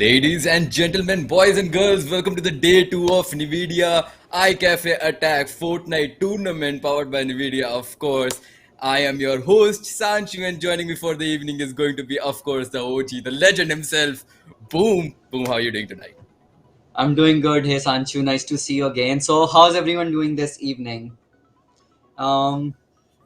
Ladies and gentlemen, boys and girls, welcome to the day 2 of NVIDIA iCafe Attack Fortnite tournament powered by NVIDIA, of course. I am your host, Sanchu, and joining me for the evening is going to be, of course, the OG, the legend himself. Boom! Boom, how are you doing tonight? I'm doing good. Hey Sanchu, nice to see you again. So how's everyone doing this evening? Um,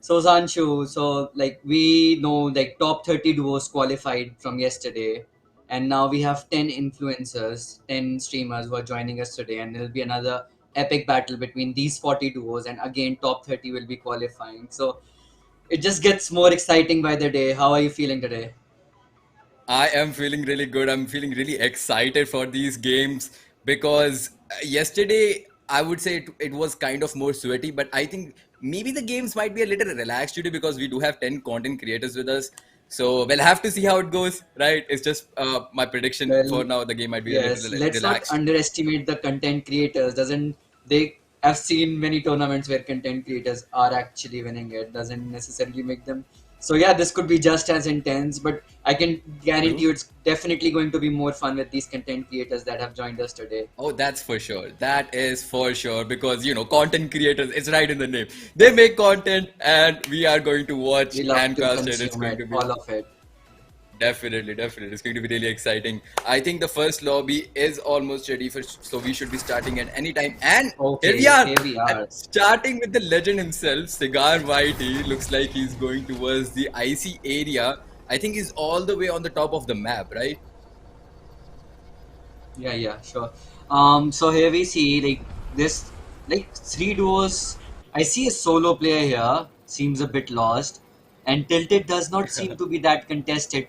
so Sanchu, we know like top 30 duos qualified from yesterday, and now we have 10 influencers, 10 streamers who are joining us today, and there'll be another epic battle between these 40 duos, and again top 30 will be qualifying. So it just gets more exciting by the day. How are you feeling today? I am feeling really good. I'm feeling really excited for these games because yesterday I would say it was kind of more sweaty, but I think maybe the games might be a little relaxed today because we do have 10 content creators with us. So we'll have to see how it goes, right? It's just my prediction for Well, now. The game might be a little yes, let's not relaxed. underestimate the content creators. Doesn't they? I've seen many tournaments where content creators are actually winning it. Doesn't necessarily make them. So yeah, this could be just as intense, but I can guarantee True. you it's definitely going to be more fun with these content creators that have joined us today. Oh, that's for sure. That is for sure because content creators, it's right in the name. They make content and we are going to watch We love and to cast it. It's consume going it, to be all of it. definitely, definitely. It's going to be really exciting. I think the first lobby is almost ready for, so we should be starting at any time. And here we Okay, are, here we and are. starting with the legend himself, Cigar Whitey. Looks like he's going towards the icy area. I think he's all the way on the top of the map, right? Yeah, yeah, sure. So here we see this, like three duos. I see a solo player here, seems a bit lost, and Tilted does not seem to be that contested.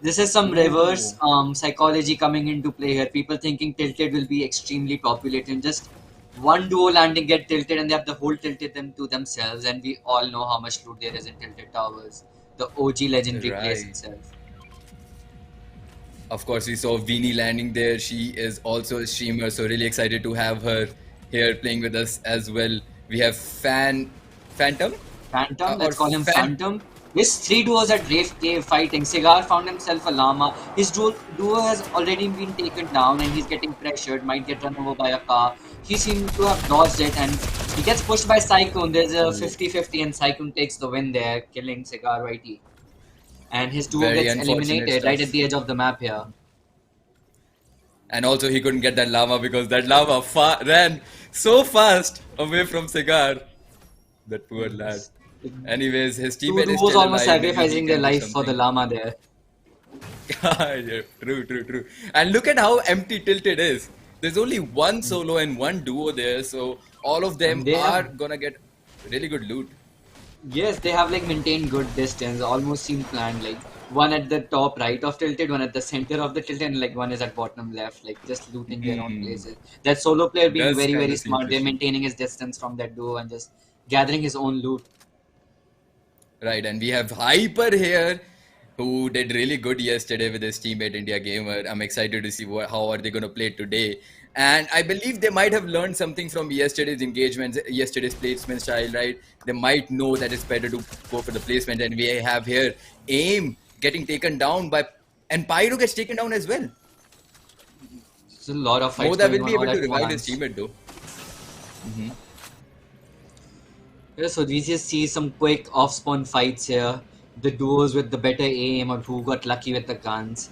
This is some reverse Ooh, psychology coming into play here. People thinking Tilted will be extremely populated, and just one duo landing get tilted, and they have the whole Tilted them to themselves. And we all know how much loot there is in Tilted Towers, the OG legendary place right. itself. Of course, we saw Veenie landing there. She is also a streamer, so really excited to have her here playing with us as well. We have Phantom, Phantom, or let's call him Fan. Phantom. His three duos at Rave Cave fighting. Cigar found himself a llama. His duo has already been taken down and he's getting pressured, might get run over by a car. He seems to have dodged it and he gets pushed by Cyclone. There's a Oh, 50-50 and Cyclone takes the win there, killing Cigar Whitey. And his duo very gets unfortunate eliminated right at stuff. the edge of the map here. And also, he couldn't get that llama because that llama ran so fast away from Cigar. That poor lad. Yes. Anyways, his Two teammate is duos still almost alive. Maybe he sacrificing their can do life for the something. llama there. Yeah, true, true, true. And look at how empty Tilted is. There's only one solo and one duo there, so all of them And they are have gonna get really good loot. Yes, they have like maintained good distance, almost seem planned. Like one at the top right of tilted, one at the center of the tilted, and like one is at bottom left, like just looting their own Hmm. places. That solo player being Does very, kind very of seem smart. They're fishy. maintaining his distance from that duo and just gathering his own loot. Right, and we have Hyper here, who did really good yesterday with his teammate India Gamer. I'm excited to see how are they going to play today. And I believe they might have learned something from yesterday's engagements, yesterday's placement style, right? They might know that it's better to go for the placement. And we have here Aim getting taken down by, and Pyro gets taken down as well. There's a lot of fights Moda going will on be all able to at revive his once. teammate though. Hmm. Yeah, so we just see some quick off-spawn fights here. The duos with the better aim or who got lucky with the guns.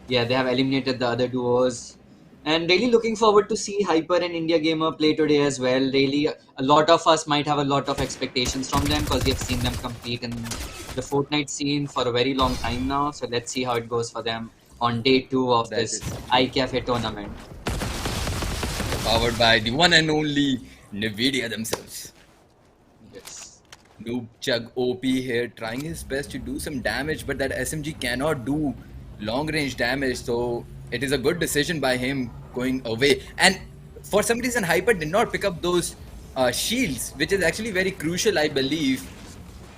Yeah, they have eliminated the other duos. And really looking forward to see Hyper and India Gamer play today as well. Really, a lot of us might have a lot of expectations from them because we have seen them compete in the Fortnite scene for a very long time now. So let's see how it goes for them on day 2 of That this is true. iCafe tournament. Powered by the one and only NVIDIA themselves. Yes. Noob Chug OP here trying his best to do some damage, but that SMG cannot do long range damage. So it is a good decision by him going away. And for some reason, Hyper did not pick up those shields, which is actually very crucial, I believe,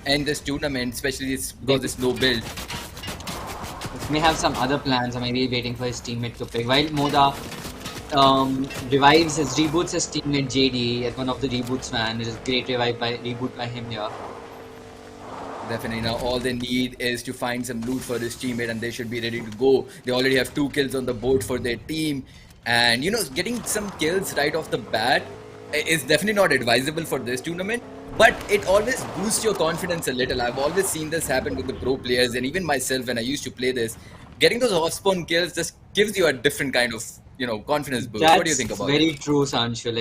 in this tournament, especially because They it's low build. may have some other plans or maybe waiting for his teammate to pick. While Moda reboots his teammate JD at one of the reboots fan, which is great revive by reboot by him here. Definitely. Now all they need is to find some loot for this teammate, and they should be ready to go. They already have 2 kills on the board for their team, and getting some kills right off the bat is definitely not advisable for this tournament. But it always boosts your confidence a little. I've always seen this happen with the pro players, and even myself when I used to play this. Getting those off-spawn kills just gives you a different kind of confidence boost. What do you think That's about it? very true, Sancho.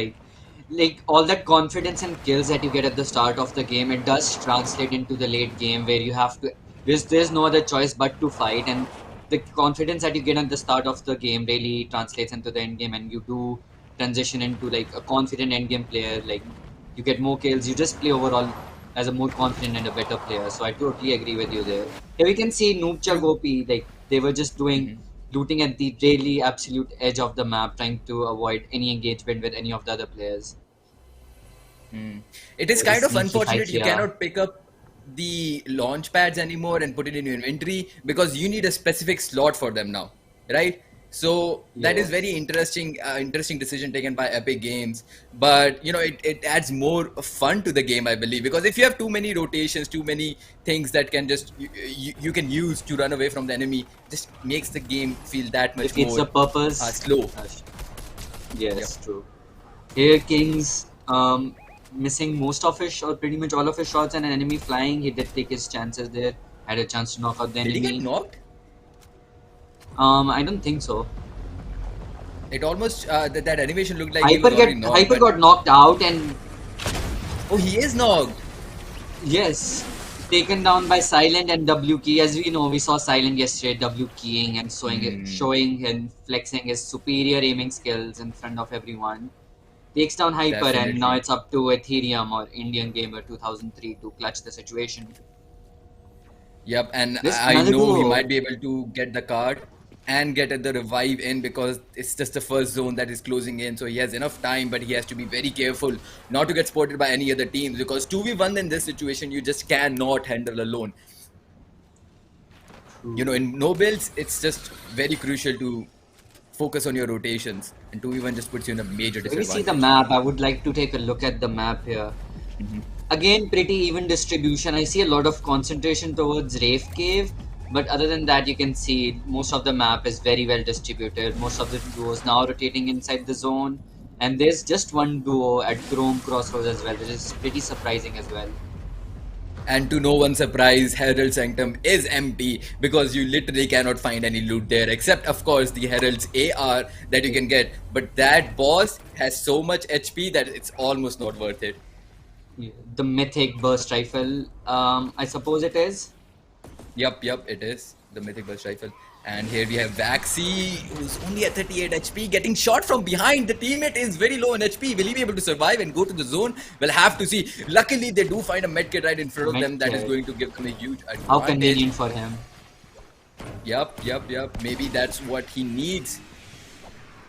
Like all that confidence and kills that you get at the start of the game, it does translate into the late game where you have to. There's no other choice but to fight, and the confidence that you get at the start of the game really translates into the end game, and you do transition into like a confident end game player. Like you get more kills, you just play overall as a more confident and a better player. So I totally agree with you there. Here we can see Noobcha True. Gopi, like they were just doing Mhm. looting at the really absolute edge of the map, trying to avoid any engagement with any of the other players. Hmm. It is There's a kind of sneaky fight unfortunate you here. cannot pick up the launch pads anymore and put it in your inventory because you need a specific slot for them now, right? So that is very Yes. interesting decision taken by Epic Games. But it adds more fun to the game, I believe, because if you have too many rotations, too many things that can just you can use to run away from the enemy, just makes the game feel that much Defeats more the purpose. slow. Yep. Yes, true. Here, King's missing most of his or pretty much all of his shots, and an enemy flying. He did take his chances there. Had a chance to knock out the Did he get enemy. knocked? I don't think so. It almost that animation looked like he was already knocked, Hyper but got knocked out, and oh, he is knocked. yes, taken down by Silent and W Key. As we know, we saw Silent yesterday W keying and Hmm. showing and flexing his superior aiming skills in front of everyone. Takes down Hyper, and now Definitely. it's up to Ethereum or Indian Gamer 2003 to clutch the situation. Yep, and This I another know he duo. might be able to get the card and get the revive in because it's just the first zone that is closing in. So he has enough time, but he has to be very careful not to get spotted by any other teams because 2v1 in this situation you just cannot handle alone. True. In no builds, it's just very crucial to focus on your rotations, and 2v1 just puts you in a major So if we see the disadvantage. map, I would like to take a look at the map here. Mhm. Again, pretty even distribution. I see a lot of concentration towards Rafe Cave, but other than that, you can see most of the map is very well distributed. Most of the duos now rotating inside the zone, and there's just one duo at Chrome Crossroads as well, which is pretty surprising as well. And to no one's surprise, Herald Sanctum is empty because you literally cannot find any loot there, except of course the Herald's AR that you can get. But that boss has so much HP that it's almost not worth it. The mythic burst rifle, I suppose it is. Yep, it is the Mythic Burst Rifle. And here we have Vaxi, who's only at 38 HP, getting shot from behind. The teammate is very low in HP. Will he be able to survive and go to the zone? We'll have to see. Luckily, they do find a medkit right in front of them that is Medkit. going to give them a huge How advantage. convenient for him. Yep. Maybe that's what he needs.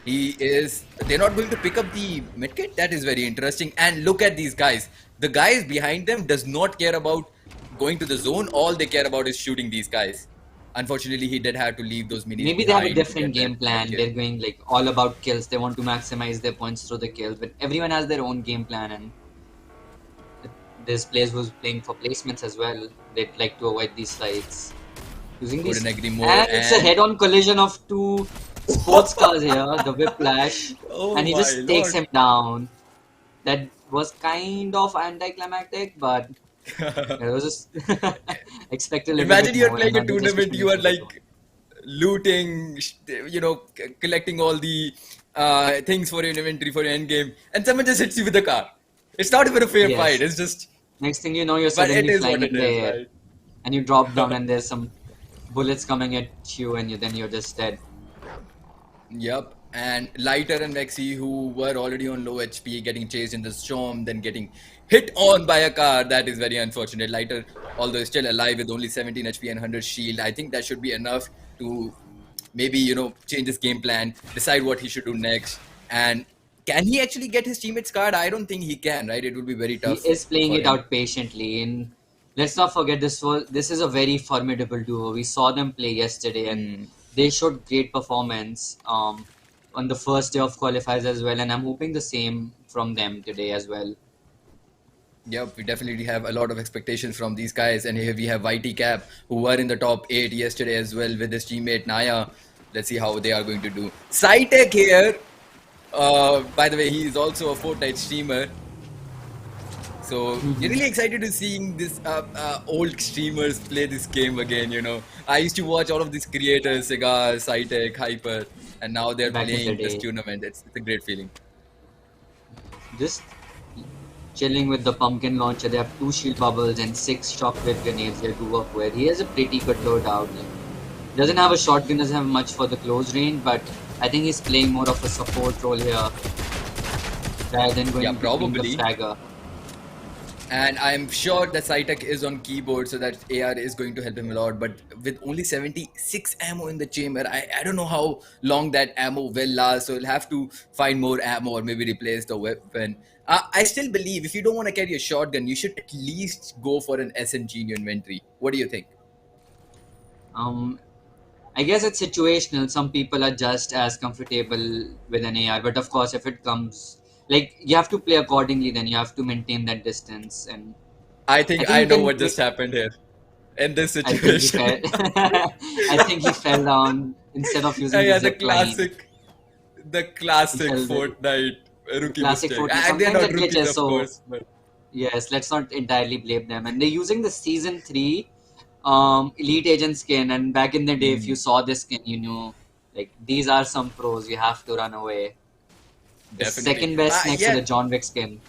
They're not going to pick up the medkit. That is very interesting. And look at these guys. The guys behind them does not care about going to the zone. All they care about is shooting these guys. Unfortunately, he did have to leave those minis Maybe they have a behind to different get that game plan. medkit. They're going like all about kills. They want to maximize their points through the kills. But everyone has their own game plan, and there's players who's playing for placements as well. They'd like to avoid these fights using Couldn't these. agree more. And it's a And head-on collision of two sports cars here. The Whiplash, oh and he my just takes lord. him down. That was kind of anticlimactic, but it was just expect a little bit Imagine you're more, and playing a then just tournament, pushing you him are to the zone. like looting, collecting all the things for your inventory for your end game, and someone just hits you with a car. It's not even a fair fight. Yes. It's just, Next thing you know, you're but it suddenly is flying what in it the is, air, right? and you drop down, and there's some bullets coming at you, and then you're just dead. Yep. And Lighter and Vexy, who were already on low HP, getting chased in the storm, then getting hit on by a car. That is very unfortunate. Lighter, although still alive with only 17 HP and 100 shield, I think that should be enough to maybe, change his game plan, decide what he should do next. And can he actually get his teammates card? I don't think he can, right? It would be very He tough is playing for it him. out patiently, and let's not forget this is a very formidable duo. We saw them play yesterday, and Hmm. they showed great performance on the first day of qualifiers as well. And I'm hoping the same from them today as well. Yep, we definitely have a lot of expectations from these guys. And here we have YT Cap, who were in the top 8 yesterday as well with his teammate Naya. Let's see how they are going to do. Cytec here, by the way, he is also a Fortnite streamer. So you're really excited to seeing this old streamers play this game again. I used to watch all of these creators, Cigar, Cytec, Hyper, and now they're Back in the playing this day. tournament. It's a great feeling. Just chilling with the pumpkin launcher. They have 2 shield bubbles and 6 shockwave grenades here to work with. He has a pretty good loadout. Doesn't have a shotgun, doesn't have much for the close range, but I think he's playing more of a support role here rather than Yeah, going to being the probably. fragger. And I'm sure that Cytec is on keyboard, so that AR is going to help him a lot. But with only 76 ammo in the chamber, I don't know how long that ammo will last. So he'll have to find more ammo or maybe replace the weapon. I still believe if you don't want to carry a shotgun, you should at least go for an SMG in your inventory. What do you think? Um, I guess it's situational. Some people are just as comfortable with an AR, but of course, if it comes, like, you have to play accordingly, then you have to maintain that distance. And I I think think I you know can what play. just happened here in this I think he situation. fell. I think he fell down instead of Yeah, using the yeah, zip line. the He classic fell. Fortnite The rookie classic mistake. Fortnite. And they're Sometimes not it rookies, glitches, of so course, but yes, let's not entirely blame them. And they're using the season 3 elite agent skin. And back in the day, if you mm, saw this skin, you knew like these are some pros. You have to run away. It's definitely. second best next to Yeah, the John Wick skin.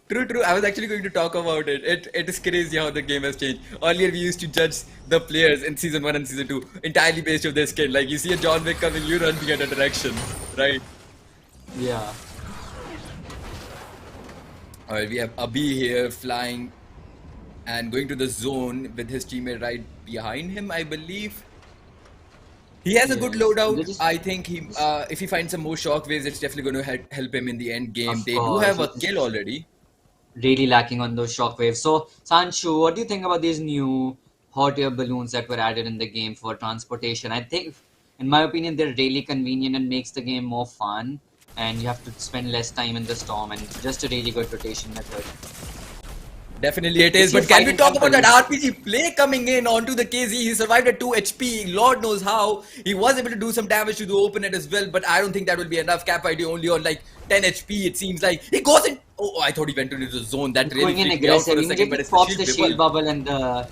true, true. I was actually going to talk about it. It is crazy how the game has changed. Earlier, we used to judge the players in season one and season two entirely based on their skin. Like you see a John Wick coming, you run the other direction, right? Yeah. All right, we have Abhi here flying and going to the zone with his teammate right behind him, I believe. He has a good Yes. And they loadout. I think if he finds some more shockwaves, it's definitely going to help him in the end game. of They do course, have he's a kill just already. really lacking on those shockwaves. So, Sanchu, what do you think about these new hot air balloons that were added in the game for transportation? I think, in my opinion, they're really convenient and makes the game more fun. And you have to spend less time in the storm, and it's just a really good rotation method. Definitely it You is. see a But can fight we in talk about temple. that RPG play coming in onto the KZ? He survived at 2 HP. Lord knows how. He was able to do some damage to the open net as well, but I don't think that will be enough. Cap ID only on like 10 HP, it seems like. He goes in. Oh, I thought he went into the zone. That He's really going in freaked me out for aggressive. a second, but Immediately it's the pops shield the shield dribble. bubble and the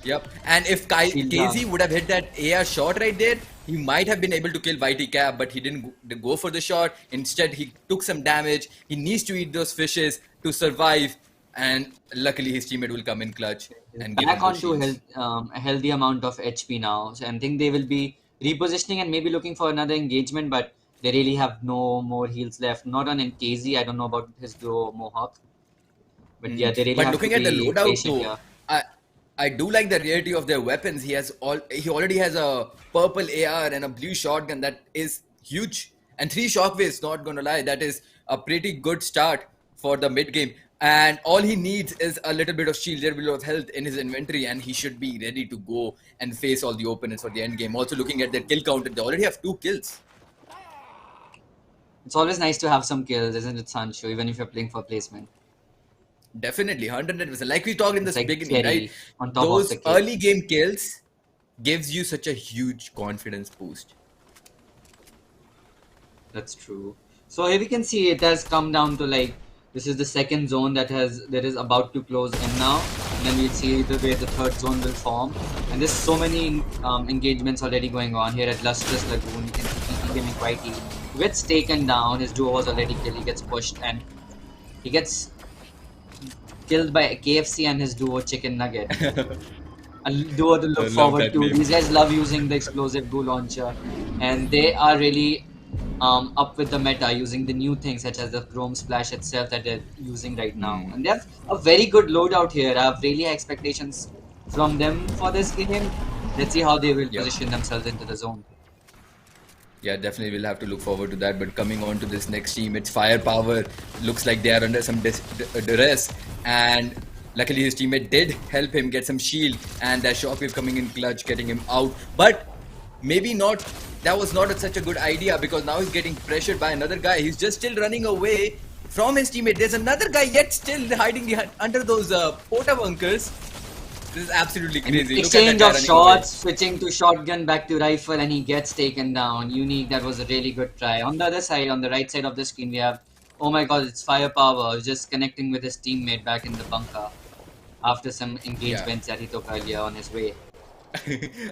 Yep. And if shield KZ dunk. would have hit that AR shot right there, he might have been able to kill YT Cap, but he didn't go for the shot. Instead, he took some damage. He needs to eat those fishes to survive. And luckily, his teammate will come in clutch He's and give him back those onto shields. a healthy amount of HP now. So I think they will be repositioning and maybe looking for another engagement, but they really have no more heals left. Not on NKZ. I don't know about his duo Mohawk, but yeah, they really But have to looking at the be loadout patient though, here. I I do like the rarity of their weapons. He already has a purple AR and a blue shotgun that is huge. And 3 shockwaves, not gonna lie, that is a pretty good start for the mid game. And all he needs is a little bit of shield, a little bit of health in his inventory, and he should be ready to go and face all the opponents for the end game. Also looking at their kill counter, they already have 2 kills. It's always nice to have some kills, isn't it, Sancho? Even if you're playing for placement, Definitely, 100%. Like we talked in it's this like beginning, right? cherry on top of the Those cake. early game kills gives you such a huge confidence boost. That's true. So here we can see it has come down to like this is the second zone that is about to close in now, and then we'll see the way the third zone will form. And there's so many engagements already going on here at Lustrous Lagoon. You can see PT Gaming Whitey gets taken down. His duo was already killed. He gets pushed and he gets killed by KFC and his duo Chicken Nugget. A duo to look I love forward that to. name. These guys love using the explosive goo launcher, and they are really up with the meta using the new things such as the Chrome Splash itself that they're using right now. And they have a very good loadout here. I have really high expectations from them for this game. Let's see how they will Yep. position themselves into the zone. Yeah, definitely we'll have to look forward to that. But coming on to this next team, it's Firepower. Looks like they are under some duress. And luckily his teammate did help him get some shield. And that Shockwave coming in clutch, getting him out. But maybe not. That was not such a good idea because now he's getting pressured by another guy. He's just still running away. from his teammate. There's another guy yet still hiding under those porta bunkers. This is absolutely And crazy. Look at that exchange guy of running away. shots, switching to shotgun back to rifle, and he gets taken down. Unique, that was a really good try. On the other side, on the right side of the screen, we have, oh my god, it's Firepower just connecting with his teammate back in the bunker after some Yeah. engagements that he took earlier on his way.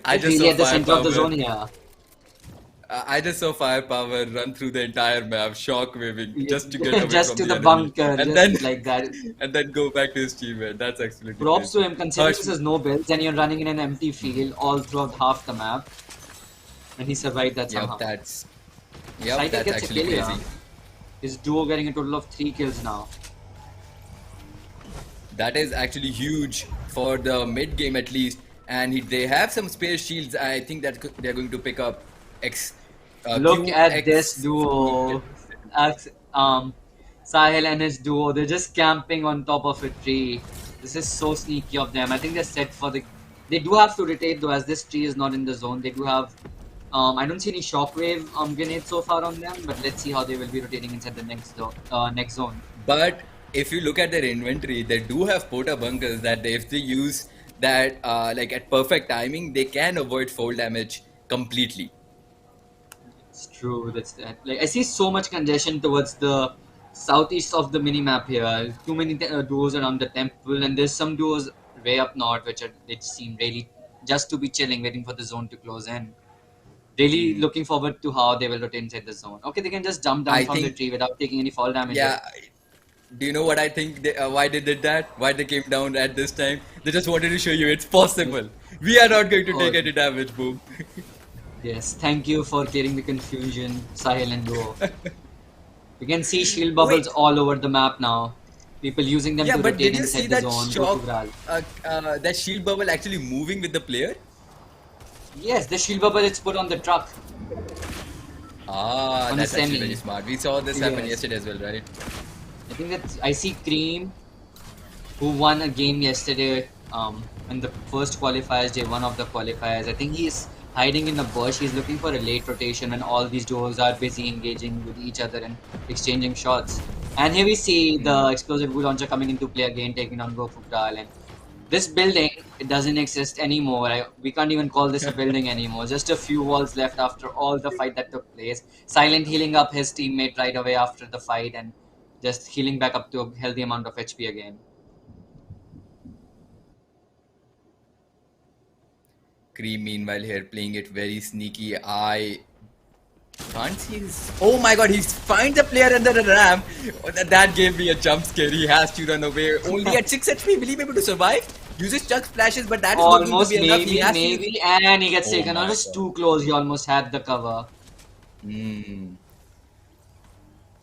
I He's just really saw at the center of the firepower. zone here. I just saw firepower run through the entire map, shock waving just to get away Just from to the the enemy, bunker, and just then like that. and then go back to his teammate. That's absolutely Props to crazy. him considering Harsh, this is no builds and you're running in an empty field all throughout half the map, and he survived that yep, somehow. Cycle that's gets a actually kill here. crazy. His duo getting a total of 3 kills now. That is actually huge for the mid game at least, and they have some spare shields. I think that they're going to pick up X, Look Q at this X. duo. As, Sahil and his duo, they're just camping on top of a tree. This is so sneaky of them. I think they're set for the. They do have to rotate though, as this tree is not in the zone. They do have. I don't see any shockwave grenades so far on them, but let's see how they will be rotating inside the next zone. But if you look at their inventory, they do have porta bunkers that if they use that like at perfect timing, they can avoid fall damage completely. It's true. That's that. Like I see so much congestion towards the southeast of the mini map here. Too many duos around the temple, and there's some duos way up north which seem really just to be chilling, waiting for the zone to close in. Really Mm. looking forward to how they will rotate inside the zone. Okay, they can just jump down I from the think, tree without taking any fall damages. yeah. Do you know what I think? Why they did that? Why they came down at this time? They just wanted to show you it's possible. We are not going to take Oh any damage. Boom. yes, thank you for clearing the confusion, Sahil and Duo. You can see shield bubbles Wait. all over the map now. People using them Yeah, to but rotate did you see inside the that zone. Go to shock? Graal. That shield bubble actually moving with the player? Yes, the shield bubble is put on the truck Ah, on a that's actually very semi. smart. We saw this happen Yes, yesterday as well, right? I think that I see Cream, who won a game yesterday. In the first qualifiers, day one of the qualifiers. I think he's hiding in the bush. He's looking for a late rotation when all these duos are busy engaging with each other and exchanging shots. And here we see the Mm. explosive goo launcher coming into play again, taking on Gofukdal. And this building, it doesn't exist anymore. We can't even call this a building anymore. Just a few walls left after all the fight that took place. Silent healing up his teammate right away after the fight and just healing back up to a healthy amount of HP again. Cream, meanwhile, here playing it very sneaky. I can't see his. Oh my god, he's find the player under the ramp. Oh, that gave me a jump scare. He has to run away. Only at 6 HP, will he be able to survive? Uses chuck splashes, but that is not going to Almost, be enough. He maybe, has to use. maybe, and he gets Oh taken out. my It's god. too close. He almost had the cover. Hmm.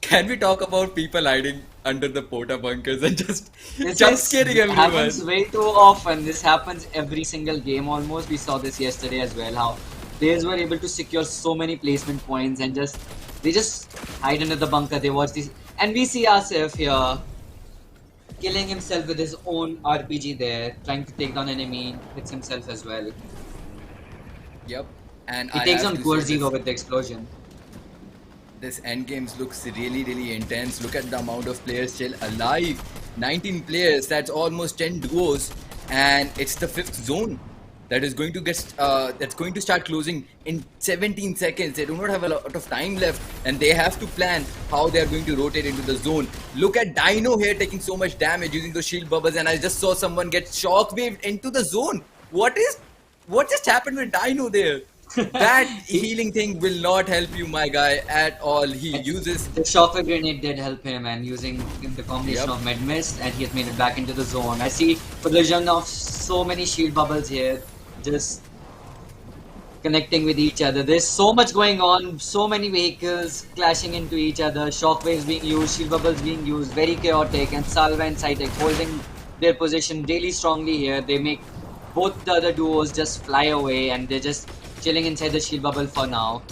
Can we talk about people hiding under the porta bunkers and just This jump scaring happens everyone? way too often. This happens every single game almost. We saw this yesterday as well. How players were able to secure so many placement points and they just hide under the bunker. They watch this, and we see Asif here killing himself with his own RPG there, trying to take down enemy. Hits himself as well. Yep. And He I takes have on to Core say Zero this. with the explosion. This end games looks really, really intense. Look at the amount of players still alive. 19 players, that's almost 10 duos. And it's the fifth zone that is going to that's going to start closing in 17 seconds. They do not have a lot of time left, and they have to plan how they are going to rotate into the zone. Look at Dino here taking so much damage using those shield bubbles, and I just saw someone get shockwaved into the zone. What just happened with Dino there? That He, healing thing will not help you, my guy, at all. He I think uses. the shockwave grenade did help him, and using the combination Yep. of med mist, and he has made it back into the zone. I see collision of so many shield bubbles here, just connecting with each other. There's so much going on, so many vehicles clashing into each other, shockwaves being used, shield bubbles being used, very chaotic, and Salva and Cytec holding their position really strongly here. They make both the other duos just fly away, and they're just chilling inside the shield bubble for now.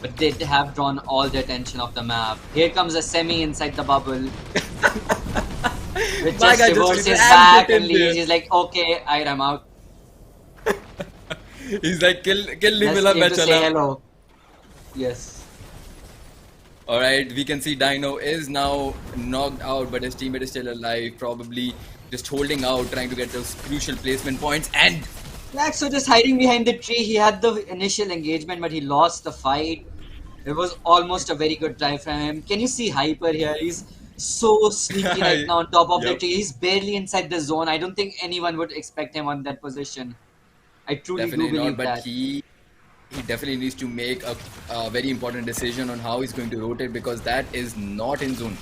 But they have drawn all the attention of the map. Here comes a semi inside the bubble, which My just guy just reverses rammed back it and in leaves. there. He's like, okay, I'm out. He's like, kill Just Nimila, came मैं to say चला. hello. Yes. All right, we can see Dino is now knocked out, but his teammate is still alive, probably just holding out, trying to get those crucial placement points. And Laxo just hiding behind the tree. He had the initial engagement, but he lost the fight. It was almost a very good try from him. Can you see Hyper here? He's so sneaky right now on top of the yep, tree. He's barely inside the zone. I don't think anyone would expect him on that position. I truly do definitely not. believe But that. he definitely needs to make a very important decision on how he's going to rotate because that is not in zone.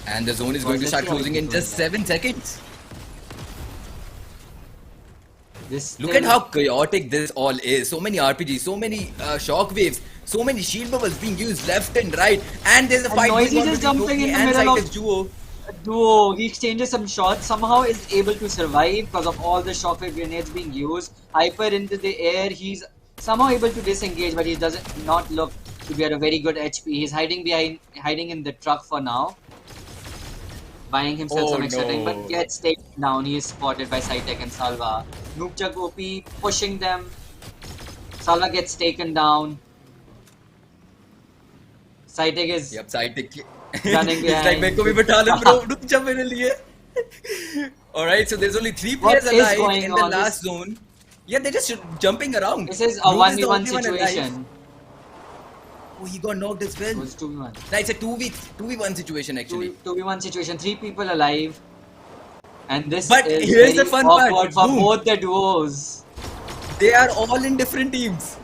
And the zone Of is going course, to let's start see how closing he's in doing just that. 7 seconds. This Look at still how chaotic this all is. So many RPGs, so many shockwaves, so many shield bubbles being used left and right. And there's a and fight going Noisy on just between jumping Loki in the and middle of Cytex duo. a duo. He exchanges some shots. Somehow is able to survive because of all the shockwave grenades being used. Hyper into the air. He's somehow able to disengage, but he doesn't not look to be at a very good HP. He's hiding in the truck for now, buying himself Oh some extra time, but no. gets taken down. He is spotted by Cytec and Salva. Noobchak OP pushing them. Salva gets taken down. Cytec is Yep, Cytex. running He's like, behind मेरे को भी with. बैठा लो bro, रुक जा मेरे लिए. Alright, so there's only 3 players What is alive going in the on? last zone. Yeah, they're just jumping around. This is a Noob is the 1v1 only one alive. situation. Oh, he got knocked as It well. was 2v1. No, it's a 2v1 situation actually. 2v1 situation. Three people alive. And this But is here's the very fun part. awkward for Boom. both the duos. They are all in different teams.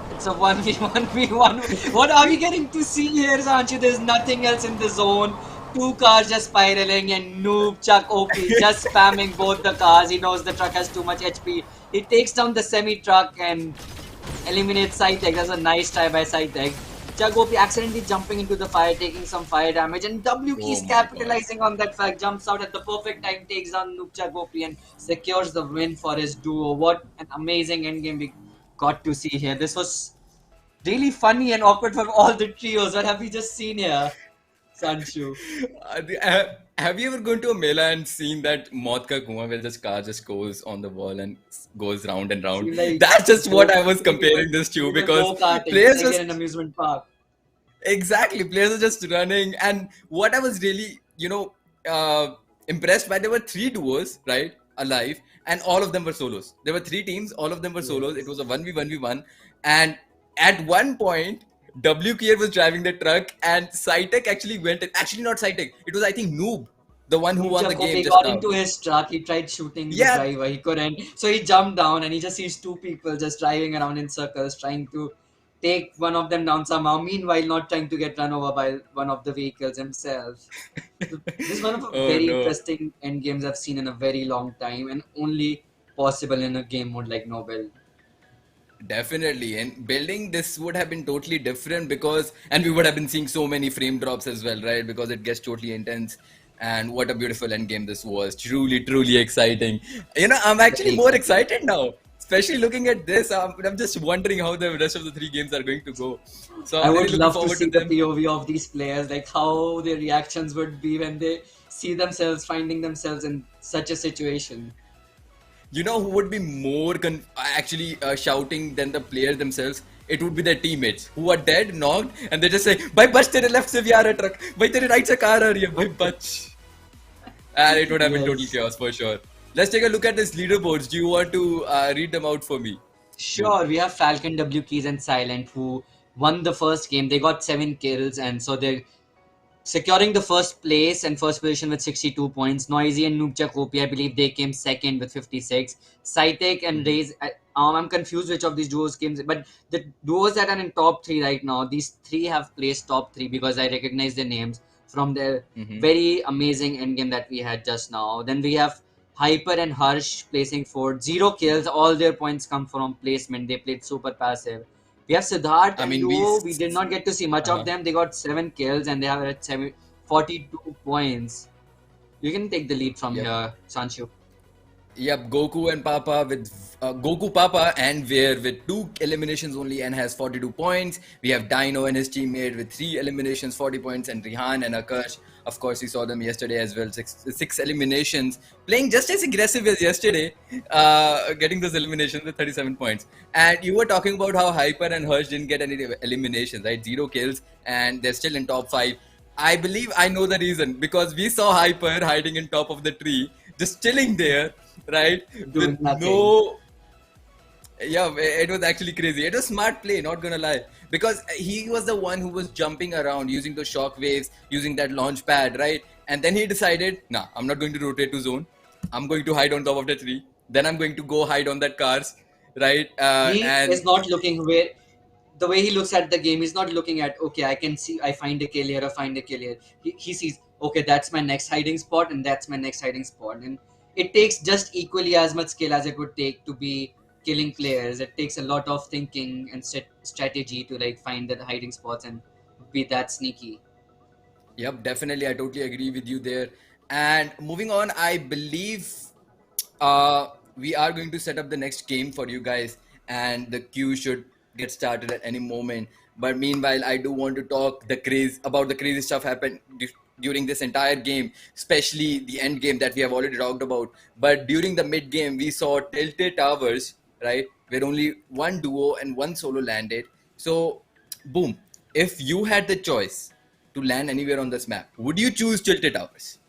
It's a 1v1v1. What are we getting to see here, Sanchi? There's nothing else in the zone. Two cars just spiraling and Noob Chuck OP just spamming both the cars. He knows the truck has too much HP. He takes down the semi truck and eliminates Cytec. That's a nice try by Cytec. Jagopi accidentally jumping into the fire, taking some fire damage, and W Oh keys my god. capitalizing on that fact, jumps out at the perfect time, takes down Noob Jagopi, and secures the win for his duo. What an amazing endgame we got to see here. This was really funny and awkward for all the trios. What have we just seen here, Sanshu? Have you ever gone to a mela and seen that Maut Ka Kuan where this car just goes on the wall and goes round and round? Seem like That's just what I was three people, comparing this to three people because go karting. It's players like in an just amusement park. exactly, players are just running. And what I was really, impressed by, there were 3 duos, right, alive, and all of them were solos. There were 3 teams, all of them were solos. It Yes. was a 1v1v1. And at one point, W Kier was driving the truck, and Cytec actually went in. Actually, not Cytec. It was, I think, Noob, the one who Noob won the game Jacoby just got now. into his truck. He tried shooting the Yeah, driver. He couldn't. So he jumped down and he just sees two people just driving around in circles, trying to take one of them down somehow. Meanwhile, not trying to get run over by one of the vehicles himself. So this is one of the oh very no. interesting end games I've seen in a very long time, and only possible in a game mode like Nobel. Definitely. And building this would have been totally different because, and we would have been seeing so many frame drops as well, right? Because it gets totally intense. And what a beautiful end game this was. Truly, truly exciting. I'm actually Very more exciting. excited now, especially looking at this. I'm just wondering how the rest of the 3 games are going to go. So I I'm really would looking love to forward see to the them. POV of these players, like how their reactions would be when they see themselves finding themselves in such a situation. You know who would be more actually shouting than the players themselves? It would be their teammates who are dead, knocked, and they just say, "Bhai, bach, tere left se bhi aa raha hai truck. Bhai, tere right se car aa rahi hai. Bhai, bach." And it would have been total Yes. chaos for sure. Let's take a look at this leaderboards. Do you want to read them out for me? Boom. Sure, we have Falcon, W Keys, and Silent who won the first game. They got 7 kills, and so they're securing the first place and first position with 62 points. Noisy and Noobcha Kopi, I believe they came second with 56. Cytec and Mm-hmm. Raze, I'm confused which of these duos came, but the duos that are in top three right now, these three have placed top three because I recognize their names from the Mm-hmm. very amazing endgame that we had just now. Then we have Hyper and Harsh placing fourth, 0 kills. All their points come from placement. They played super passive. We have Siddharth I and mean, Duo. We did not get to see much of uh them. They got 7 kills and they have at 42 points. You can take the lead from Yep. here, Sanchu. Yep, Goku and Papa with Goku Papa and Veer with 2 eliminations only and has 42 points. We have Dino and his teammate with 3 eliminations, 40 points, and Rihan and Akash Of course, we saw them yesterday as well. Six eliminations, playing just as aggressive as yesterday, getting those eliminations with 37 points. And you were talking about how Hyper and Hirsch didn't get any eliminations, right? Zero kills, and they're still in top five. I believe I know the reason, because we saw Hyper hiding in top of the tree, just chilling there, right? With doing nothing. no, yeah, it was actually crazy. It was smart play, not gonna lie, because he was the one who was jumping around using the shock waves, using that launch pad, right? And then he decided, nah, I'm not going to rotate to zone. I'm going to hide on top of the tree. Then I'm going to go hide on that cars, right? He And is not looking where the way he looks at the game. He's not looking at, okay, I can see, I find a kill here or find a kill here. He sees, okay, that's my next hiding spot and that's my next hiding spot. And it takes just equally as much skill as it would take to be killing players. It takes a lot of thinking and strategy to like find the hiding spots and be that sneaky. yep, definitely. I totally agree with you there. And moving on, I believe we are going to set up the next game for you guys, and the queue should get started at any moment. But meanwhile, I do want to talk the crazy stuff happened during this entire game, especially the end game that we have already talked about. But during the mid game, we saw Tilted Towers, right, where only one duo and one solo landed. So, boom. If you had the choice to land anywhere on this map, would you choose Tilted Towers?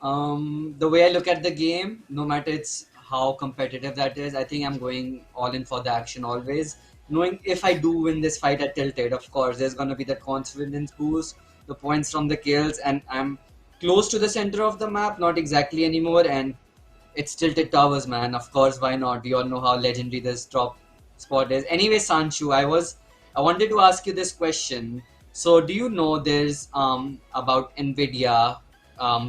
The way I look at the game, no matter it's how competitive that is, I think I'm going all in for the action always. Knowing if I do win this fight at Tilted, of course, there's gonna be that confidence boost, the points from the kills, and I'm close to the center of the map, not exactly anymore, and it's Tilted Towers, man. Of course, why not? We all know how legendary this top spot is. Anyway, Sanchu, I wanted to ask you this question. So, do you know there's about NVIDIA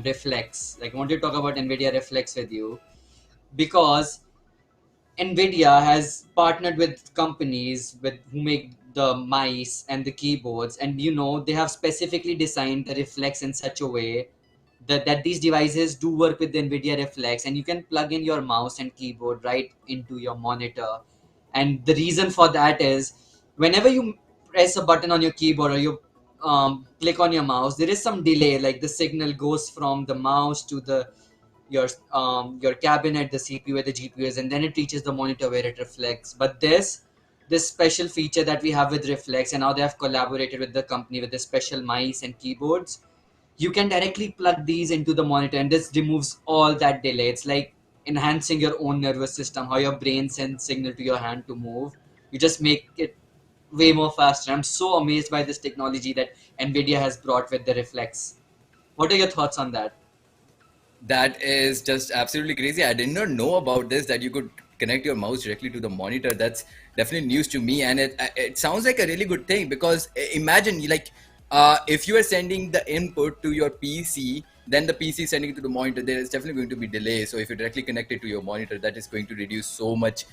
Reflex? Like, I want to talk about NVIDIA Reflex with you because NVIDIA has partnered with companies with who make the mice and the keyboards, and they have specifically designed the Reflex in such a way that these devices do work with the NVIDIA Reflex, and you can plug in your mouse and keyboard right into your monitor. And the reason for that is whenever you press a button on your keyboard or you click on your mouse, there is some delay, like the signal goes from the mouse to the your cabinet, the CPU where the GPU is, and then it reaches the monitor where it reflects. But this special feature that we have with Reflex, and now they have collaborated with the company with the special mice and keyboards, you can directly plug these into the monitor, and this removes all that delay. It's like enhancing your own nervous system, how your brain sends signal to your hand to move. You just make it way more faster. I'm so amazed by this technology that NVIDIA has brought with the Reflex. What are your thoughts on that? That is just absolutely crazy. I did not know about this, that you could connect your mouse directly to the monitor. That's definitely news to me, and it sounds like a really good thing, because imagine if you are sending the input to your PC, then the PC is sending it to the monitor. There is definitely going to be delay. So if you directly connect it to your monitor, that is going to reduce so much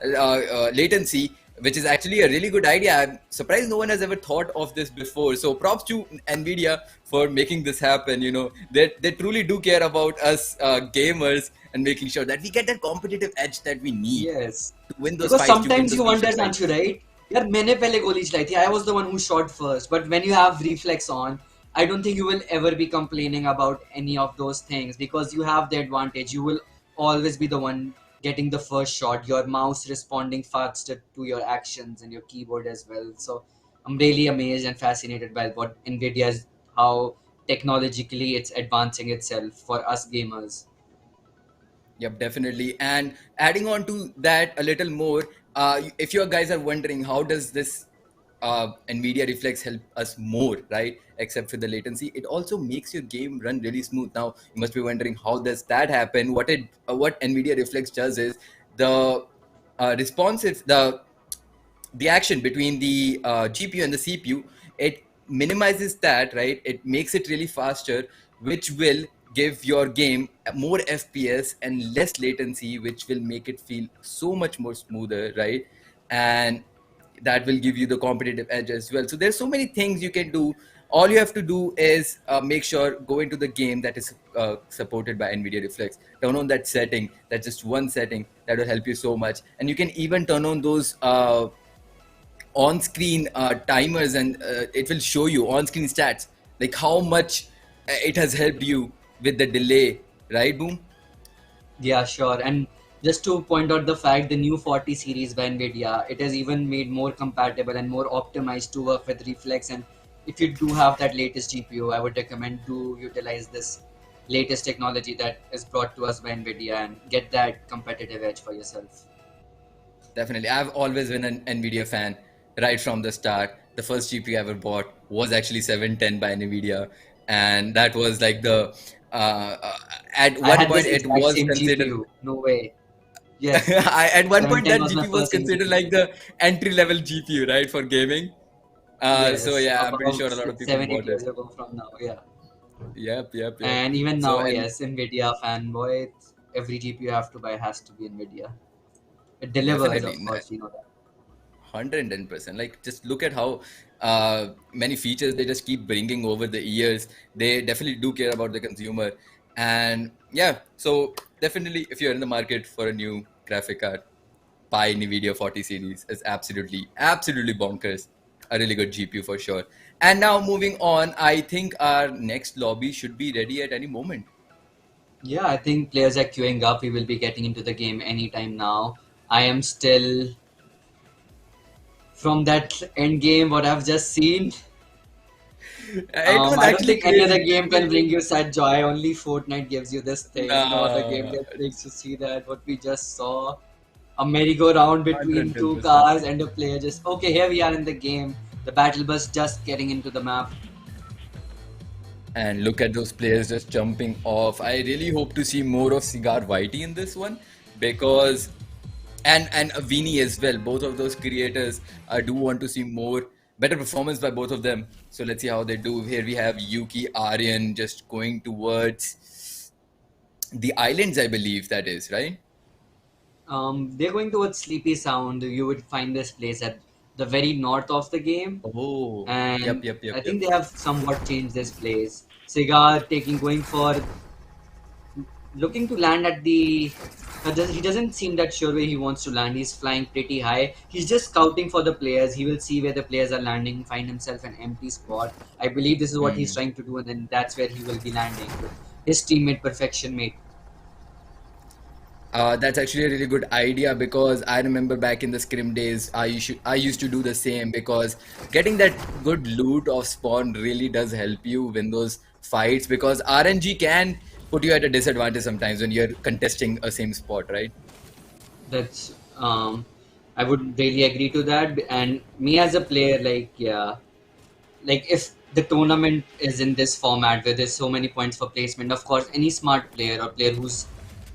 latency, which is actually a really good idea. I'm surprised no one has ever thought of this before. So props to NVIDIA for making this happen. They truly do care about us gamers, and making sure that we get that competitive edge that we need Yes. to win those Because fights, to win sometimes those you wonder, crucial Sanchu, fights. right? यार मैंने पहले गोली चलाई थी. I was the one who shot first. But when you have reflex on, I don't think you will ever be complaining about any of those things because you have the advantage. You will always be the one getting the first shot. Your mouse responding faster to your actions and your keyboard as well. So I'm really amazed and fascinated by what NVIDIA is, how technologically it's advancing itself for us gamers. Yep, definitely. And adding on to that a little more, if you guys are wondering how does this NVIDIA Reflex help us more, right? Except for the latency, it also makes your game run really smooth. Now you must be wondering how does that happen? What NVIDIA Reflex does is the responsive the action between the GPU and the CPU, it minimizes that, right? It makes it really faster, which will give your game more FPS and less latency, which will make it feel so much more smoother, right? And that will give you the competitive edge as well. So there's so many things you can do. All you have to do is make sure go into the game that is supported by NVIDIA Reflex. Turn on that setting. That's just one setting that will help you so much. And you can even turn on those on-screen timers, and it will show you on-screen stats. like how much it has helped you with the delay, right, Boom? Yeah, sure. And just to point out the fact, the new 40 series by NVIDIA, it has even made more compatible and more optimized to work with reflex. And if you do have that latest GPU, I would recommend to utilize this latest technology that is brought to us by NVIDIA and get that competitive edge for yourself. Definitely. I've always been an NVIDIA fan right from the start. The first GPU I ever bought was actually 710 by NVIDIA. And that was like uh, uh, at I one had point, this it exact was same considered, GPU. No way. Yes, at one point, 710 that was my GPU was first considered NVIDIA. like the entry level GPU, right, for gaming. So Yes, yeah, I'm pretty about sure a lot of people seven, eight bought it. years ago from now. Yeah. Yep, yep, yep. And even So, now, and yes, NVIDIA fanboy. Every GPU you have to buy has to be NVIDIA. It delivers, definitely, of course, you know that. 110%. Like, just look at how many features they just keep bringing over the years. They definitely do care about the consumer. And yeah, so definitely, if you're in the market for a new graphic card, buy NVIDIA 40 series. Is absolutely bonkers. A really good GPU for sure. And now moving on, I think our next lobby should be ready at any moment. Yeah, I think players are queuing up. We will be getting into the game anytime now. I am still from that end game. What I've just seen. It was I don't actually think any other crazy. game can People, bring you such joy. Only Fortnite gives you this thing. No other game nah, gets makes you see that. What we just saw, a merry-go-round between two 110%. cars and a player just okay. Here we are in the game. The battle bus just getting into the map. And look at those players just jumping off. I really hope to see more of Cigar Whitey in this one because and Vini as well. Both of those creators, I do want to see more better performance by both of them. So let's see how they do. Here we have Yuki Aryan just going towards the islands, I believe that is right. They're going towards Sleepy Sound. You would find this place at the very north of the game, Oh, yep, and yep, yep, I yep. think they have somewhat changed this place. Cigar taking going for looking to land at the. He doesn't seem that sure where he wants to land. He's flying pretty high. He's just scouting for the players. He will see where the players are landing, find himself an empty spot. I believe this is what he's Hmm. trying to do, and then that's where he will be landing with his teammate Perfection Mate. That's actually a really good idea because I remember back in the scrim days, I used to do the same because getting that good loot of spawn really does help you win those fights because RNG can put you at a disadvantage sometimes when you're contesting a same spot, right? That's I would really agree to that. And me as a player, like yeah, like if the tournament is in this format where there's so many points for placement, of course, any smart player or player who's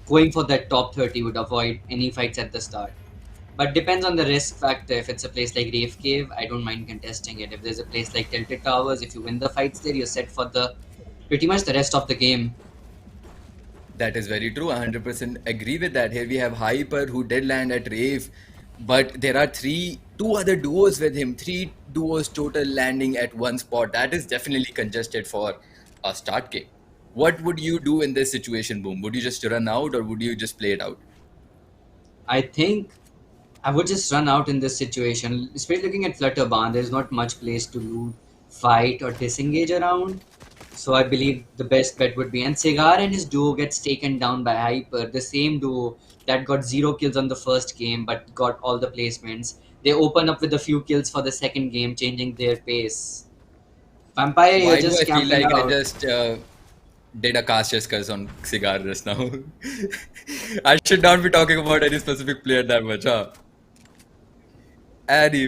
going for that top 30 would avoid any fights at the start. But depends on the risk factor. If it's a place like Rave Cave, I don't mind contesting it. If there's a place like Tilted Towers, if you win the fights there, you're set for the pretty much the rest of the game. That is very true. 100% agree with that. Here we have Hyper who did land at Rave, but there are two other duos with him, three duos total landing at one spot. That is definitely congested for a start game. What would you do in this situation, Boom? Would you just run out or would you just play it out? I think I would just run out in this situation. Especially looking at Flutterban, there's not much place to loot, fight, or disengage around. So I believe the best bet would be. And Cigar and his duo gets taken down by Hyper, the same duo that got zero kills on the first game but got all the placements. They open up with a few kills for the second game, changing their pace. Vampire, you're Why do I just feel camping like I out. just did a cast just curse on Cigar just now? I should not be talking about any specific player that much, huh?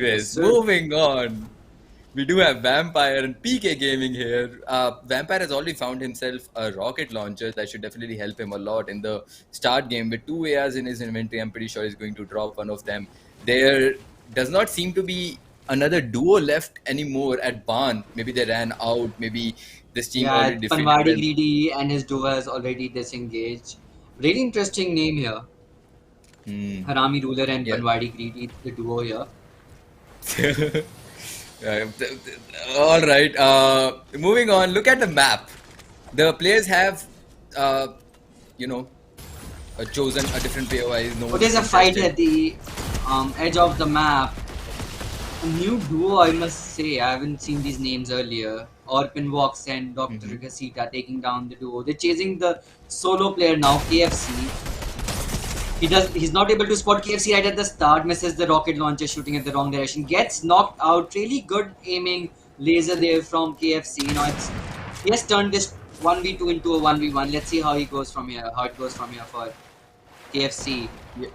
Yes, Anyways, sir. moving on. We do have Vampire and PK Gaming here. Vampire has already found himself a rocket launcher that should definitely help him a lot in the start game. With two ARs in his inventory, I'm pretty sure he's going to drop one of them. There does not seem to be another duo left anymore at Barn. Maybe they ran out. Maybe this team Yeah, already defeated Panwadi them. Greedy and his duo has already disengaged. Really interesting name here. Hmm. Harami Ruler and Yeah. Panwadi Greedy, the duo here. All right. Moving on. Look at the map. The players have, uh, you know, chosen a different POI. No Oh, one is there's a fight interested. at the edge of the map. A new duo, I must say. I haven't seen these names earlier. Orpin walks in, Dr. Hmm. Casita taking down the duo. They're chasing the solo player now, KFC. He's not able to spot KFC right at the start, misses the rocket launcher shooting at the wrong direction, gets knocked out. Really good aiming laser there from KFC. He has turned this 1v2 into a 1v1. Let's see how he goes from here, how it goes from here for KFC. Yeah.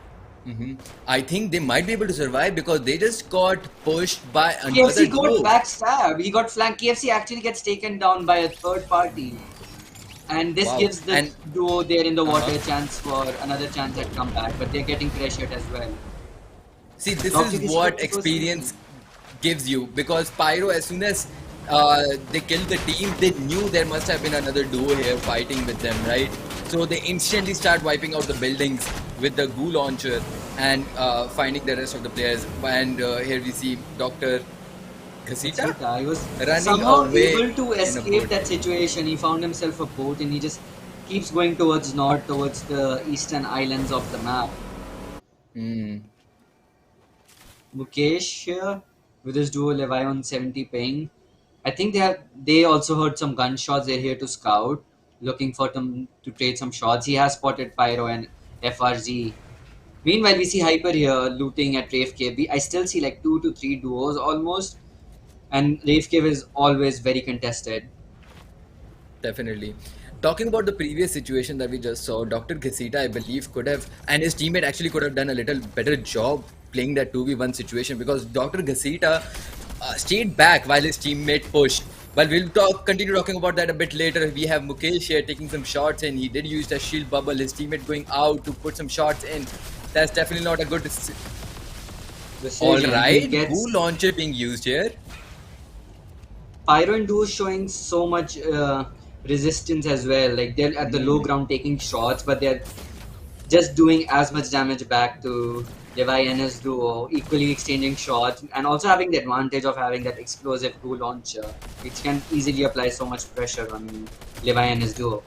Hmm. I think they might be able to survive because they just got pushed by another KFC got duo. backstabbed. He got flanked. KFC actually gets taken down by a third party. And this Wow. gives the And duo there in the water uh-huh. a chance for another chance at comeback, but they're getting pressured as well. See, this Dr. is Kisita what goes easy. experience gives you because Pyro, as soon as they killed the team, they knew there must have been another duo here fighting with them, right? So they instantly start wiping out the buildings with the goo launcher and finding the rest of the players. And here we see Dr. Casita Kasita, he was running somehow away able to in a escape boat. that situation. He found himself a boat and he just keeps going towards north, towards the eastern islands of the map. Hmm. Mukesh here with his duo Levi on 70 ping. I think they also heard some gunshots. They're here to scout, looking for them to trade some shots. He has spotted Pyro and FRZ. Meanwhile, we see Hyper here looting at Rave Cave. I still see like 2 to 3 duos almost, and Rave Cave is always very contested. Definitely. Talking about the previous situation that we just saw, Dr. Ghasita, I believe, could have, and his teammate actually could have done a little better job playing that 2v1 situation because Dr. Ghasita stayed back while his teammate pushed. But we'll continue talking about that a bit later. We have Mukesh here taking some shots in. He did use the shield bubble, his teammate going out to put some shots in. That's definitely not a good. All Decision. He right, goo gets launcher being used here. Pyro and Duo showing so much resistance as well. Like they're at the low Hmm. ground taking shots, but they're just doing as much damage back to Levi and his duo, equally exchanging shots, and also having the advantage of having that explosive goo launcher, which can easily apply so much pressure on Levi and his duo.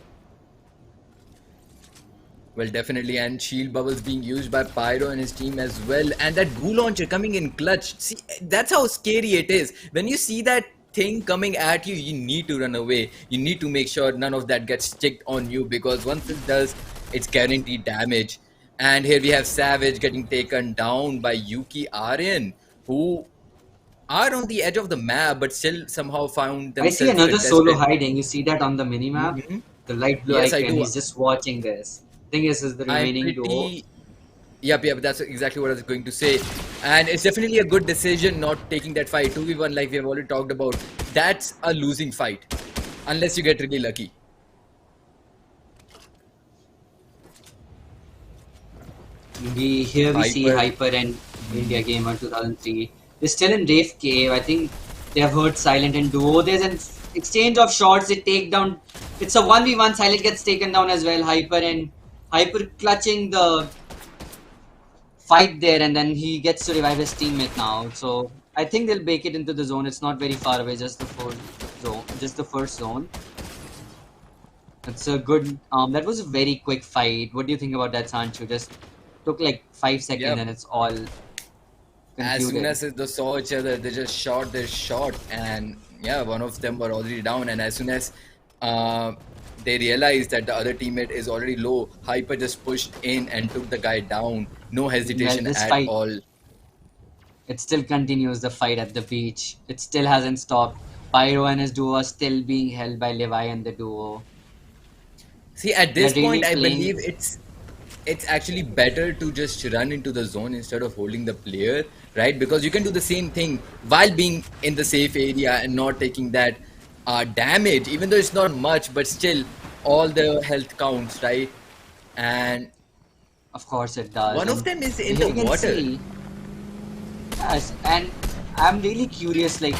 Well, definitely, and shield bubbles being used by Pyro and his team as well, and that goo launcher coming in clutch. See, that's how scary it is. When you see that thing coming at you, you need to run away. You need to make sure none of that gets sticked on you because once it does, it's guaranteed damage. And here we have Savage getting taken down by Yuki Aryan, who are on the edge of the map but still somehow found I see themselves another solo contested. hiding. You see that on the minimap? Mhm. The light blue Yes, I icon. do. He's just watching this. Thing is the I'm remaining duo. pretty. Yep, that's exactly what I was going to say. And it's definitely a good decision not taking that fight. 2v1, like we have already talked about, that's a losing fight. Unless you get really lucky. We see Hyper. Hyper and India Hmm. Gamer 2003. They're still in Rave Cave. I think they have heard Silent and Duo. There's an exchange of shots. They take down. It's a 1v1. Silent gets taken down as well. Hyper clutching the fight there, and then he gets to revive his teammate now. So I think they'll make it into the zone. It's not very far away. Just the fourth zone. Just the first zone. It's a good. That was a very quick fight. What do you think about that, Sancho? Just took like 5 seconds, Yep. and it's all As soon concluded. as they saw each other, they just shot their shot. And yeah, one of them were already down. And as soon as uh, they realized that the other teammate is already low, Hyper just pushed in and took the guy down. No Well, hesitation this at fight, all. it still continues. The fight at the beach, it still hasn't stopped. Pyro and his duo are still being held by Levi and the duo. See, at They're this point, really I playing. believe it's actually better to just run into the zone instead of holding the player, right? Because you can do the same thing while being in the safe area and not taking that damage, even though it's not much, but still all the health counts, right? And Of course, it does. one of And them is in here the you can water. see, yes, and I'm really curious, like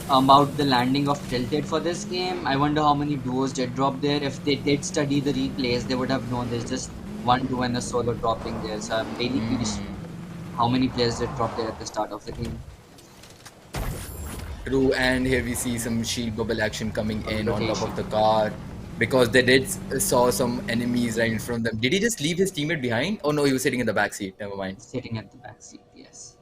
about the landing of Tilted for this game. I wonder how many duos did drop there. If they did study the replays, they would have known there's just one duo and a solo dropping there. So I'm really curious Hmm. how many players did drop there at the start of the game. True, and here we see some shield bubble action coming in on top of Rotation the car because they did saw some enemies right in front of them. Did he just leave his teammate behind? Oh no, he was sitting in the back seat. Never mind. sitting at the back seat. Yes.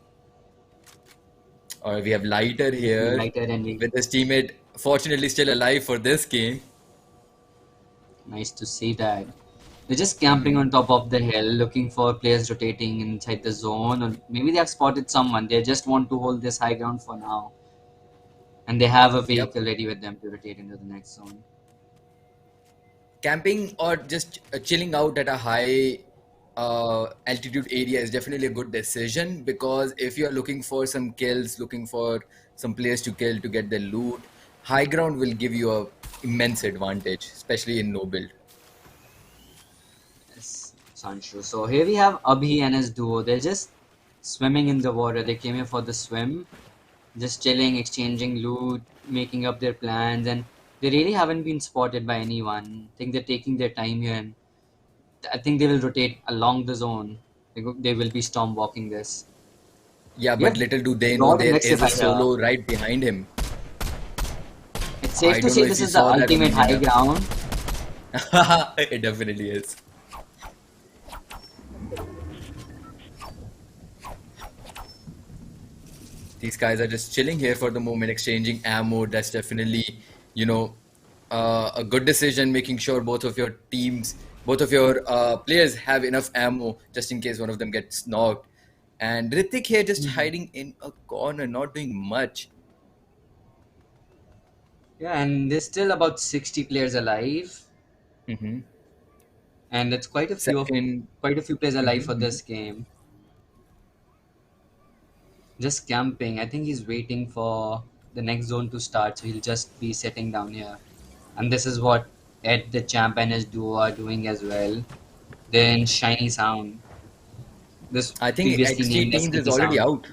Or we have Lighter here Lighter and we, with his teammate, fortunately still alive for this game. nice to see that. They're just camping Hmm. on top of the hill, looking for players rotating inside the zone, or maybe they have spotted someone. They just want to hold this high ground for now, and they have a Yep. vehicle ready with them to rotate into the next zone. Camping or just chilling out at a high altitude area is definitely a good decision, because if you're looking for some kills, looking for some players to kill to get the loot, high ground will give you a immense advantage, especially in no build. Yes, Sancho. So here we have Abhi and his duo. They're just swimming in the water. They came here for the swim, just chilling, exchanging loot, making up their plans, and they really haven't been spotted by anyone. I think they're taking their time here, and I think they will rotate along the zone. They will be storm walking this. Yeah, We but have little do they know Rod and there is a Rectifier here. solo right behind him. It's safe I to don't know say if this you is the saw that on the ultimate high map. ground. It definitely is. These guys are just chilling here for the moment, exchanging ammo. That's definitely, you know, a good decision, making sure both of your teams, both of your players have enough ammo just in case one of them gets knocked. And Ritik here just Mhm. hiding in a corner, not doing much. Yeah, and there's still about 60 players alive, Hmm. and it's Second. quite a few players alive for Hmm. this game. Just camping. I think he's waiting for the next zone to start, so he'll just be sitting down here. And this is what Ed the Champ and his duo are doing as well. They're in Shiny Sound. This I think previously XT named as Teams is Sneaky already Sound. out.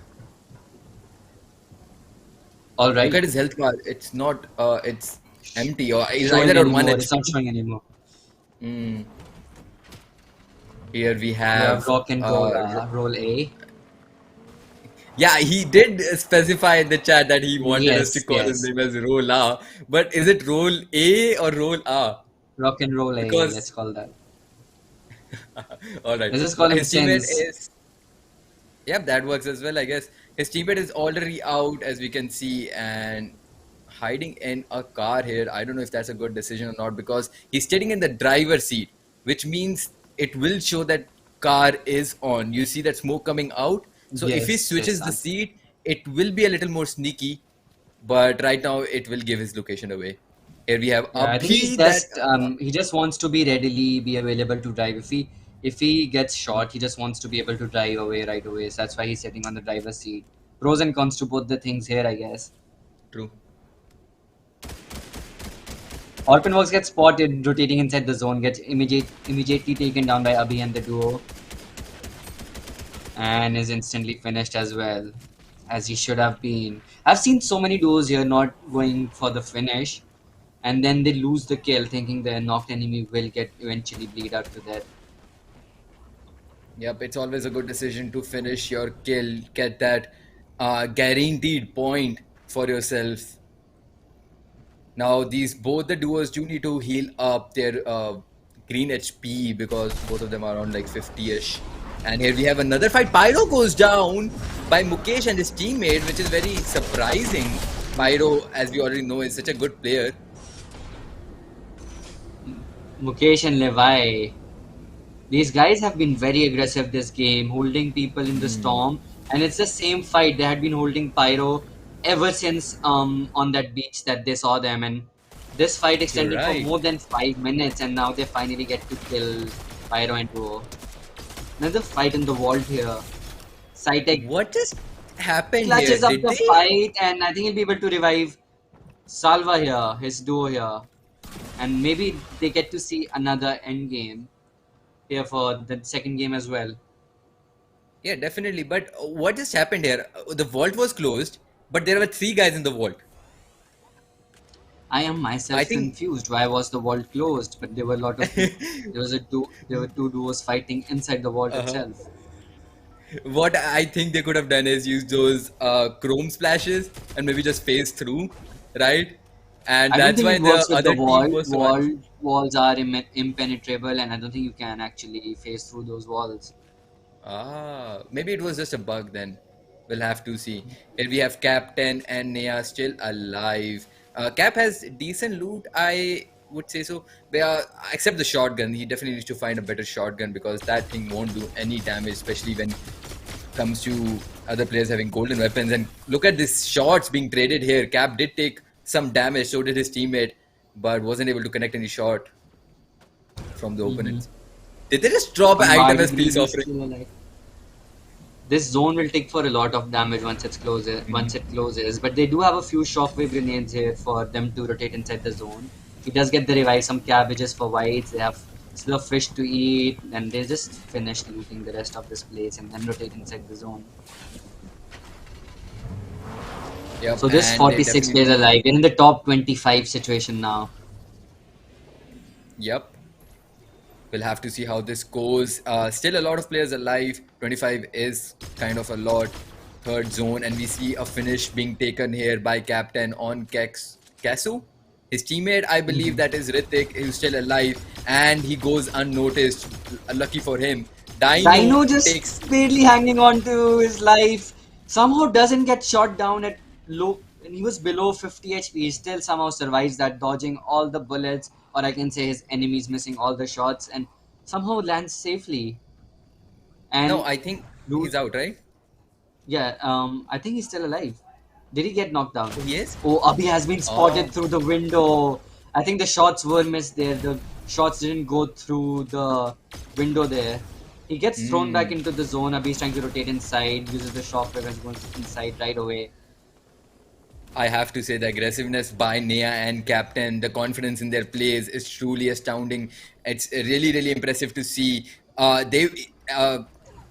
All Look right. at his health bar. It's not. It's empty, or it's Showing either on one anymore. It's not HP. showing anymore. Mm. Here we We have have Rock and Roll, Roll A. yeah, he did specify in the chat that he wanted us to Yes, call his yes. name as Roll A, but is it Roll A or Roll A? Rock and Roll A. Let's Because call that. all right, Let's just call him his teammate Sins. is, yep, that works as well, I guess. His teammate is already out, as we can see, and hiding in a car here. I don't know if that's a good decision or not, because he's sitting in the driver's seat, which means it will show that car is on. You see that smoke coming out. So if he Yes, yes, switches the son. seat, it will be a little more sneaky, but right now it will give his location away. Here we have Yeah, I think Abhi that he just wants to be readily be available to drive. If he gets shot, he just wants to be able to drive away right away. So that's why he's sitting on the driver's seat. Pros and cons to both the things here, I guess. true. Orphan gets spotted rotating inside the zone, gets immediately taken down by Abhi and the duo, and is instantly finished as well, as he should have been. I've seen so many duos here not going for the finish, and then they lose the kill, thinking the knocked enemy will get eventually bleed out to death. Yep, it's always a good decision to finish your kill, get that guaranteed point for yourself. Now, these both the duos do need to heal up their green HP, because both of them are on like 50-ish. And here we have another fight. Pyro goes down by Mukesh and his teammate, which is very surprising. Pyro, as we already know, is such a good player. Mukesh and Levi, these guys have been very aggressive this game, holding people in the Hmm. storm, and it's the same fight. They had been holding Pyro ever since on that beach that they saw them, and this fight You're extended for right. more than 5 minutes, and now they finally get to kill Pyro and Duo. Another fight in the vault here. Cytec What just happened here? clutches up Did the they? fight, and I think he'll be able to revive Salva here, his duo here, and maybe they get to see another end game here for the second game as well. Yeah, definitely. But what just happened here? The vault was closed, but there were three guys in the vault. I am I myself think confused. Why was the vault closed? But there were a lot of people. There were two duos fighting inside the vault uh, itself. what I think they could have done is use those chrome splashes and maybe just phase through, right? And I don't that's think why it the works with the other team wall. was so un. Walls are impenetrable, and I don't think you can actually phase through those walls. Maybe it was just a bug then. We'll have to see. Here we have Captain and Nea still alive. Cap has decent loot, I would say so. Except the shotgun. He definitely needs to find a better shotgun because that thing won't do any damage, especially when comes to other players having golden weapons. And look at these shots being traded here. Cap did take some damage, so did his teammate, but wasn't able to connect any shot from the Mm-hmm. opponents. Did they just drop an item Panwadi as peace greedy is offering? still alive. This zone will take for a lot of damage once it's closes. Once Mhm. it closes, but they do have a few shockwave grenades here for them to rotate inside the zone. He does get the revive, some cabbages for whites. They have still fish to eat, and they just finish looting the rest of this place and then rotate inside the zone. Yep, So this and they 46 definitely. plays alive. We're in the top 25 situation now. Yep. We'll have to see how this goes. Still a lot of players alive. 25 is kind of a lot. Third zone, and we see a finish being taken here by Captain on Kasu. His teammate, I believe Mhm. that is Ritik, who's still alive, and he goes unnoticed. Lucky for him. Dino Dino just takes. barely hanging on to his life. Somehow doesn't get shot down at low. And he was below 50 HP. He still somehow survives that, dodging all the bullets, or I can say his enemies missing all the shots, and somehow lands safely. No, And I think dude, he's out, right? yeah, I think he's still alive. Did he get knocked down? Oh, he is? Oh, Abhi has been spotted Oh. through the window. I think the shots were missed there. The shots didn't go through the window there. He gets thrown back Hmm. into the zone. Abhi's trying to rotate inside, uses the shockwave and goes inside right away. I have to say the aggressiveness by Nea and Captain, the confidence in their plays is truly astounding. It's really, really impressive to see. Uh,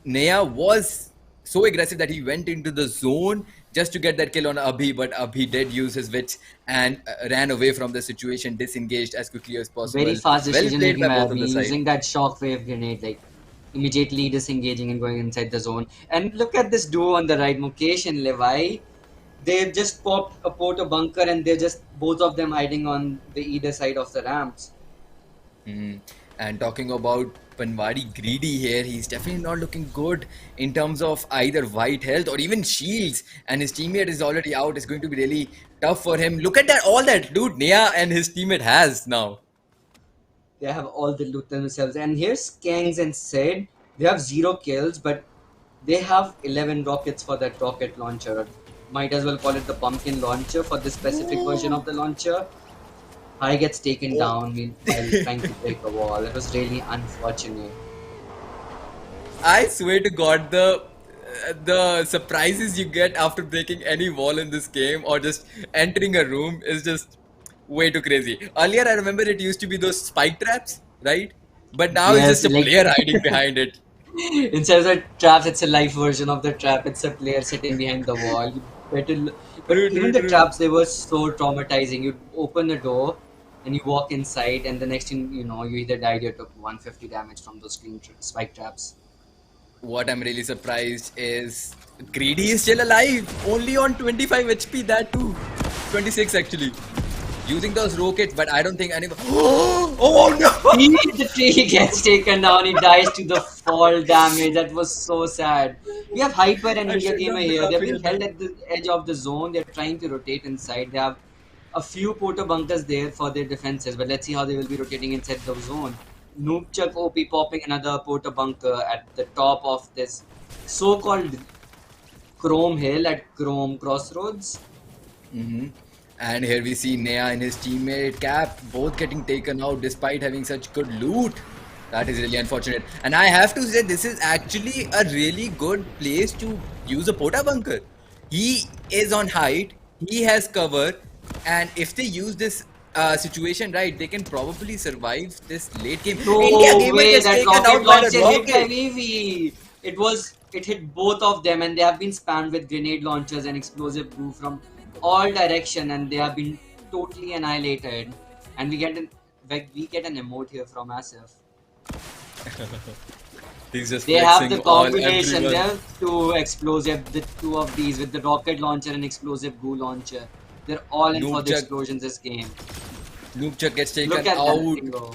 Nea was so aggressive that he went into the zone just to get that kill on Abhi, but Abhi did use his wits and ran away from the situation, disengaged as quickly as Very possible. fast Well decision played making by by both of Abhi, the sides. using that shockwave grenade, like immediately disengaging and going inside the zone. And look at this duo on the right, Mukesh and Levi. They've just popped a porta bunker and they're just both of them hiding on the either side of the ramps. Mm. And talking about Panwadi greedy here, he's definitely not looking good in terms of either white health or even shields. And his teammate is already out. It's going to be really tough for him. Look at that, all that loot Nia and his teammate has now. They have all the loot themselves. And here's Kangs and Sid. They have zero kills, but they have 11 rockets for that rocket launcher. Might as well call it the pumpkin launcher for this specific version Oh, of the launcher. High gets taken oh. down while trying to break a wall. It was really unfortunate. I swear to God, the surprises you get after breaking any wall in this game or just entering a room is just way too crazy. Earlier, I remember it used to be those spike traps, right? But now it's Yes, just a like player hiding behind it. instead of the traps, it's a live version of the trap. It's a player sitting behind the wall. You better, but True, even true, the true. traps, they were so traumatizing. You open the door and you walk inside, and the next thing you know, you either died or took 150 damage from those spike traps. What I'm really surprised is Greedy is still alive, only on 25 HP, that too. 26 actually. Using those rockets, but I don't think anyone. Oh no! He hit the tree, he gets taken down, he dies to the fall damage. That was so sad. We have Hyper and I India should Gamer not be here. They're laughing being at held that. at the edge of the zone. They're trying to rotate inside. They have a few porta bunkers there for their defenses, but let's see how they will be rotating inside the zone. Noobchuk OP popping another porta bunker at the top of this so-called Chrome Hill at Chrome Crossroads. Hmm. And here we see Nea and his teammate Cap both getting taken out despite having such good loot. That is really unfortunate. And I have to say, this is actually a really good place to use a Pota bunker. He is on height, he has cover, and if they use this situation right, they can probably survive this late game. India No Gamer way, gets that taken rocket out by the launcher hit by rocket. Vivi. It hit both of them, and they have been spammed with grenade launchers and explosive goo from all direction, and they have been totally annihilated. And we get an emote here from Asif. He's just They have the flexing on combination. They everyone. have the two of these with the rocket launcher and explosive goo launcher. They're all in for the Noobchuk, explosions this game. Noobchuk gets Look taken at that out. thing go.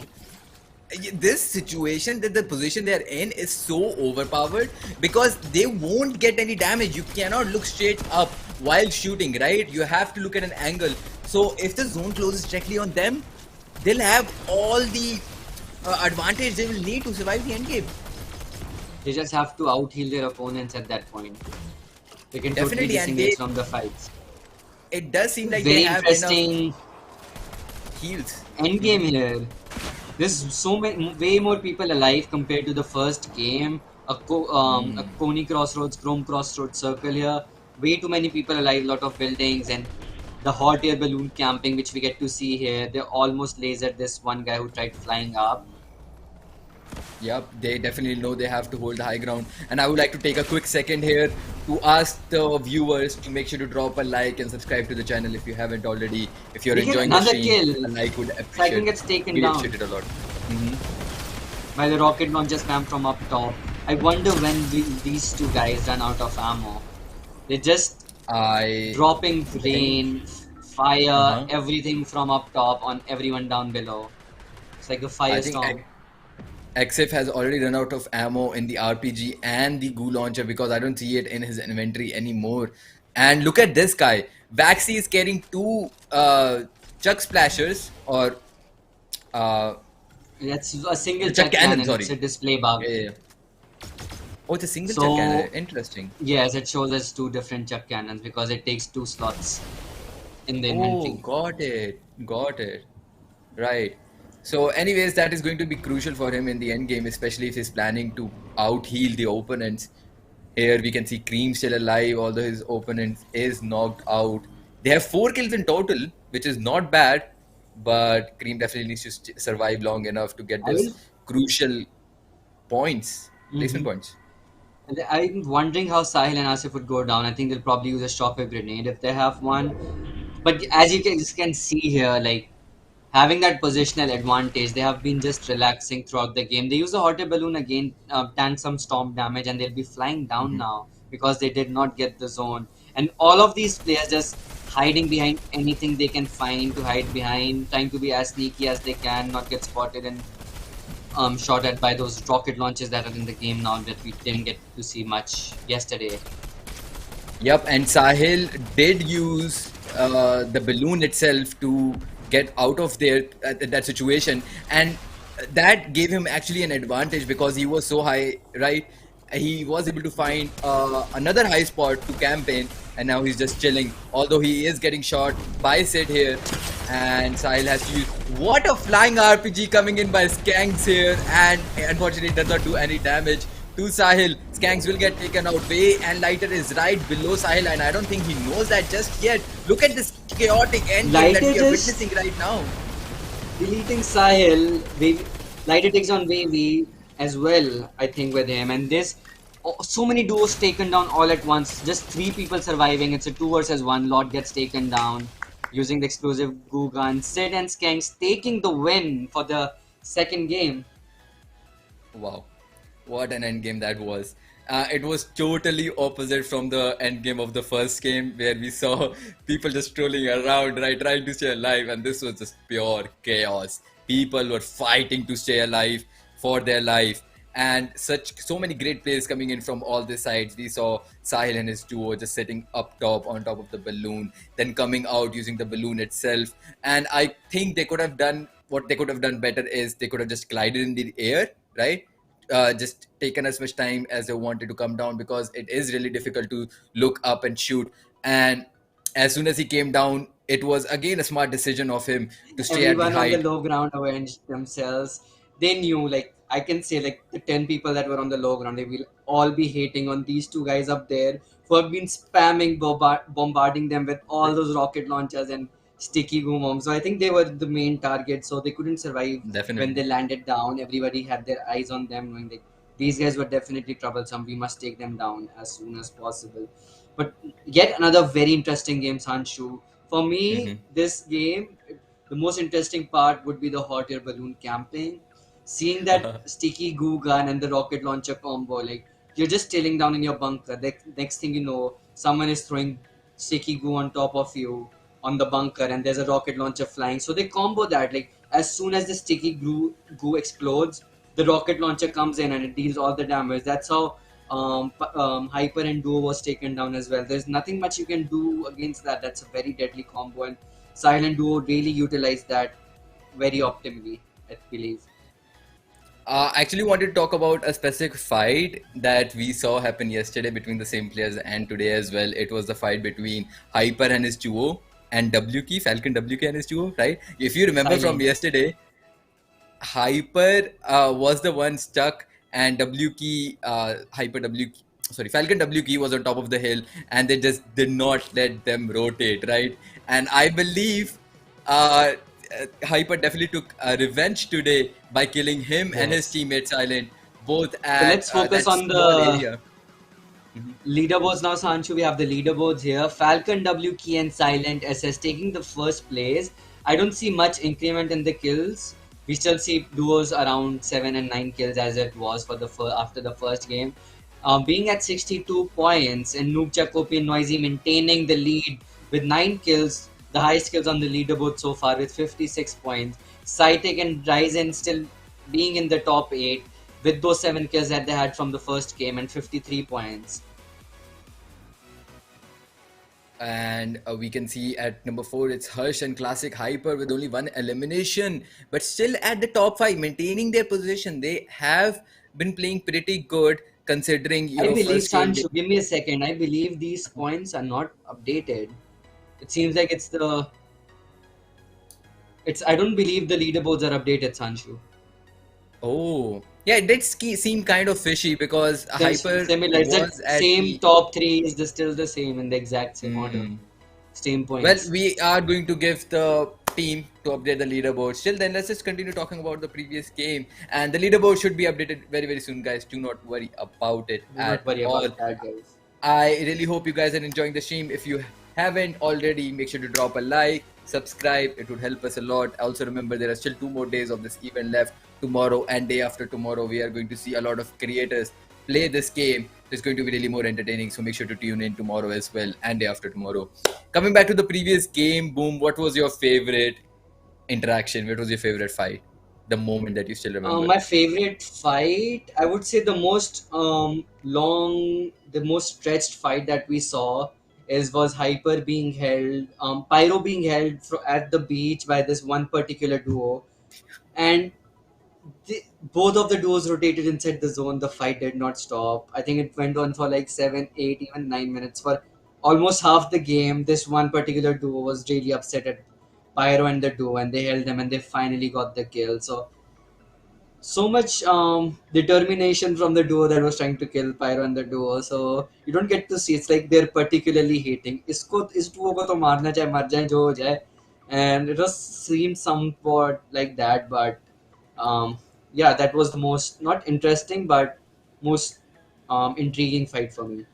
this situation, that the position they're in is so overpowered because they won't get any damage. You cannot look straight up while shooting, right? You have to look at an angle. So if the zone closes directly on them, they'll have all the advantage they will need to survive the end game. They just have to out heal their opponents at that point. They can totally Definitely, and they disengage from the fights. it does seem like they Very have enough interesting heals. end game here. There's so many, way more people alive compared to the first game. A Coney Crossroads, Chrome Crossroads circle here. Way too many people alive, lot of buildings, and the hot air balloon camping, which we get to see here. They almost lasered this one guy who tried flying up. Yep, they definitely know they have to hold the high ground. And I would like to take a quick second here to ask the viewers to make sure to drop a like and subscribe to the channel if you haven't already. If you're They get enjoying the another stream, kill. a like would Cycling gets taken we down appreciate it a lot. by the rocket launcher spam from up top. I wonder when these two guys run out of ammo. They just I dropping think, rain, fire, uh-huh. everything from up top on everyone down below. It's like a I think firestorm. XF has already run out of ammo in the RPG and the goo launcher because I don't see it in his inventory anymore. And look at this guy. Vaxi is carrying two chuck splashers or uh, That's a single chuck chuck cannon, cannon. It's sorry. a display bug. Yeah, yeah, yeah. Oh, it's a single chuck So cannon. Interesting. yes, it shows us two different chuck cannons because it takes two slots in the Oh, inventory. got it. Got it. Right. So, anyways, that is going to be crucial for him in the end game, especially if he's planning to out heal the opponents. Here we can see Cream still alive, although his opponent is knocked out. They have 4 kills in total, which is not bad, but Cream definitely needs to survive long enough to get I this will. crucial points, placement Mhm. points. And I'm wondering how Sahil and Asif would go down. I think they'll probably use a shockwave grenade if they have one. But as you can see here, like having that positional advantage, they have been just relaxing throughout the game. They use a hot air balloon again, tank some storm damage, and they'll be flying down Mhm. now because they did not get the zone. And all of these players just hiding behind anything they can find to hide behind, trying to be as sneaky as they can, not get spotted and shot at by those rocket launches that are in the game now that we didn't get to see much yesterday. Yep, and Sahil did use the balloon itself to get out of there that situation, and that gave him actually an advantage because he was so high, right? He was able to find another high spot to camp in, and now he's just chilling. Although he is getting shot by Sid here, and Sahil has to use what a flying RPG coming in by Skanks here, and unfortunately it does not do any damage to Sahil. Skanks will get taken out. Way and Lighter is right below Sahil, and I don't think he knows that just yet. Look at this chaotic end game that Lighter we are just witnessing right now. deleting Sahil, Lighter takes on Wavy as well, I think, with him. And this, so many duos taken down all at once. Just three people surviving. It's a 2 versus 1. Lord gets taken down using the explosive goo gun. Sid and Skanks taking the win for the second game. Wow, what an end game that was. It was totally opposite from the end game of the first game where we saw people just strolling around, right, trying to stay alive, and this was just pure chaos. People were fighting to stay alive for their life, and so many great players coming in from all the sides. We saw Sahil and his duo just sitting up top on top of the balloon, then coming out using the balloon itself. And I think they could have done what they could have done better is they could have just glided in the air, right? Just taken as much time as they wanted to come down because it is really difficult to look up and shoot. And as soon as he came down, it was again a smart decision of him to stay at the Everyone on the height. low ground avenged themselves. They knew, like, I can say, like, the 10 people that were on the low ground, they will all be hating on these two guys up there who have been spamming, bombarding them with all those rocket launchers and sticky goo bombs. So I think they were the main target, so they couldn't survive when they Definitely. landed down. Everybody had their eyes on them, knowing that these guys were definitely troublesome. We must take them down as soon as possible. But yet another very interesting game, Sanshu. For me, Hmm. this game, the most interesting part would be the hot air balloon camping. Seeing that sticky goo gun and the rocket launcher combo, like you're just chilling down in your bunker. The next thing you know, someone is throwing sticky goo on top of you. on the bunker, and there's a rocket launcher flying. So they combo that. Like as soon as the sticky goo explodes, the rocket launcher comes in and it deals all the damage. That's how Hyper and Duo was taken down as well. There's nothing much you can do against that. That's a very deadly combo, and Silent Duo really utilized that very optimally, I believe. I actually wanted to talk about a specific fight that we saw happen yesterday between the same players and today as well. It was the fight between Hyper and his duo and WK, Falcon WK and his duo, right? If you remember from Silent. yesterday, Hyper was the one stuck, and Hyper W key, sorry, Falcon W key was on top of the hill, and they just did not let them rotate, right? And I believe uh, Hyper definitely took revenge today by killing him and his Yes. teammate Silent, both So at let's focus that on small the area. Mhm. leaderboards now, Sanchu. We have the leaderboards here. Falcon, W, Key, and Silent SS taking the first place. I don't see much increment in the kills. We still see duos around 7 and 9 kills as it was for the after the first game. Being at 62 points, and Noob Chakopi and Noisy maintaining the lead with 9 kills, the highest kills on the leaderboard so far with 56 points. Saitek and Ryzen still being in the top 8 with those 7 kills that they had from the first game and 53 points. And we can see at number 4, it's Harsh and Classic Hyper with only one elimination, but still at the top 5, maintaining their position. They have been playing pretty good considering, I believe first game. Sancho. Give me a second. I believe these points are not updated. It seems like it's the. It's. I don't believe the leaderboards are updated, Sancho. Oh, yeah, it did seem kind of fishy because Hyper Similar. It's the was at same the. top three is still the same in the exact same order. Hmm. Same Well, points. we are going to give the team to update the leaderboard. Still, then let's just continue talking about the previous game. And the leaderboard should be updated very, very soon, guys. Do not worry about it Do not at worry all. about that, guys. I really hope you guys are enjoying the stream. If you haven't already, make sure to drop a like, subscribe. It would help us a lot. Also, remember there are still 2 more days of this event left. Tomorrow and day after tomorrow, we are going to see a lot of creators play this game. It's going to be really more entertaining. So make sure to tune in tomorrow as well and day after tomorrow. Coming back to the previous game, Boom, what was your favorite interaction? What was your favorite fight? The moment that you still remember? My favorite fight, I would say the most the most stretched fight that we saw was Hyper being held, Pyro being held at the beach by this one particular duo, and both of the duos rotated inside the zone. The fight did not stop. I think it went on for like 7, 8, even 9 minutes for almost half the game. This one particular duo was really upset at Pyro and the duo, and they held them, and they finally got the kill. So much determination from the duo that was trying to kill Pyro and the duo. So you don't get to see. It's like they're particularly hating. इसको इस duo को तो मारना चाहे मर जाए जो हो जाए, and it was seemed somewhat like that. But yeah, that was the most not interesting but most intriguing fight for me.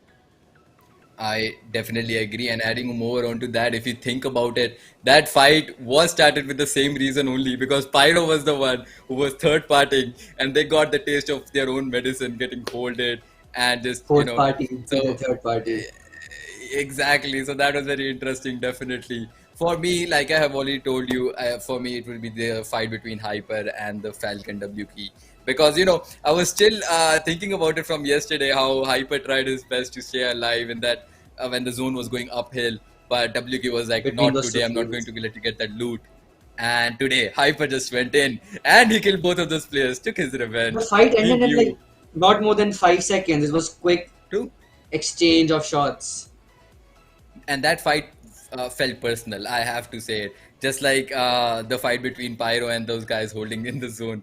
I definitely agree. And adding more onto that, if you think about it, that fight was started with the same reason only because Pyro was the one who was third partying and they got the taste of their own medicine getting folded and just, Fourth party so to the third party. exactly. So that was very interesting, definitely. For me, like I have already told you, for me, it will be the fight between Hyper and the Falcon WK. Because, I was still thinking about it from yesterday how Hyper tried his best to stay alive in that when the zone was going uphill. But WK was like, Between not those two today, I'm not going fields. to let you get that loot. And today, Hyper just went in and he killed both of those players, took his The revenge. fight He ended in like knew. not more than 5 seconds. It was quick True. exchange of shots. And that fight felt personal. I have to say it, just like the fight between Pyro and those guys holding in the zone.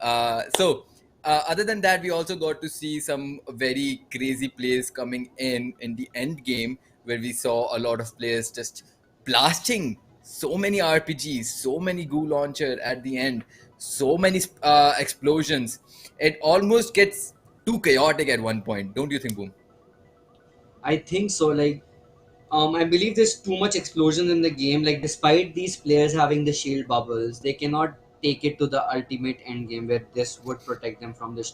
Other than that, we also got to see some very crazy plays coming in the end game, where we saw a lot of players just blasting so many RPGs, so many goo launcher at the end, so many explosions. It almost gets too chaotic at one point, don't you think, Boom? I think so. Like, I believe there's too much explosion in the game. Like, despite these players having the shield bubbles, they cannot take it to the ultimate end game where this would protect them from the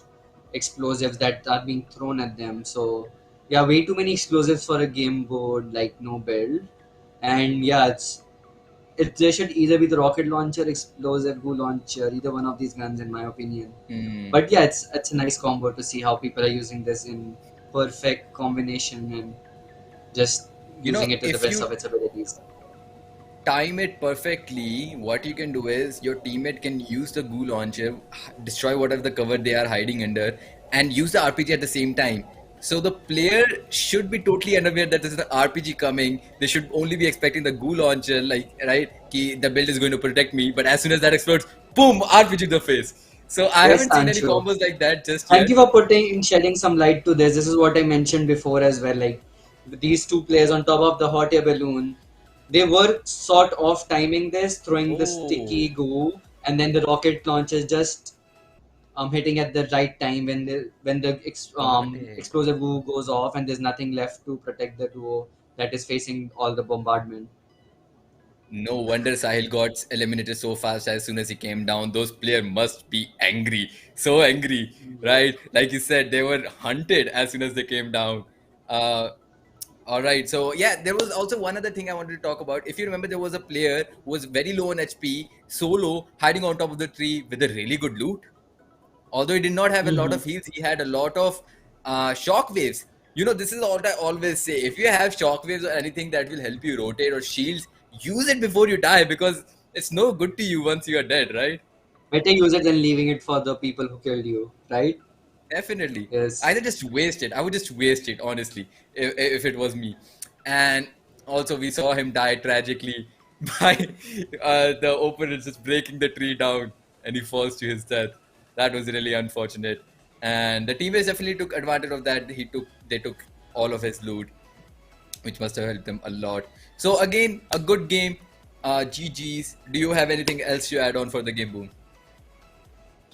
explosives that are being thrown at them. So, yeah, way too many explosives for a game board like no build. And yeah, there should either be the rocket launcher, explosive goo launcher, either one of these guns, in my opinion. Hmm. But yeah, it's a nice combo to see how people are using this in perfect combination and just You know, using it to the if best you of its abilities. time it perfectly, what you can do is your teammate can use the goo launcher, destroy whatever the cover they are hiding under, and use the RPG at the same time. So the player should be totally unaware that there's an RPG coming. They should only be expecting the goo launcher, like right, ki the build is going to protect me. But as soon as that explodes, boom, RPG to the face. So I Yes, haven't seen any Sancho. combos like that just Thank you yet. for putting shedding some light to this. This is what I mentioned before as well. Like these two players on top of the hot air balloon, they were sort of timing this, throwing the sticky Oh, goo, and then the rocket launchers just hitting at the right time when got it. explosive goo goes off and there's nothing left to protect the duo that is facing all the bombardment. No wonder Sahil got eliminated so fast as soon as he came down. Those players must be angry. So angry, right? Like you said, they were hunted as soon as they came down. Uh, all right. So, yeah, there was also one other thing I wanted to talk about. If you remember, there was a player who was very low on HP, solo, hiding on top of the tree with a really good loot. Although he did not have a lot Hmm. of heals, he had a lot of shock waves. You know, this is what I always say. If you have shock waves or anything that will help you rotate or shields, use it before you die because it's no good to you once you are dead, right? Better use it than leaving it for the people who killed you, right? Definitely. Yes. Either just waste it. I would just waste it, honestly, if it was me. And also, we saw him die tragically by the opponent just breaking the tree down and he falls to his death. That was really unfortunate. And the teammates definitely took advantage of that. They took all of his loot, which must have helped them a lot. So again, a good game. GG's. Do you have anything else to add on for the game, Boom?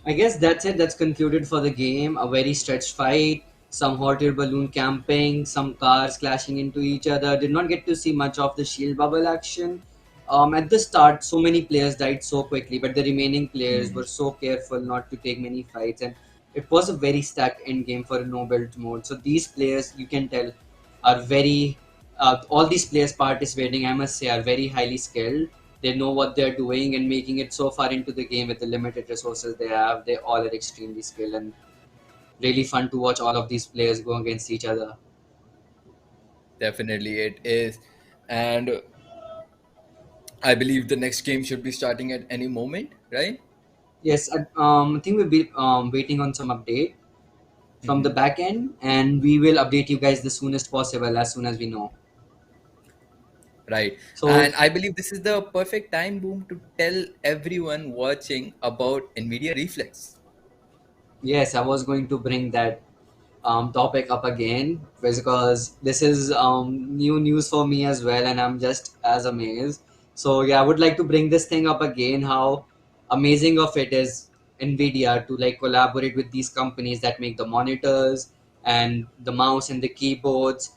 I guess that's it. That's concluded for the game. A very stretched fight, some hot air balloon camping, some cars clashing into each other. Did not get to see much of the shield bubble action. At the start, so many players died so quickly, but the remaining players Hmm. were so careful not to take many fights, and it was a very stacked end game for a no build mode. So these players, you can tell, are very. All these players participating, I must say, are very highly skilled. They know what they're doing and making it so far into the game with the limited resources they have. They all are extremely skilled and really fun to watch all of these players go against each other. Definitely, it is. And I believe the next game should be starting at any moment, right? Yes, I think we'll be waiting on some update from the Hmm. back end, and we will update you guys the soonest possible as soon as we know. Right. So And I believe this is the perfect time, Boom, to tell everyone watching about NVIDIA Reflex. yes, I was going to bring that topic up again because this is new news for me as well, and I'm just as amazed. So yeah, I would like to bring this thing up again. How amazing of it is NVIDIA to like collaborate with these companies that make the monitors and the mouse and the keyboards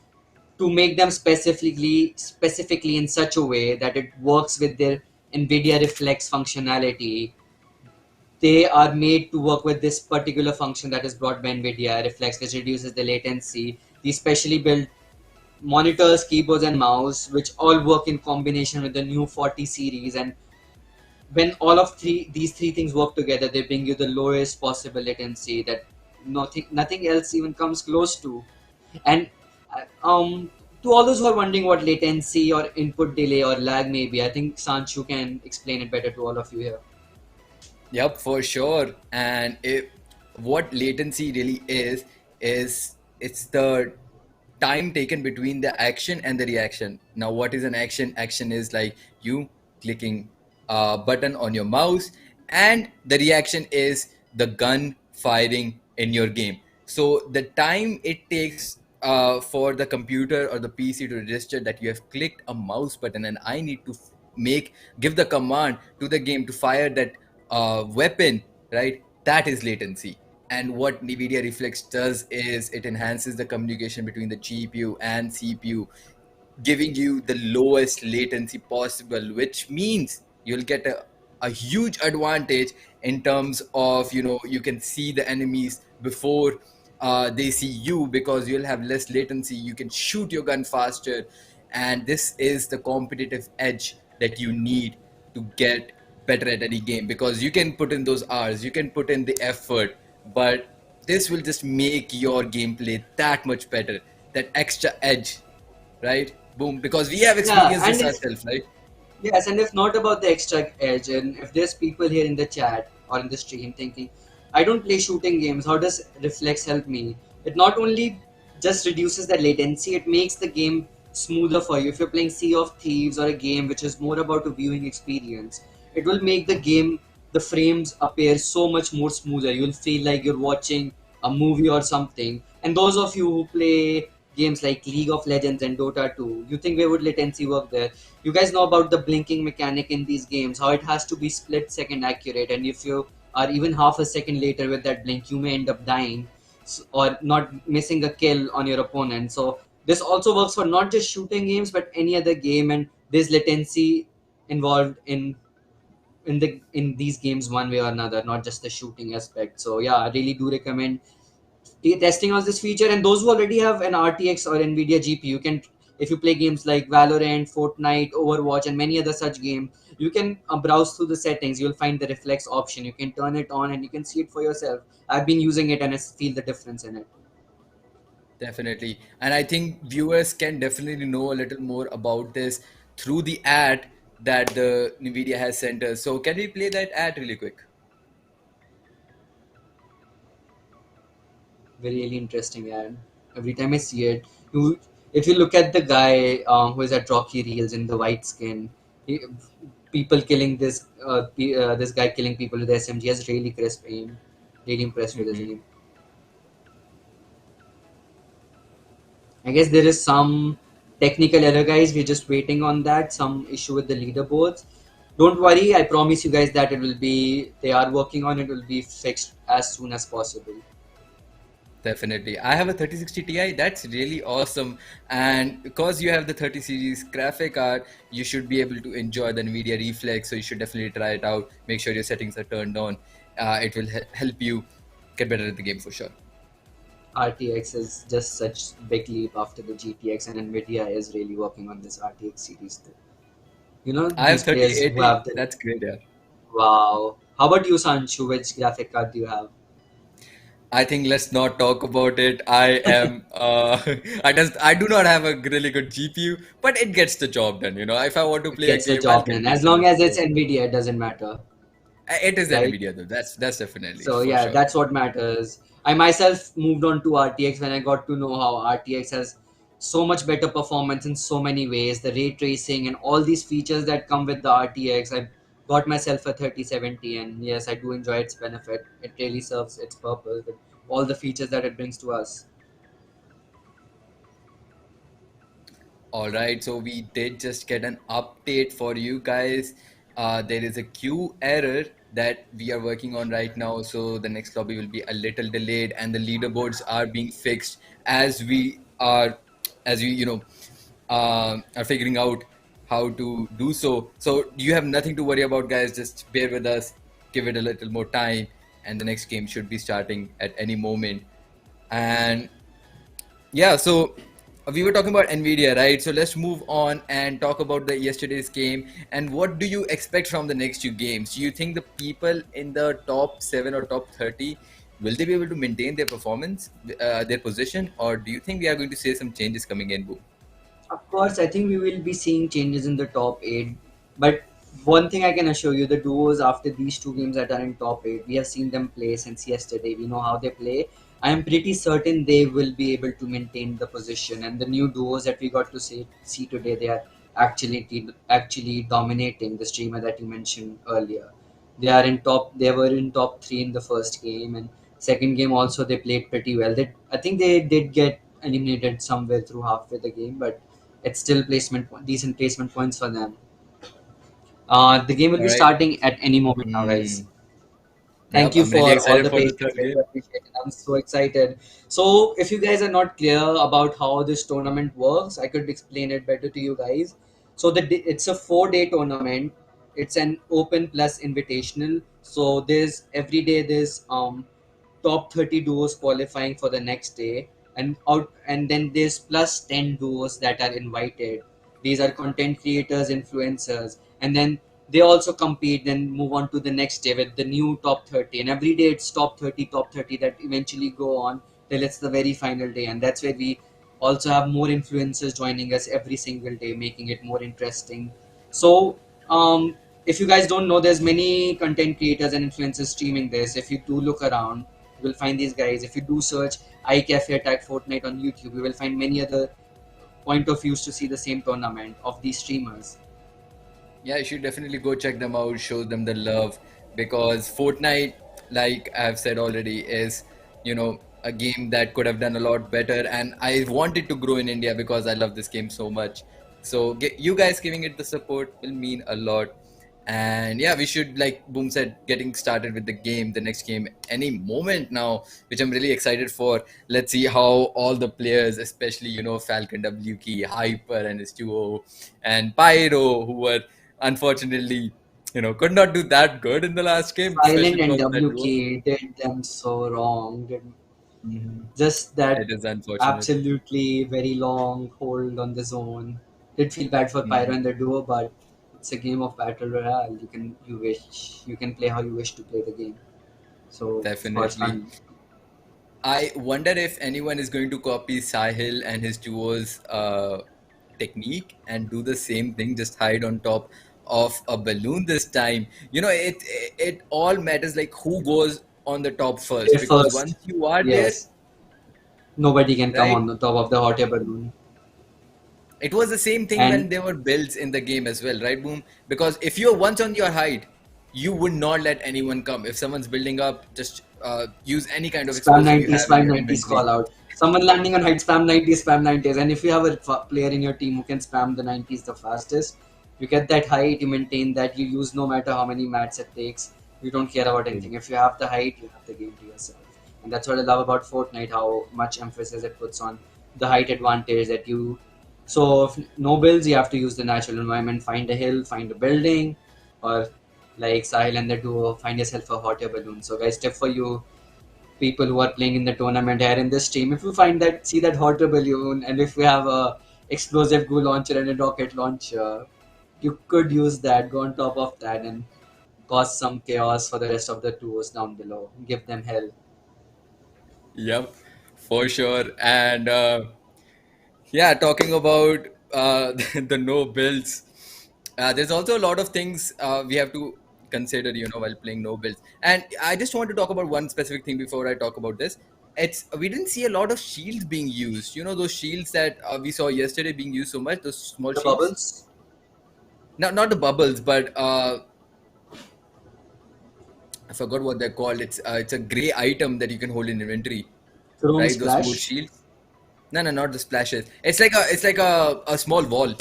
to make them specifically in such a way that it works with their NVIDIA Reflex functionality. They are made to work with this particular function that is brought by NVIDIA Reflex, which reduces the latency. These specially built monitors, keyboards, and mouse, which all work in combination with the new 40 series. And when all of these three things work together, they bring you the lowest possible latency that nothing else even comes close to. And to all those who are wondering what latency or input delay or lag may be, I think Sanchu can explain it better to all of you here. Yep, for sure. And what latency really is it's the time taken between the action and the reaction. Now, what is an action? Action is like you clicking a button on your mouse, and the reaction is the gun firing in your game. So the time it takes for the computer or the PC to register that you have clicked a mouse button and I need to give the command to the game to fire that weapon, right? That is latency. And what NVIDIA Reflex does is it enhances the communication between the GPU and CPU, giving you the lowest latency possible, which means you'll get a huge advantage in terms of, you can see the enemies before they see you because you'll have less latency. You can shoot your gun faster. and this is the competitive edge that you need to get better at any game, because you can put in those hours, you can put in the effort, but this will just make your gameplay that much better, that extra edge, right? Boom, because we have Yeah, experienced and this if ourselves, right? yes, and if not about the extra edge, and if there's people here in the chat or in the stream thinking, I don't play shooting games, how does Reflex help me? It not only just reduces the latency, it makes the game smoother for you. If you're playing Sea of Thieves or a game which is more about a viewing experience, it will make the game, the frames appear so much more smoother. You'll feel like you're watching a movie or something. And those of you who play games like League of Legends and Dota 2, you think where would latency work there? You guys know about the blinking mechanic in these games, how it has to be split second accurate, and if you are even half a second later with that blink, you may end up dying or not missing a kill on your opponent. So this also works for not just shooting games but any other game, and there's latency involved in these games one way or another, not just the shooting aspect. So yeah, I really do recommend testing out this feature. And those who already have an RTX or NVIDIA GPU can, if you play games like Valorant, Fortnite, Overwatch, and many other such games, you can browse through the settings. You'll find the reflex option. You can turn it on and you can see it for yourself. I've been using it and I feel the difference in it. Definitely. And I think viewers can definitely know a little more about this through the ad that the NVIDIA has sent us. So can we play that ad really quick? Very really interesting ad. Every time I see it, you if you look at the guy who is at Rocky Reels in the white skin, he, people killing this guy killing people with SMG has really crisp aim. Really impressed with his Hmm. aim. I guess there is some technical error, guys. We're just waiting on that. Some issue with the leaderboards. Don't worry. I promise you guys that it will be. They are working on it. It will be fixed as soon as possible. Definitely. I have a 3060 Ti. That's really awesome. And because you have the 30 series graphic card, you should be able to enjoy the NVIDIA Reflex. So you should definitely try it out. Make sure your settings are turned on. It will help you get better at the game for sure. RTX is just such big leap after the GTX, and Nvidia is really working on this RTX series too. You know I have these players who 3080. have the That's great, yeah. wow. How about you, Sanchu? Which graphic card do you have? I think let's not talk about it. I am I do not have a really good GPU, but it gets the job done. If I want to It play a gets the game, I'll job done. As long convince as it's it. Nvidia, it doesn't matter, It is right? NVIDIA though. That's definitely So for yeah, sure. that's what matters. I myself moved on to RTX when I got to know how RTX has so much better performance in so many ways. The ray tracing and all these features that come with the RTX. I got myself a 3070, and yes, I do enjoy its benefit. It really serves its purpose with all the features that it brings to us. All right, so we did just get an update for you guys. There is a queue error that we are working on right now, so the next lobby will be a little delayed, and the leaderboards are being fixed as we are, as we are figuring out how to do so. So you have nothing to worry about, guys. Just bear with us, give it a little more time, and the next game should be starting at any moment. And yeah, so we were talking about Nvidia, right? So let's move on and talk about the yesterday's game. And what do you expect from the next two games? Do you think the people in the top 7 or top 30 will they be able to maintain their performance, their position, or do you think we are going to see some changes coming in? Boom. Of course, I think we will be seeing changes in the top eight. But one thing I can assure you, the duos after these two games that are in top eight, we have seen them play since yesterday. We know how they play. I am pretty certain they will be able to maintain the position. And the new duos that we got to see today, they are actually dominating the streamer that you mentioned earlier. They are in top. They were in top three in the first game, and second game also they played pretty well. I think they did get eliminated somewhere through halfway the game, but it's still decent placement points for them. The game will All be right. starting at any moment now, guys. Hmm. Thank Yep, you I'm really for all excited the for the patience. third I do game. appreciate it. I'm so excited. So, if you guys are not clear about how this tournament works, I could explain it better to you guys. So, it's a 4 day tournament. It's an open plus invitational. So, there's every day there's top 30 duos qualifying for the next day, and then there's plus 10 duos that are invited. These are content creators, influencers, and then they also compete, then move on to the next day with the new top 30. And every day it's top 30, top 30 that eventually go on till it's the very final day. And that's where we also have more influencers joining us every single day, making it more interesting. So, if you guys don't know, there's many content creators and influencers streaming this. If you do look around, you will find these guys. If you do search iCafe attack Fortnite on YouTube, you will find many other point of views to see the same tournament of these streamers. Yeah, you should definitely go check them out, show them the love, because Fortnite, like I've said already, is, a game that could have done a lot better. And I want it to grow in India because I love this game so much. So you guys giving it the support will mean a lot. And yeah, we should, like Boom said, getting started with the game, the next game, any moment now, which I'm really excited for. Let's see how all the players, especially, Falcon WK, Hyper and his duo, and Pyro, who were unfortunately, could not do that good in the last game, Silent especially and because of that duo. WK did them so wrong. Hmm. Just that It is unfortunate. absolutely very long hold on the zone. Did feel bad for Pyro Mhm. and the duo, but it's a game of battle royale. You can play how you wish to play the game. So of course, Definitely. can't. I wonder if anyone is going to copy Sahil and his duo's technique and do the same thing, just hide on top of a balloon this time. It all matters like who goes on the top first, Play because first. once you are there, Yes, nobody can come right? on the top of the hot air balloon. It was the same thing And when there were builds in the game as well, right, Boom? Because if you're once on your height, you would not let anyone come. If someone's building up, just use any kind of spam explosive you 90s, have in spam your 90s inventory. call out. Someone landing on height, spam 90s, spam 90s. And if you have a player in your team who can spam the 90s the fastest, you get that height, you maintain that, you use no matter how many mats it takes. You don't care about anything. If you have the height, you have the game to yourself. And that's what I love about Fortnite, how much emphasis it puts on the height advantage that you. So, if no builds, you have to use the natural environment, find a hill, find a building, or like Sahil and the duo, find yourself a hot air balloon. So, guys, tip for you people who are playing in the tournament here in this team. If you find that, see that hot air balloon, and if we have a explosive goo launcher and a rocket launcher, you could use that, go on top of that, and cause some chaos for the rest of the tours down below. Give them hell. Yep, for sure. And yeah, talking about the no builds, there's also a lot of things we have to consider, while playing no builds. And I just want to talk about one specific thing before I talk about this. It's we didn't see a lot of shields being used. Those shields that we saw yesterday being used so much, those small The shields. bubbles, Not the bubbles, but I forgot what they're called. It's a gray item that you can hold in inventory, chrome right? Those small splash. shields. No, no, not the splashes. It's like a small wall.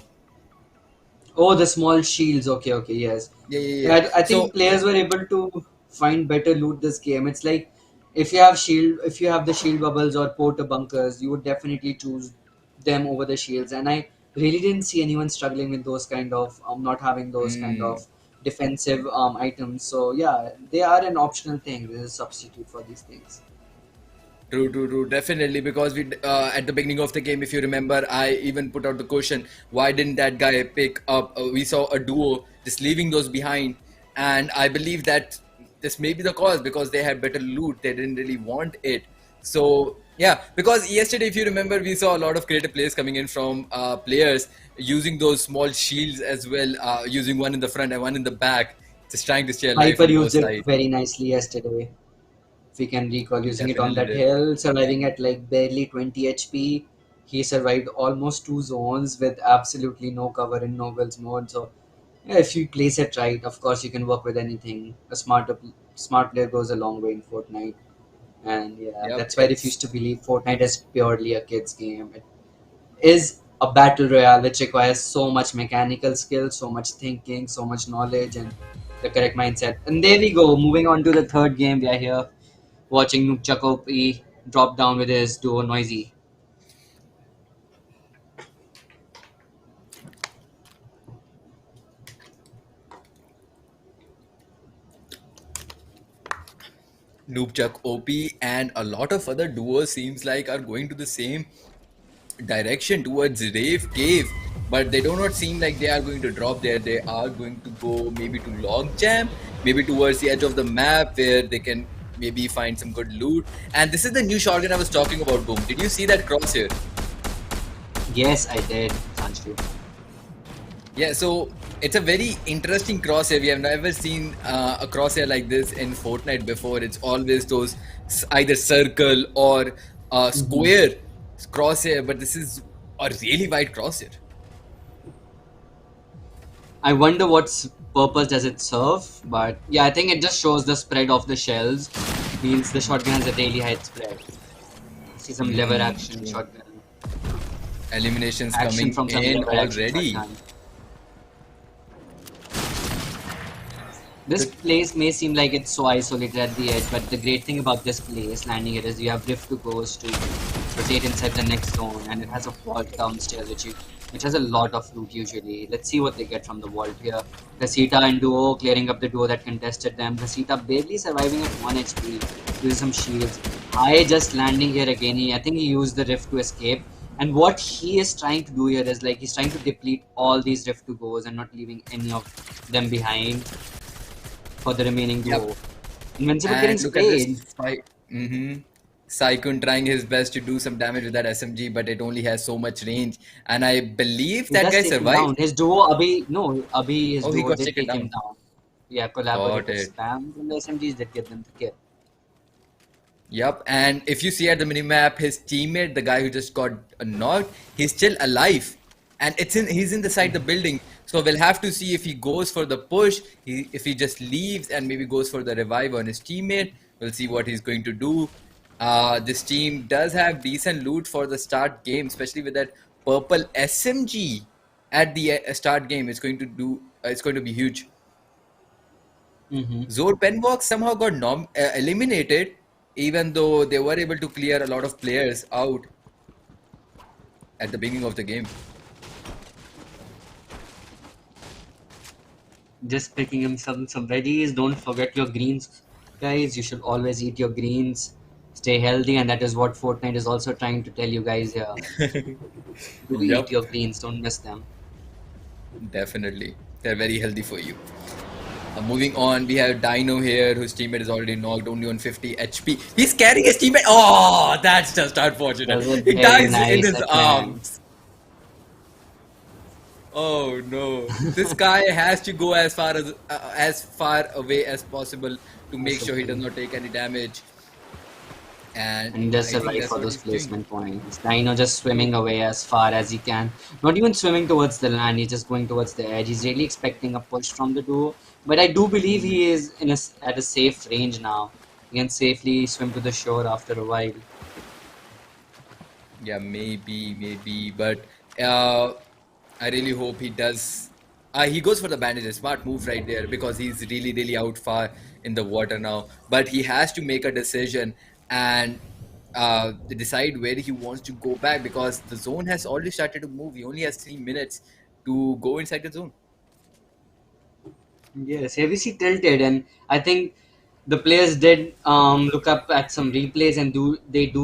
Oh, the small shields. Okay, okay, yes. Yeah, yeah, yeah. I So think players were able to find better loot this game. It's like if you have the shield bubbles or porter bunkers, you would definitely choose them over the shields. And I really didn't see anyone struggling with those kind of not having those kind of mm, defensive items. So yeah, they are an optional thing. There's a substitute for these things. true, true, true. Definitely, because we at the beginning of the game, if you remember, I even put out the question: why didn't that guy pick up? We saw a duo just leaving those behind, and I believe that this may be the cause because they had better loot. They didn't really want it. So yeah, because yesterday, if you remember, we saw a lot of creative plays coming in from players using those small shields as well, using one in the front and one in the back, just trying to stay alive Hyper on both used it sides. very nicely yesterday. If we can recall He using it on definitely that did. hill, surviving at like barely 20 HP. He survived almost two zones with absolutely no cover in novels mode. So yeah, if you place it right, of course you can work with anything. Smart player goes a long way in Fortnite. And yeah, Yep, that's why I refuse it's to believe Fortnite is purely a kids game. It is a battle royale which requires so much mechanical skill, so much thinking, so much knowledge, and the correct mindset. And there we go. Moving on to the third game, we are here watching Nook Jacopi drop down with his duo Noisy. Noobchuck OP and a lot of other duos seems like are going to the same direction towards Rave Cave. but they do not seem like they are going to drop there. They are going to go maybe to log jam, maybe towards the edge of the map where they can maybe find some good loot. And this is the new shotgun I was talking about, Boom. Did you see that crosshair? Yes, I did, Sanchu. Yeah, so it's a very interesting crosshair. We have never seen a crosshair like this in Fortnite before. It's always those either circle or Mhm. square crosshair, but this is a really wide crosshair. I wonder what's purpose does it serve, but yeah, I think it just shows the spread of the shells. Means the shotgun has a really high spread. See some lever action True. shotgun. Eliminations Action coming from some in lever action already. shotgun. This The, place may seem like it's so isolated at the edge, but the great thing about this place, landing it, is you have drift to goes to rotate inside the next zone, and it has a vault downstairs, which has a lot of loot usually. Let's see what they get from the vault here. Casita and Duo clearing up the duo that contested them. Casita barely surviving at 1 HP, using some shields. I just landing here again. I think he used the rift to escape. And what he is trying to do here is like he's trying to deplete all these rift to goes and not leaving any of them behind for the remaining yep. duo. Invincible getting And look at this sprayed. fight. Saikun trying his best to do some damage with that SMG, but it only has so much range. And I believe He that does guy take him down. survived. His duo, his Oh, he duo got did taken take him down. down. Yeah, Got collaborative it. spam from the SMGs did get them the kill. Yep, and if you see at the minimap, his teammate, the guy who just got knocked, he's still alive, and he's in the side the building. So we'll have to see if he goes for the push, if he just leaves and maybe goes for the revive on his teammate. We'll see what he's going to do. This team does have decent loot for the start game, especially with that purple SMG at the start game. It's going to do. It's going to be huge. Mm-hmm. Zor Penwalk somehow got eliminated, even though they were able to clear a lot of players out at the beginning of the game. Just picking him some veggies. Don't forget your greens, guys. You should always eat your greens. Stay healthy, and that is what Fortnite is also trying to tell you guys here. Do eat Yep, your greens. Don't miss them. definitely. They're very healthy for you. Moving on, we have Dino here, whose teammate is already knocked, only on 50 HP. He's carrying his teammate. Oh, that's just unfortunate. That was a He very dies in nice his attempt. arms. Oh no! This guy has to go as far away as possible to make sure he does Possible. not take any damage. And And he does I think survive that's for what those he's doing. placement points. Dino just swimming away as far as he can. Not even swimming towards the land, he's just going towards the edge. He's really expecting a push from the duo. But I do believe he is at a safe range now. He can safely swim to the shore after a while. Yeah, maybe, but uh, I really hope he does. He goes for the bandages. Smart move right there because he's really out far in the water now. But he has to make a decision and decide where he wants to go back because the zone has already started to move. He only has 3 minutes to go inside the zone. Yes, heavy tilted, and I think the players did look up at some replays and do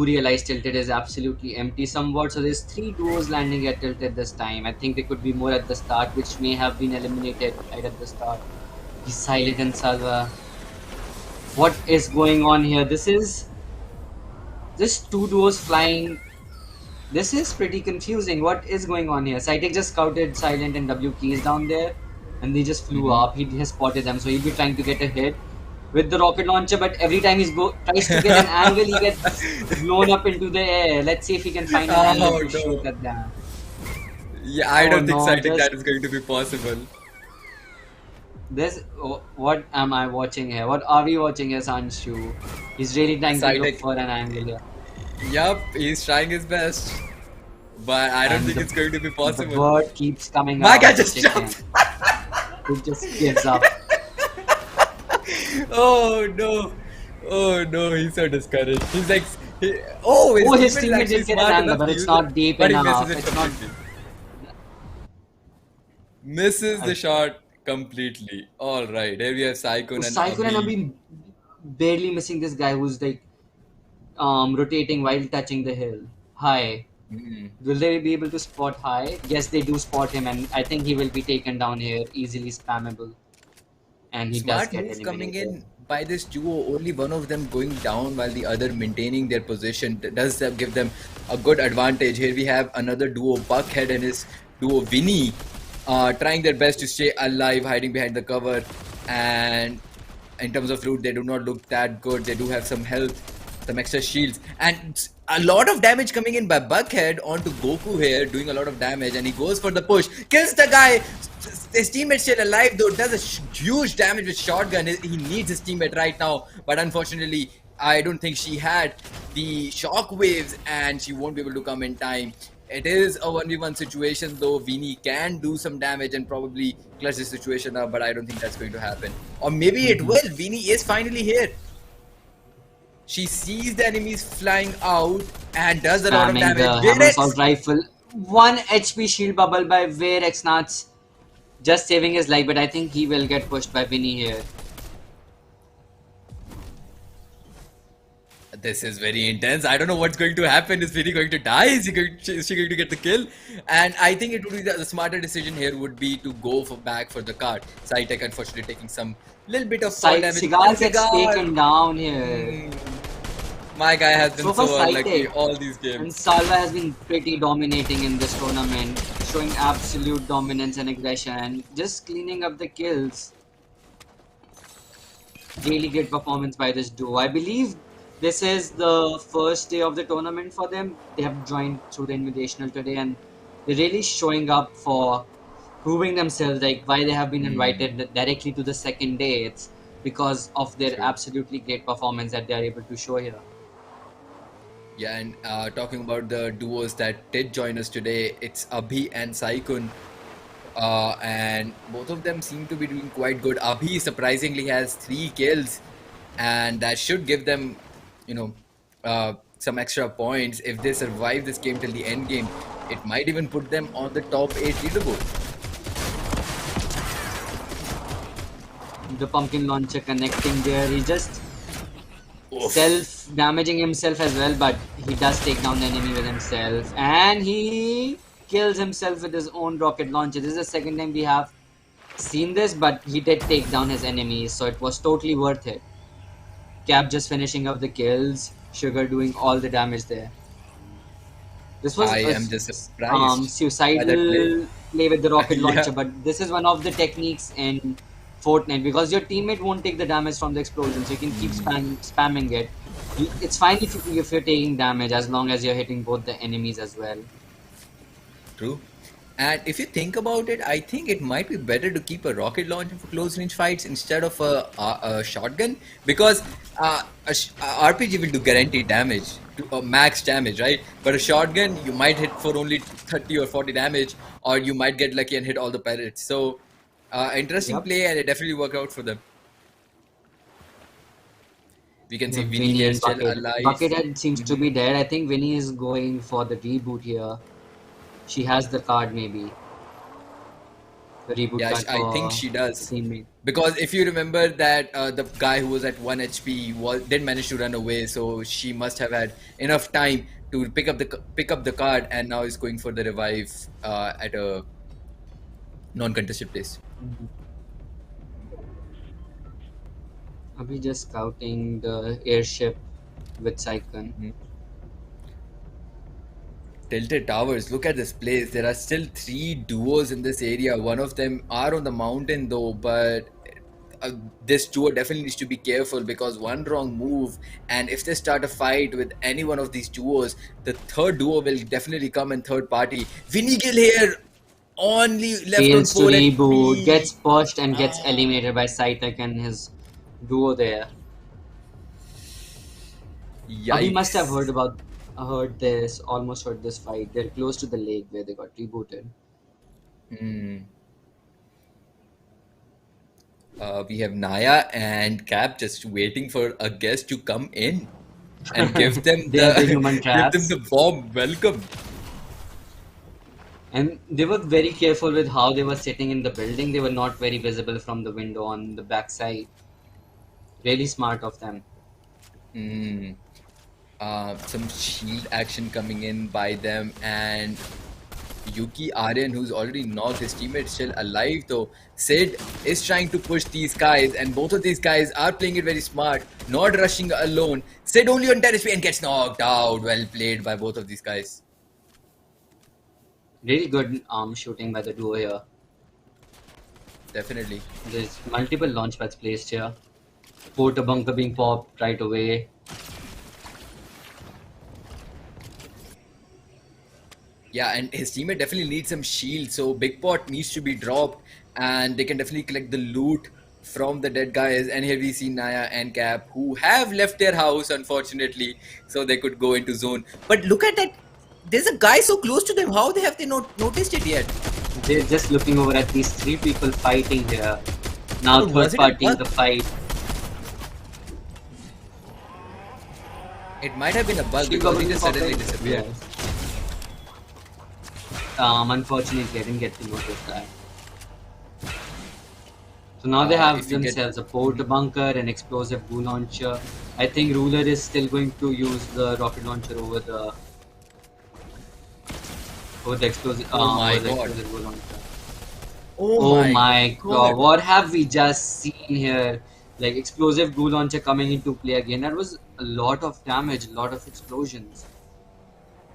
realize tilted is absolutely empty somewhat. So there's three duos landing at tilted this time. I think there could be more at the start, which may have been eliminated right at the start. He's silent and Salva. What is going on here? This two duos flying. This is pretty confusing. What is going on here? Cytic just scouted Silent and W keys down there, and they just flew Hmm. up. He has spotted them, so he'll be trying to get a hit with the rocket launcher. But every time tries to get an angle, he gets blown up into the air. Let's see if he can find an angle Oh to shoot no! at them. Yeah, I Oh don't think no! citing Just that is going to be possible. this. What am I watching here? What are we watching here, Sanshu? He's really trying to look Citing. for an angle here, Yup, he's trying his best, but I don't and think it's going to be the possible. bird keeps coming My guy around to just check in. jumped. He just gives up. Oh no. Oh no, he's so discouraged. Oh, his Oh, his teammate is teammate actually did get an smart angle, enough but to it's use it, not deep but he misses enough. it It's not. completely. Misses the Uh, shot completely. All right, here we have Saikun and Saikun and Abhi. Abhi barely missing this guy who's like rotating while touching the hill. Hi. Hmm. Will they be able to spot high? Yes, they do spot him, and I think he will be taken down here, easily spammable, and he does Smart get move coming eliminated. in by this duo. Only one of them going down while the other maintaining their position does that give them a good advantage. Here we have another duo, Buckhead and his duo Vinny, trying their best to stay alive, hiding behind the cover. And in terms of loot, they do not look that good. They do have some health, some extra shields, and a lot of damage coming in by Buckhead onto Goku here, doing a lot of damage, and he goes for the push, kills the guy. His teammate still alive though, does a huge damage with shotgun. He needs his teammate right now, but unfortunately, I don't think she had the shock waves, and she won't be able to come in time. It is a 1v1 situation though. Vini can do some damage and probably clutch the situation up, but I don't think that's going to happen. Or maybe it Mhm. will. Vini is finally here. She sees the enemies flying out and does a lot of Spamming damage. the hammer assault Virex! rifle. 1 HP shield bubble by Verex Nuts, just saving his life, but I think he will get pushed by Vinny here. This is very intense. I don't know what's going to happen. Is Vini going to die? Is she going to get the kill? And I think it would be the smarter decision here would be to go for back for the card. Cytec unfortunately taking some little bit of fall damage. Cigar And gets Cigar! taken down here. Hmm. My guy has been So for so unlucky Cytec, all these and games. Salva has been pretty dominating in this tournament, showing absolute dominance and aggression, and just cleaning up the kills. Really great performance by this duo. I believe this is the first day of the tournament for them. They have joined through the invitational today, and they're really showing up for proving themselves, like why they have been Hmm. invited directly to the second day. It's because of their True. absolutely great performance that they are able to show here. Yeah, and talking about the duos that did join us today, it's Abhi and Saikun. And both of them seem to be doing quite good. Abhi surprisingly has 3 kills, and that should give them, you know, some extra points if they survive this game till the end game. It might even put them on the top 8 leaderboard. The pumpkin launcher connecting there. He just Oof. self damaging himself as well, but he does take down the enemy with himself, and he kills himself with his own rocket launcher. This is the second time we have seen this, but he did take down his enemies, so it was totally worth it. Cap just finishing up the kills, Sugar doing all the damage there. This was I a am just surprised by that play. suicidal play with the rocket launcher, Yeah. but this is one of the techniques in Fortnite because your teammate won't take the damage from the explosion, so you can keep spamming it. It's fine if you're taking damage as long as you're hitting both the enemies as well. True. And if you think about it, I think it might be better to keep a rocket launcher for close range fights instead of a shotgun because a RPG will do guaranteed damage, to max damage, right? But a shotgun, you might hit for only 30 or 40 damage, or you might get lucky and hit all the pellets. So, interesting Yep. play, and it definitely worked out for them. We can We see have Vinny Vinny here and still Bucket. alive. Buckethead seems to Hmm. be dead. I think Vinny is going for the reboot here. She has the card, maybe the reboot Yeah, card I think for she the does. teammate. Because if you remember that the guy who was at 1 HP did manage to run away, so she must have had enough time to pick up the card, and now is going for the revive at a non-contested place. Mhm. Abhi just scouting the airship with Cyclone. Mhm. Tilted Towers, look at this place. There are still 3 duos in this area. One of them are on the mountain though, but uh, this duo definitely needs to be careful because one wrong move, and if they start a fight with any one of these duos, the third duo will definitely come in third party. Vinigil here, only left on Fails to 4 reboot, gets HP. pushed and gets Ah, eliminated by Cytec and his duo there. Abhi must have yikes. heard this, almost heard this fight. They're close to the lake where they got rebooted. Hmm. We have Naya and Cap just waiting for a guest to come in and give them They are the the human give them traps. the warm welcome. And they were very careful with how they were sitting in the building. They were not very visible from the window on the backside. Really smart of them. Hmm. Some shield action coming in by them, and Yuki Aryan, who's already knocked his teammate, still alive though. Sid is trying to push these guys, and both of these guys are playing it very smart, not rushing alone. Sid only on terrace and gets knocked out. Well played by both of these guys. Really good shooting by the duo here. Definitely. There's multiple launch pads placed here. Porter bunker being popped right away. Yeah, and his teammate definitely needs some shield, so Big Pot needs to be dropped, and they can definitely collect the loot from the dead guys. And here we see Naya and Cap, who have left their house, unfortunately, so they could go into zone. But look at that, there's a guy so close to them. How have they not noticed it yet? They're just looking over at these three people fighting here. Now But third was it a party in bug? the fight. It might have been a bug Shield because bubble he being just popped suddenly in. disappeared. Yes. Unfortunately, I didn't get to notice that. So now they have If you get themselves a porter bunker, an explosive goo launcher. I think Ruler is still going to use the rocket launcher over the explosive Oh my over the god. explosive goo launcher. Oh Oh my my god, god. what have we just seen here? Like explosive goo launcher coming into play again. That was a lot of damage, a lot of explosions.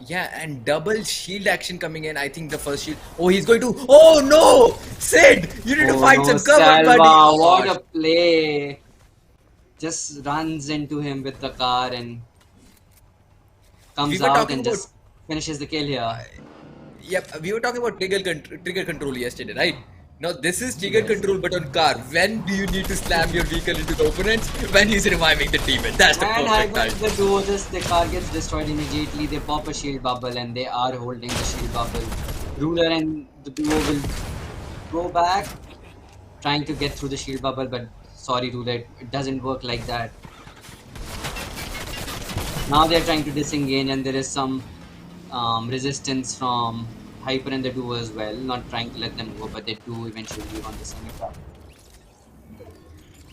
Yeah, and double shield action coming in. I think the first shield. Oh, he's going to. Oh no! Sid! You need to Oh find no, some cover, buddy! Salva, what Oh, a play! Just runs into him with the car and we comes were out talking and about. just finishes the kill here. Yep, we were talking about trigger control yesterday, right? Now this is trigger control, but on car. When do you need to slam your vehicle into the opponent? When he's reviving the teammate. That's the And perfect Hyper, time. the duo just the car gets destroyed immediately. They pop a shield bubble and they are holding the shield bubble. Ruler and the duo will go back, trying to get through the shield bubble, but sorry, Ruler, it doesn't work like that. Now they're trying to disengage, and there is some resistance from Hyper and the duo as well. Not trying to let them go, but they do eventually leave on the semi trap.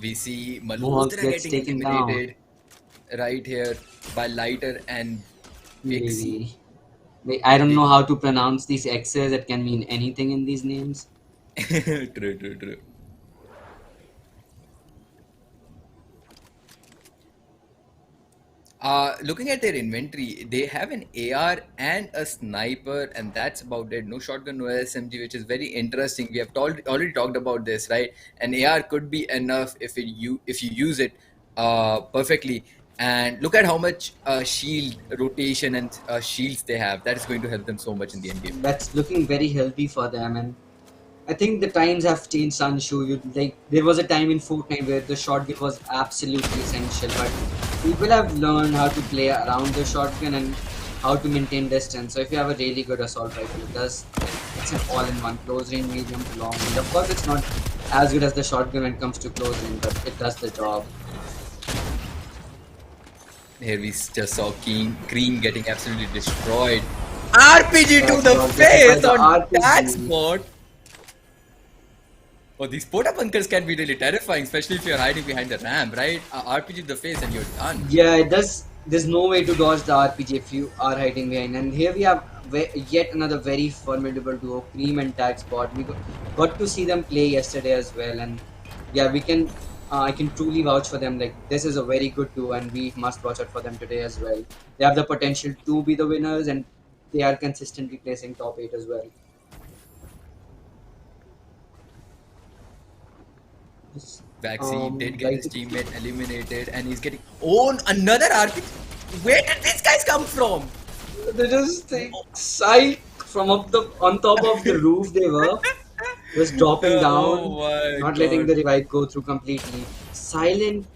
We see Mohawk Malhotra gets getting taken down. eliminated right here by Lighter and Pixie. Maybe. I don't know how to pronounce these X's. It can mean anything in these names. True, true, true. Looking at their inventory, they have an AR and a sniper, and that's about it. No shotgun, no SMG, which is very interesting. We have already talked about this, right? An AR could be enough if you use it perfectly. And look at how much shield rotation and shields they have. That is going to help them so much in the end game. That's looking very healthy for them, and I think the times have changed, Sanshu. There was a time in Fortnite where the shotgun was absolutely essential, but people have learned how to play around the shotgun and how to maintain distance. So if you have a really good assault rifle, it's an all-in-one close range, medium to long range. Of course, it's not as good as the shotgun when it comes to close range, but it does the job. Here we just saw Cream getting absolutely destroyed. RPG to That's the not face justified the on that RPG. spot. Oh, these porta bunkers can be really terrifying, especially if you're hiding behind the ramp, right? RPG to the face and you're done. Yeah, it does. There's no way to dodge the RPG if you are hiding behind. And here we have yet another very formidable duo, Cream and Tag Spot. We got to see them play yesterday as well, and yeah, we can. I can truly vouch for them. Like this is a very good duo, and we must watch out for them today as well. They have the potential to be the winners, and they are consistently placing top 8 as well. Vaxi did get Like his teammate eliminated and he's getting. Oh, another RPG. Where did these guys come from? they just like sight from up the on top of the roof. They were just dropping Oh down, my not letting the god. revive go through completely. Silent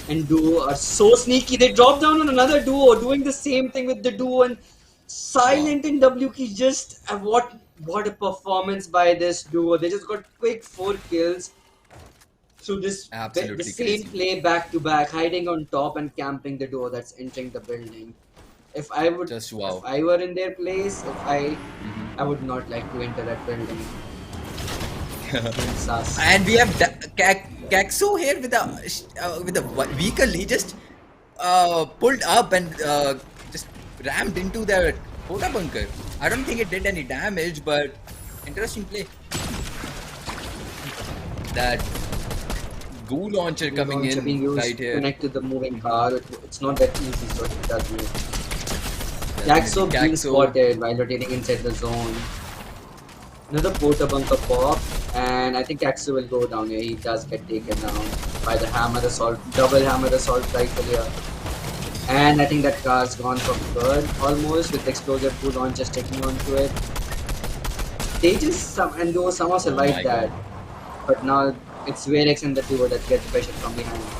and Duo are so sneaky. They drop down on another Duo, doing the same thing with the Duo, and Wow. Silent and WK just what a performance by this Duo. They just got quick 4 kills through the Absolutely same crazy. play back to back, hiding on top and camping the Duo that's entering the building. Just If wow. I were in their place, if Mhm. I would not like to enter that building. Sus. And we have Kaxo here with a vehicle. He just pulled up and just rammed into their Pota bunker. I don't think it did any damage, but interesting play. That goo launcher New coming launcher in being used right to here. connect to the moving car. It's not that easy, so it does move. Definitely. Jaxo being Caxo. spotted while rotating inside the zone. Another porta bunker pop, and I think Axel will go down here. He does get taken down by the hammer assault, double hammer assault rifle here. And I think that car's gone for good almost with the explosive two launchers taking onto it. They just and though somehow Oh survived my that, god. but now it's Verex and the duo that get pressure from behind.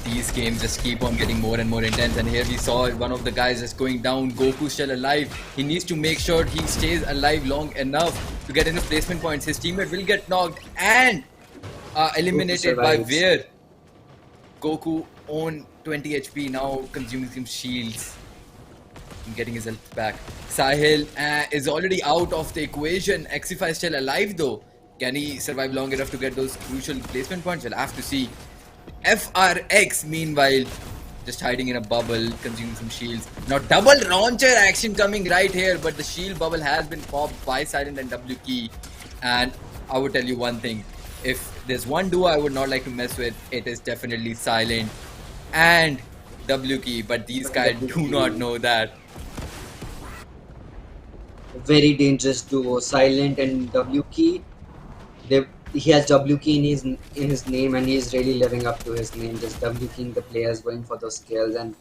These games just keep on getting more and more intense, and here we saw one of the guys just going down. Goku's still alive. He needs to make sure he stays alive long enough to get enough placement points. His teammate will get knocked and Goku eliminated by survives. Weir. Goku on 20 HP, now consuming some shields and getting his health back. Sahil is already out of the equation. Xify is still alive though. Can he survive long enough to get those crucial placement points? We'll have to see. FRX, meanwhile, just hiding in a bubble, consuming some shields. Now, double launcher action coming right here, but the shield bubble has been popped by Silent and W Key. And I would tell you one thing, if there's one duo I would not like to mess with, it is definitely Silent and W Key. But these guys do not WQ. know that. Very dangerous duo. Silent and W Key. They, he has W Key in his name, and he's really living up to his name. Just W Keying the players, going for those kills, and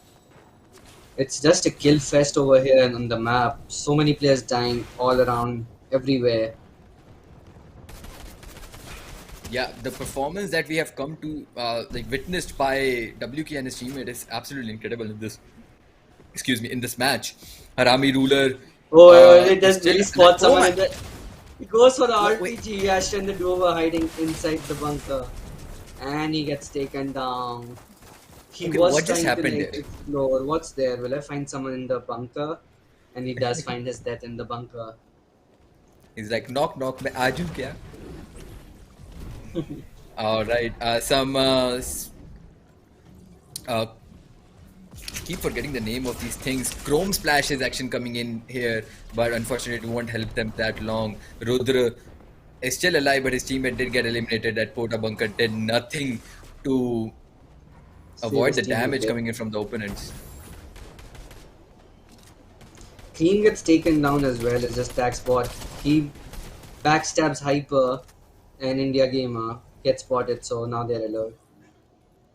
it's just a kill fest over here on the map. So many players dying all around, everywhere. Yeah, the performance that we have come to like witnessed by WK and his teammate is absolutely incredible in this. Excuse me, in this match. Harami Ruler Oh, it is does still really alive. spot Oh someone my! in the. He goes for the Wait, RPG. Ash and the duo were hiding inside the bunker, and he gets taken down. He okay, was what just trying to happened like there? explore. What's there? Will I find someone in the bunker? And he does find his death in the bunker. He's like, knock, knock, मैं आजू क्या? All right, uh, keep forgetting the name of these things. Chrome Splash is action coming in here, but unfortunately, it won't help them that long. Rudra is still alive, but his teammate did get eliminated. That Pota bunker did nothing to Save avoid his the teammate damage there. coming in from the opponents. Clean gets taken down as well as just tag spot. He backstabs Hyper and India Gamer gets spotted, so now they're alert.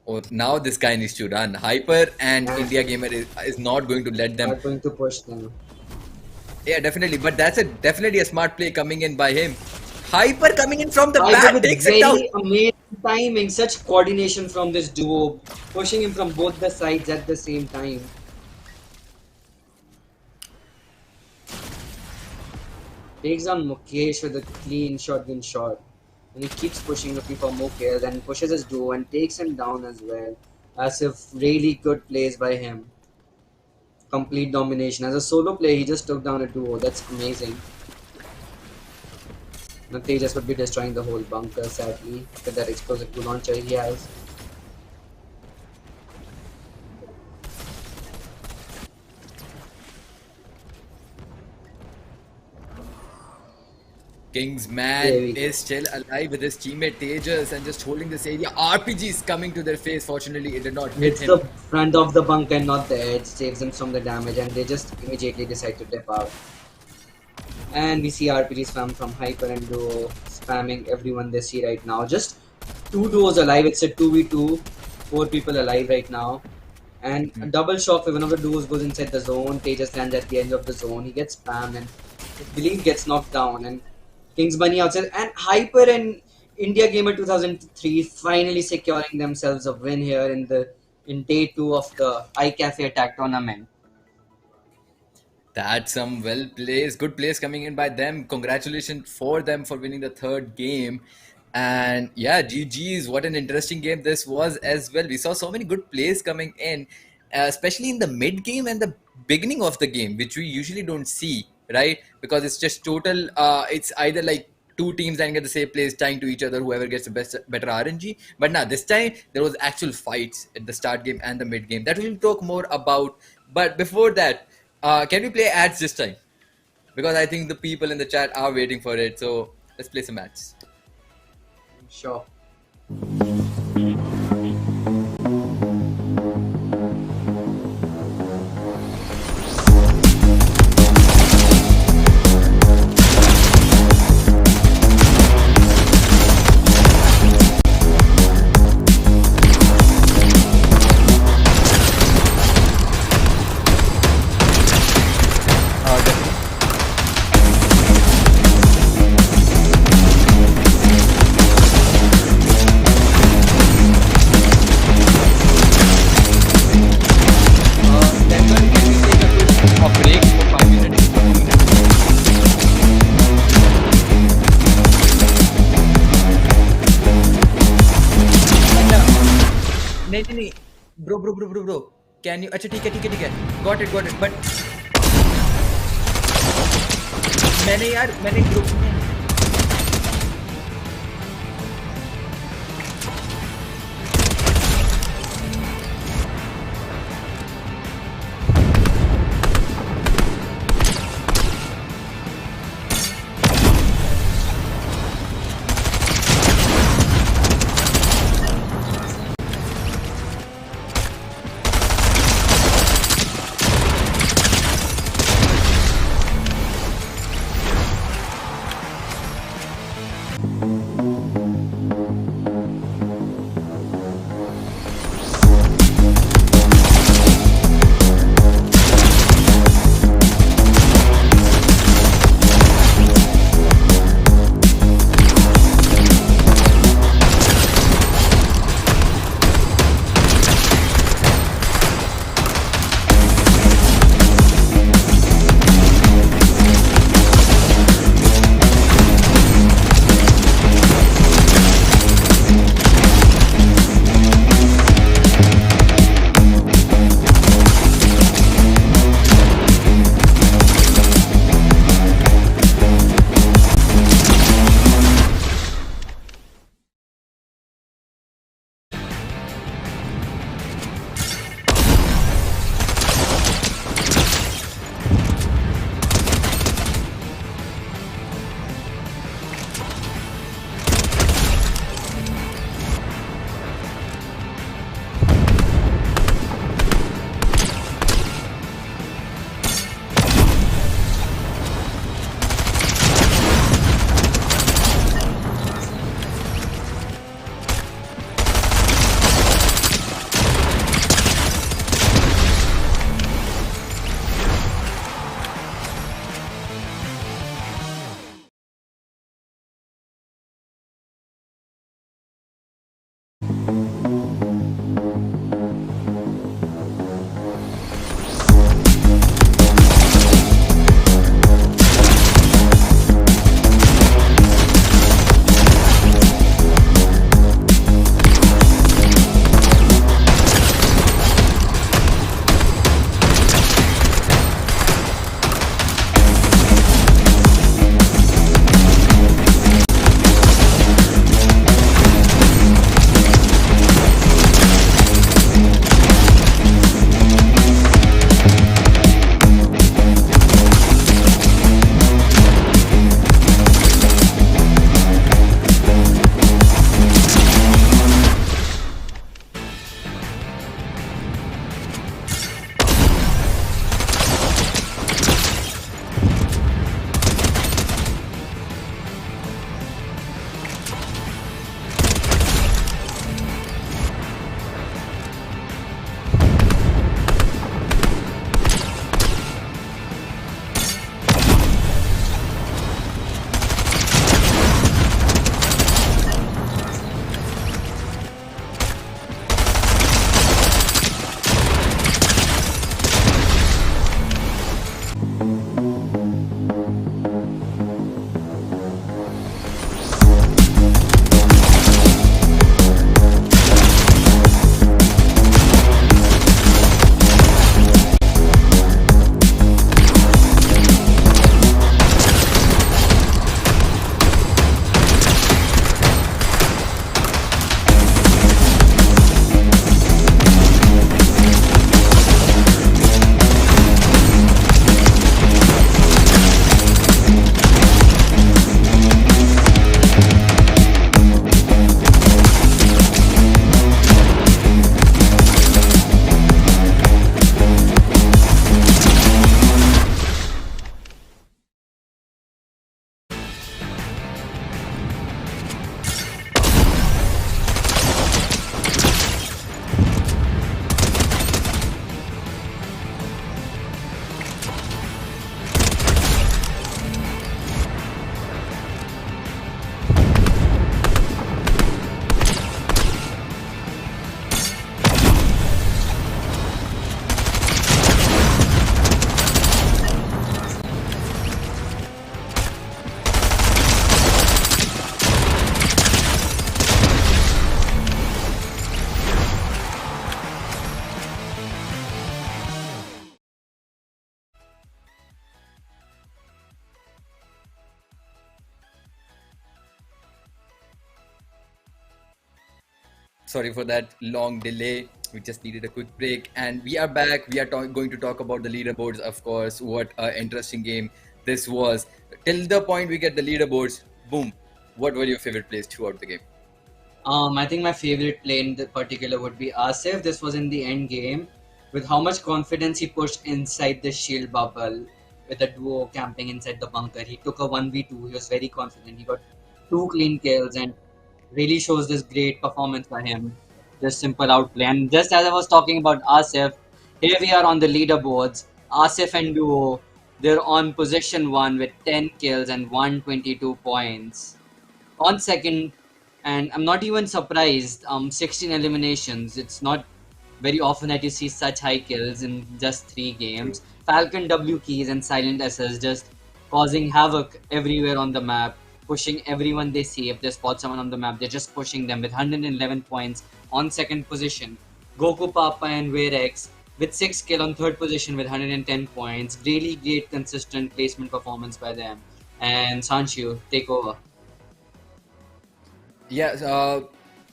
Oh, now this guy needs to run. Hyper and And India Gamer is not going to let them. are going to push them. Yeah, definitely. But that's a definitely a smart play coming in by him. Hyper coming in from the Hyper back with takes it down. very amazing timing, such coordination from this duo, pushing him from both the sides at the same time. Takes down Mukesh with a clean shotgun shot. And he keeps pushing, looking for more kills and pushes his duo and takes him down as well. As if really good plays by him. Complete domination. As a solo player, he just took down a duo. That's amazing. Now Tejas would be destroying the whole bunker, sadly, with that explosive two launcher he has. King's There man we go. is still alive with his teammate Tejas and just holding this area. RPG is coming to their face. Fortunately, it did not hit It's him. the front of the bunker, not the edge, saves them from the damage, and they just immediately decide to dip out. And we see RPG spam from Hyper and Duo spamming everyone they see right now. Just two duos alive. It's a 2v2. Four people alive right now. And a double shock where one of the duos goes inside the zone. Tejas lands at the end of the zone. He gets spammed and I believe gets knocked down. And King's Bunny outside. And Hyper and India Gamer 2003 finally securing themselves a win here in day two of the iCafe attack tournament. That's some well plays, good plays coming in by them. Congratulations for them for winning the third game. And yeah, GG's. What an interesting game this was as well. We saw so many good plays coming in, especially in the mid game and the beginning of the game, which we usually don't see, right? Because it's just total. It's either like two teams and get the same place, tying to each other, whoever gets the better RNG. But now this time there was actual fights at the start game and the mid game that we'll talk more about. But before that, can we play ads this time? Because I think the people in the chat are waiting for it. So let's play some ads. Sure. Then can we take a break for 5 minutes? अच्छा नहीं नहीं नहीं bro can you अच्छा ठीक है got it but मैंने group में Sorry for that long delay. We just needed a quick break, and we are back. We are going to talk about the leaderboards, of course. What an interesting game this was. Till the point we get the leaderboards, boom. What were your favorite plays throughout the game? I think my favorite play in the particular would be Asif. This was in the end game. With how much confidence he pushed inside the shield bubble with a duo camping inside the bunker. He took a 1v2. He was very confident. He got two clean kills and really shows this great performance by him. Just simple outplay. And just as I was talking about Asif, here we are on the leaderboards. Asif and duo, they're on position 1 with 10 kills and 122 points on second, and I'm not even surprised. 16 eliminations. It's not very often that you see such high kills in just 3 games. True. Falcon W keys and Silent SS just causing havoc everywhere on the map, pushing everyone they see. If they spot someone on the map, they're just pushing them with 111 points on second position. Goku Papa and Werex with 6 kill on third position with 110 points. Really great consistent placement performance by them. And Sanshu, take over. Yeah,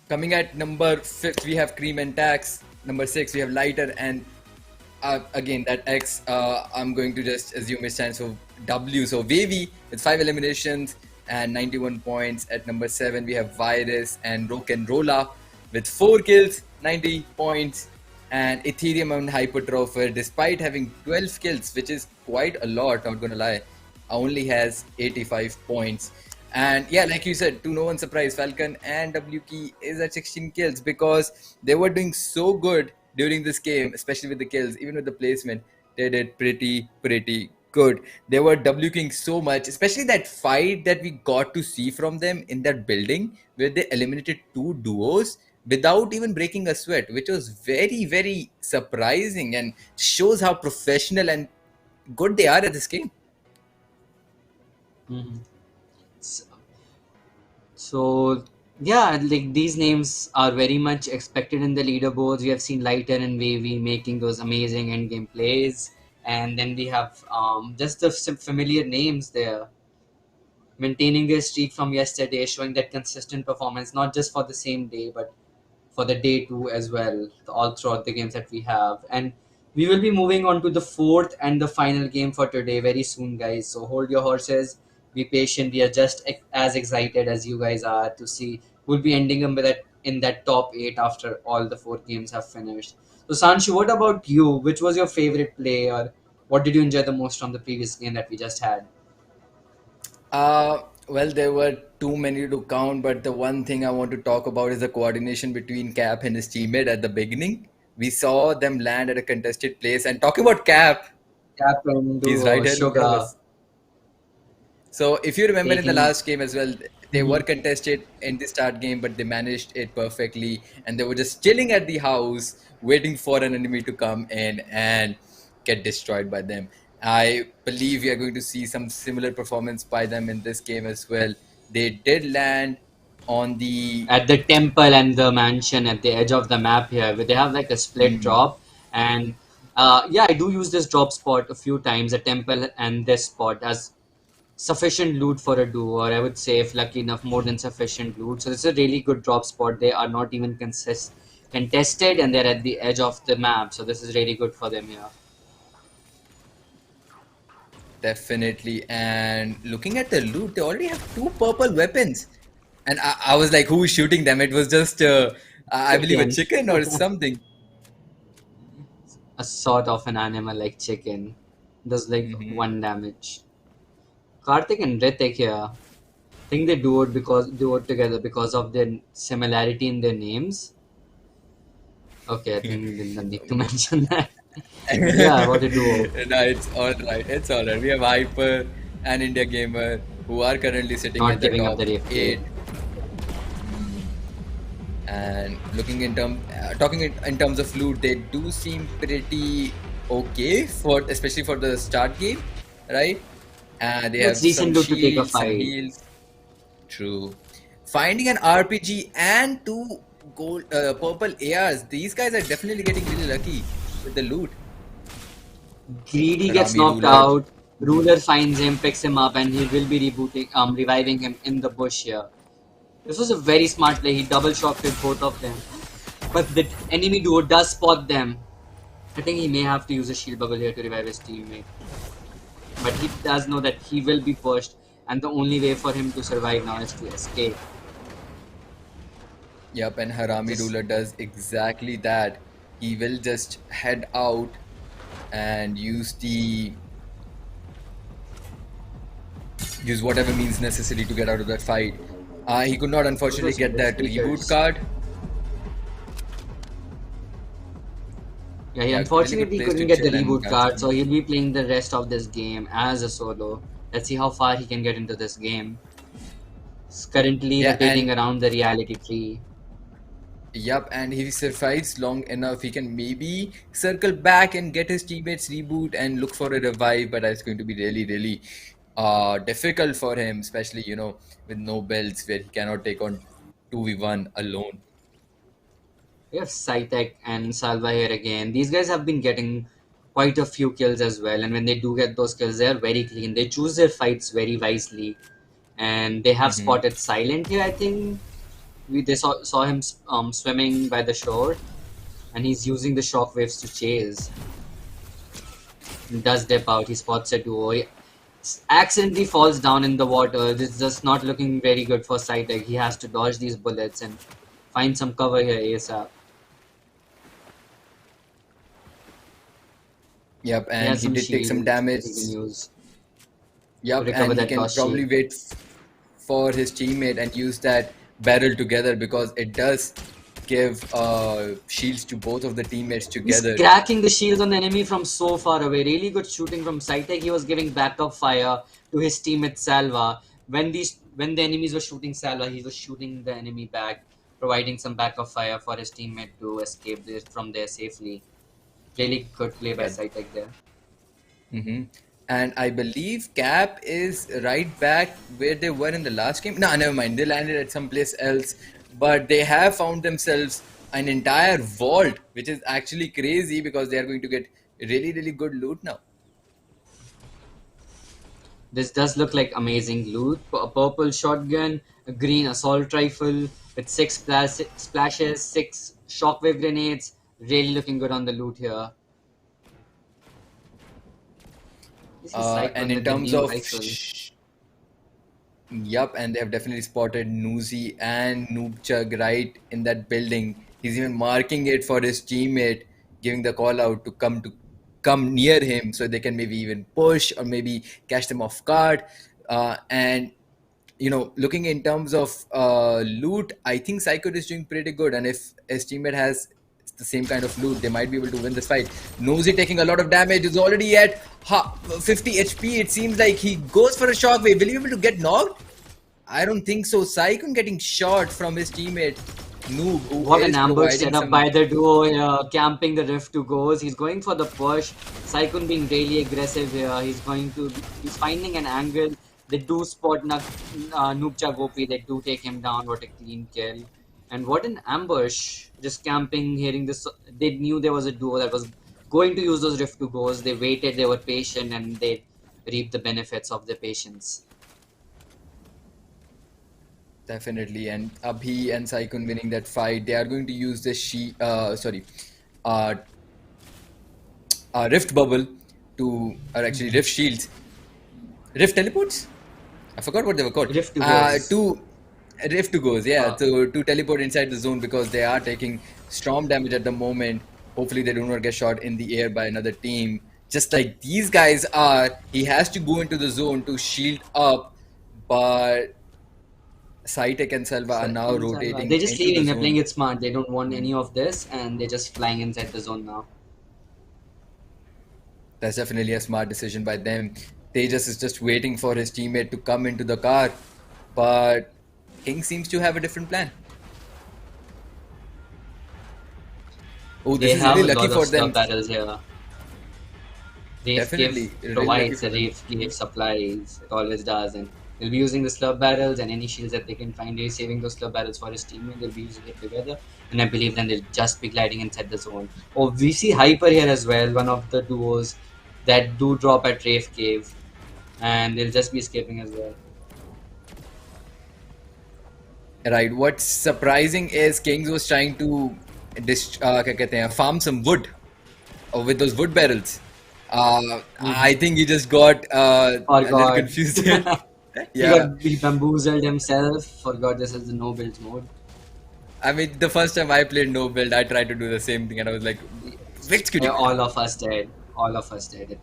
coming at number fifth, we have Cream and Tax. Number six, we have Lighter, and again that X. I'm going to just assume it stands for W. So Wavy with 5 eliminations and 91 points. At number seven, we have Virus and Rock and Rolla with 4 kills, 90 points. And Ethereum and Hypertropher, despite having 12 kills, which is quite a lot, not gonna lie, only has 85 points. And yeah, like you said, to no one's surprise, Falcon and WK is at 16 kills because they were doing so good during this game, especially with the kills, even with the placement. They did pretty good. They were WKing so much, especially that fight that we got to see from them in that building where they eliminated two duos without even breaking a sweat, which was very surprising and shows how professional and good they are at this game. Mhm. So yeah, like these names are very much expected in the leaderboards. We have seen Lighter and Wavy making those amazing end game plays, and then we have just the familiar names there, maintaining their streak from yesterday, showing that consistent performance, not just for the same day, but for the day two as well, all throughout the games that we have. And we will be moving on to the fourth and the final game for today very soon, guys. So hold your horses, be patient. We are just as excited as you guys are to see who'll be ending up with that in that top eight after all the 4 games have finished. So Sanshu, what about you? Which was your favorite play, or what did you enjoy the most from the previous game that we just had? Well, there were too many to count, but the one thing I want to talk about is the coordination between Cap and his teammate at the beginning. We saw them land at a contested place, and talking about Cap, Captain he's right Duo, here in front of Sugar us. So if you remember in the taking. last game as well, they were contested in the start game, but they managed it perfectly, and they were just chilling at the house, waiting for an enemy to come in and get destroyed by them. I believe we are going to see some similar performance by them in this game as well. They did land on the. At the temple and the mansion at the edge of the map here, where they have like a split Mhm. drop. And yeah, I do use this drop spot a few times, a temple and this spot, as sufficient loot for a duo, or I would say, if lucky enough, more than sufficient loot. So this is a really good drop spot. They are not even contested, and they're at the edge of the map. So this is really good for them here. Definitely. And looking at the loot, they already have two purple weapons. And I was like, who is shooting them? It was just, I believe, a Chicken. chicken or something. A sort of an animal like chicken. Does like Hmm. 1 damage. Karthik and Ritik here. Think they do it together because of their similarity in their names. Okay, I think we didn't need to mention that. But yeah, what a duo. No, it's all right. It's all right. We have Hyper and India Gamer who are currently sitting Not at the giving up top the AFK. eight. And looking in talking in terms of loot, they do seem pretty okay for especially for the start game, right? They It's have some decent loot to take a shields, some fight. heals. True. Finding an RPG and two gold purple ARs. These guys are definitely getting really lucky with the loot. Greedy gets Rami knocked Ruler. out. Ruler finds him, picks him up, and he will be reviving him in the bush here. This was a very smart play. He double shot with both of them. But if the enemy duo does spot them, I think he may have to use a shield bubble here to revive his teammate. But he does know that he will be pushed, and the only way for him to survive now is to escape. Yep, and Harami Just Ruler does exactly that. He will just head out and use whatever means necessary to get out of that fight. He could not those were unfortunately some get risk that reboot takers. card. Yeah, he Yeah, really good unfortunately place to couldn't get the chill and reboot catch card, so some. he'll be playing the rest of this game as a solo. Let's see how far he can get into this game. He's currently Yeah, rotating and around the reality tree. yep, and if he survives long enough, he can maybe circle back and get his teammates reboot and look for a revive. But that's going to be really, really difficult for him, especially with no belts where he cannot take on 2v1 alone. We have Saitek and Salva here again. These guys have been getting quite a few kills as well, and when they do get those kills, they are very clean. They choose their fights very wisely, and they have Hmm. spotted Silent here. I think they saw him swimming by the shore, and he's using the shockwaves to chase. He does dip out. He spots a duo. He accidentally falls down in the water. This is just not looking very good for Saitek. He has to dodge these bullets and find some cover here ASAP. Yep, He and has he some did take some shields damage. that he can use to Yep, recover and he that can lost shield. probably wait for his teammate and use that barrel together because it does give shields to both of the teammates He's together. cracking the shields on the enemy from so far away. Really good shooting from Saitek. He was giving backup fire to his teammate Salva. When the enemies were shooting Salva, he was shooting the enemy back, providing some backup fire for his teammate to escape from there safely. Really good play by Yeah. Saitek there. Hmm. And I believe Cap is right back where they were in the last game. No, never mind. They landed at someplace else, but they have found themselves an entire vault, which is actually crazy because they are going to get really, really good loot now. This does look like amazing loot. A purple shotgun, a green assault rifle with splashes, six shockwave grenades. Really looking good on the loot here. This is And Cyclone in with the terms new of rifle. Yup, and they have definitely spotted Noozy and Noobchug right in that building. He's even marking it for his teammate, giving the call out to come near him so they can maybe even push or maybe catch them off guard. And looking in terms of loot, I think Psycho is doing pretty good. And if his teammate has the same kind of loot, they might be able to win this fight. Nosy taking a lot of damage, is already at 50 HP. It seems like he goes for a shockwave. Will he be able to get knocked? I don't think so. Saikun getting shot from his teammate Noob, who What an is ambush providing set up some. by the duo here, camping the rift to goes. He's going for the push. Cyclone being really aggressive here. He's finding an angle. They do spot Noobcha Gopi. They do take him down. What a clean kill. And what an ambush. Just camping, hearing this. They knew there was a duo that was going to use those rift to goes. They waited, they were patient, and they reaped the benefits of their patience. Definitely, and Abhi and Saikun winning that fight. They are going to use the uh, Rift Bubble or actually Rift Shields, Rift Teleports. I forgot what they were called. Rift to goes. To Rift to goes, yeah, Uh, to teleport inside the zone because they are taking storm damage at the moment. Hopefully, they do not get shot in the air by another team. Just like these guys are, he has to go into the zone to shield up, but Saitek and Selva are now They're rotating just into the leaving. They're playing zone. it smart. They don't want Mhm. any of this, and they're just flying inside the zone now. That's definitely a smart decision by them. Tejas is just waiting for his teammate to come into the car, but King seems to have a different plan. Oh, this They is have really a lucky lot of for them. slug battles here. Reef Cave Definitely, really lucky provides for the Reef Cave supplies. It always does, and they'll be using the slug barrels and any shields that they can find. He's saving those slug barrels for his teammate. They'll be using it together, and I believe then they'll just be gliding inside the zone. Oh, we see Hyper here as well, one of the duos that do drop at Reef Cave, and they'll just be escaping as well. right. What's surprising is Kings was trying to क्या कहते हैं, farm some wood with those wood barrels. I Mm-hmm. think he just got a little Forgot. confused here. he Yeah, got he bamboozled himself. Forgot this is the no build mode. I mean, the first time I played no build, I tried to do the same thing, and I was like, which could you All have? of us did. All of us did.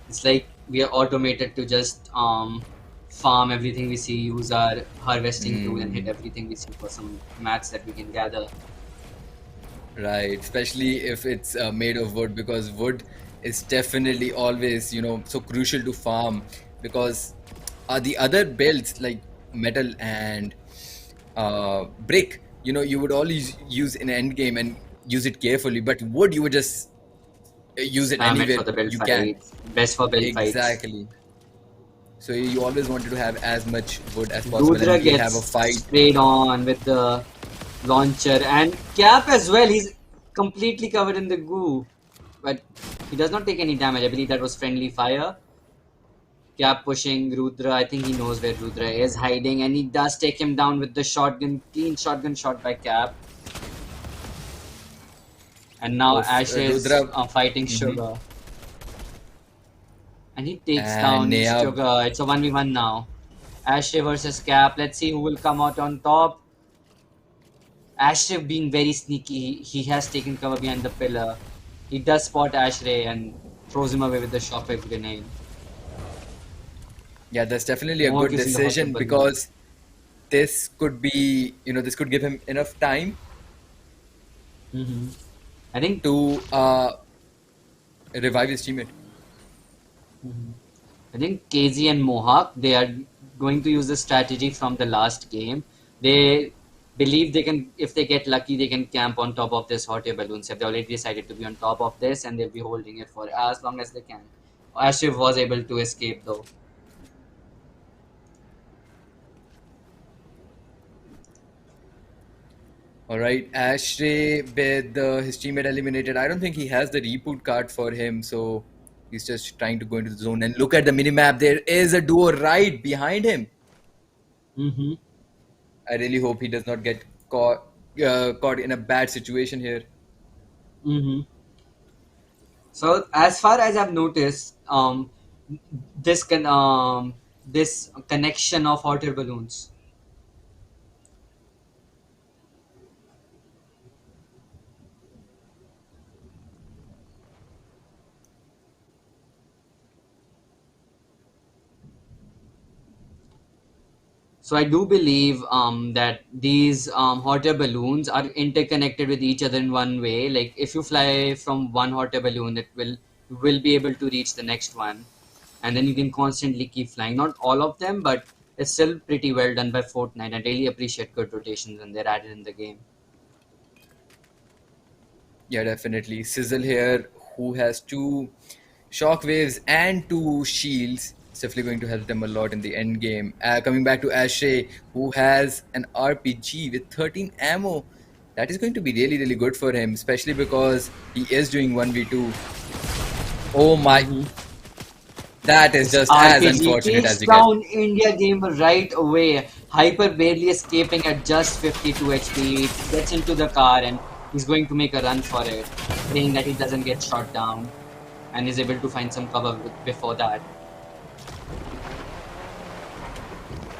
It's like we are automated to just farm everything we see, use our harvesting tool, and hit Hmm. everything we see for some mats that we can gather. Right, especially if it's made of wood, because wood is definitely always, so crucial to farm. Because the other builds like metal and brick, you would always use in end game and use it carefully. But wood, you would just use it Spam it anywhere for the build you can. fights. Best for build fights. Exactly. So you always wanted to have as much wood as possible, and Rudra in case have a gets fight. sprayed on with the launcher and Cap as well. He's completely covered in the goo, but he does not take any damage. I believe that was friendly fire. Cap pushing Rudra. I think he knows where Rudra is hiding, and he does take him down with the shotgun. Clean shotgun shot by Cap. And now Of Ash is Rudra. fighting Hmm. Sugar, and he takes And down Nayab. Sugar. It's a 1v1 now. Ashe versus Cap. Let's see who will come out on top. Ashe being very sneaky, he has taken cover behind the pillar. He does spot Ashray and throws him away with the shockwave grenade. Yeah, that's definitely a Mohawk good using the hot air decision, balloon. because this could be, this could give him enough time Hmm. I think to revive his teammate. mhm. I think KZ and Mohawk they are going to use the strategy from the last game. They believe they can, if they get lucky, they can camp on top of this hot air balloon. So they already decided to be on top of this, and they'll be holding it for as long as they can. Ashraf was able to escape though. All right, Ashtray with his teammate eliminated. I don't think he has the reboot card for him, so he's just trying to go into the zone. And look at the minimap. There is a duo right behind him. Mm-hmm. I really hope he does not get caught in a bad situation here. Mm-hmm. So as far as I've noticed, this can this connection of hot air balloons. So I do believe that these hot air balloons are interconnected with each other in one way. Like if you fly from one hot air balloon, it will be able to reach the next one, and then you can constantly keep flying. Not all of them, but it's still pretty well done by Fortnite. I really appreciate good rotations when they're added in the game. Yeah, definitely. Sizzle here, who has two shockwaves and two shields, is definitely going to help them a lot in the end game. Coming back to Ashe, who has an RPG with 13 ammo, that is going to be really, really good for him, especially because he is doing 1v2. Oh my, Mm-hmm. that is This just as RPG unfortunate as takes you get. down India Gamer right away. Hyper barely escaping at just 52 HP. Gets into the car and he's going to make a run for it, praying that he doesn't get shot down and is able to find some cover before that.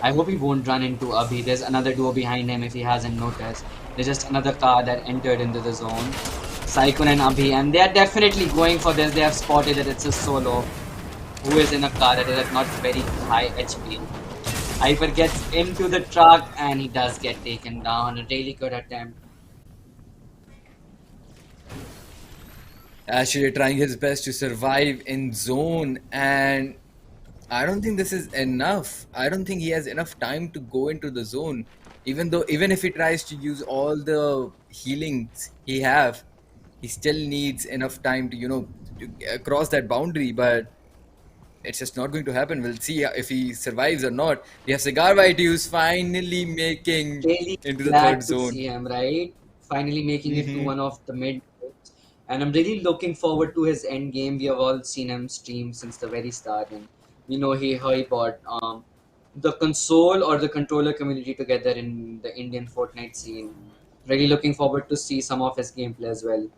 I hope he won't run into Abhi. There's another duo behind him if he hasn't noticed. There's just another car that entered into the zone. Saikun and Abhi, and they are definitely going for this. They have spotted that it's a solo who is in a car that is at not very high HP. Hyper gets into the truck and he does get taken down. A really good attempt. Ashe trying his best to survive in zone, and I don't think this is enough. I don't think he has enough time to go into the zone. Even if he tries to use all the healings he have, he still needs enough time to cross that boundary. But it's just not going to happen. We'll see if he survives or not. We have Cigar White who's finally making Really into the third glad to zone. see him, right? Finally making it to Hmm. one of the mid. And I'm really looking forward to his end game. We have all seen him stream since the very start, and we know how he brought the console or the controller community together in the Indian Fortnite scene. really looking forward to see some of his gameplay as well.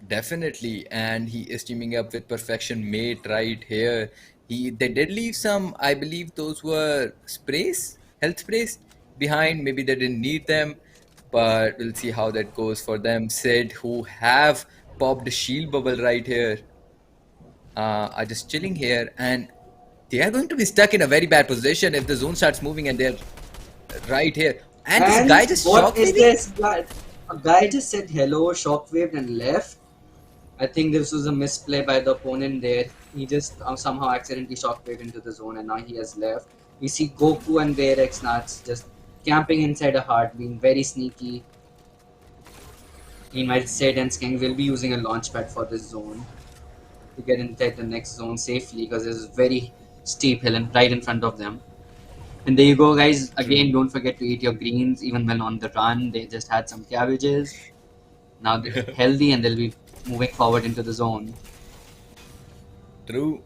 Definitely, and he is teaming up with Perfection Mate right here. They did leave some, I believe those were sprays, health sprays behind. Maybe they didn't need them, but we'll see how that goes for them. Sid, who have popped a shield bubble right here, are just chilling here, and they are going to be stuck in a very bad position if the zone starts moving and they're right here. And this And guy just what shocked is maybe? this guy? A guy just said hello, shockwave, and left. I think this was a misplay by the opponent there. He just somehow accidentally shockwave into the zone, and now he has left. We see Goku and Varex Nuts just camping inside a heart, being very sneaky. Meanwhile, Sid and Skeng will be using a launch pad for this zone to get inside the next zone safely because there's a very steep hill and right in front of them. And there you go, guys. Again, True. don't forget to eat your greens even when on the run. They just had some cabbages. Now they're healthy and they'll be moving forward into the zone. True.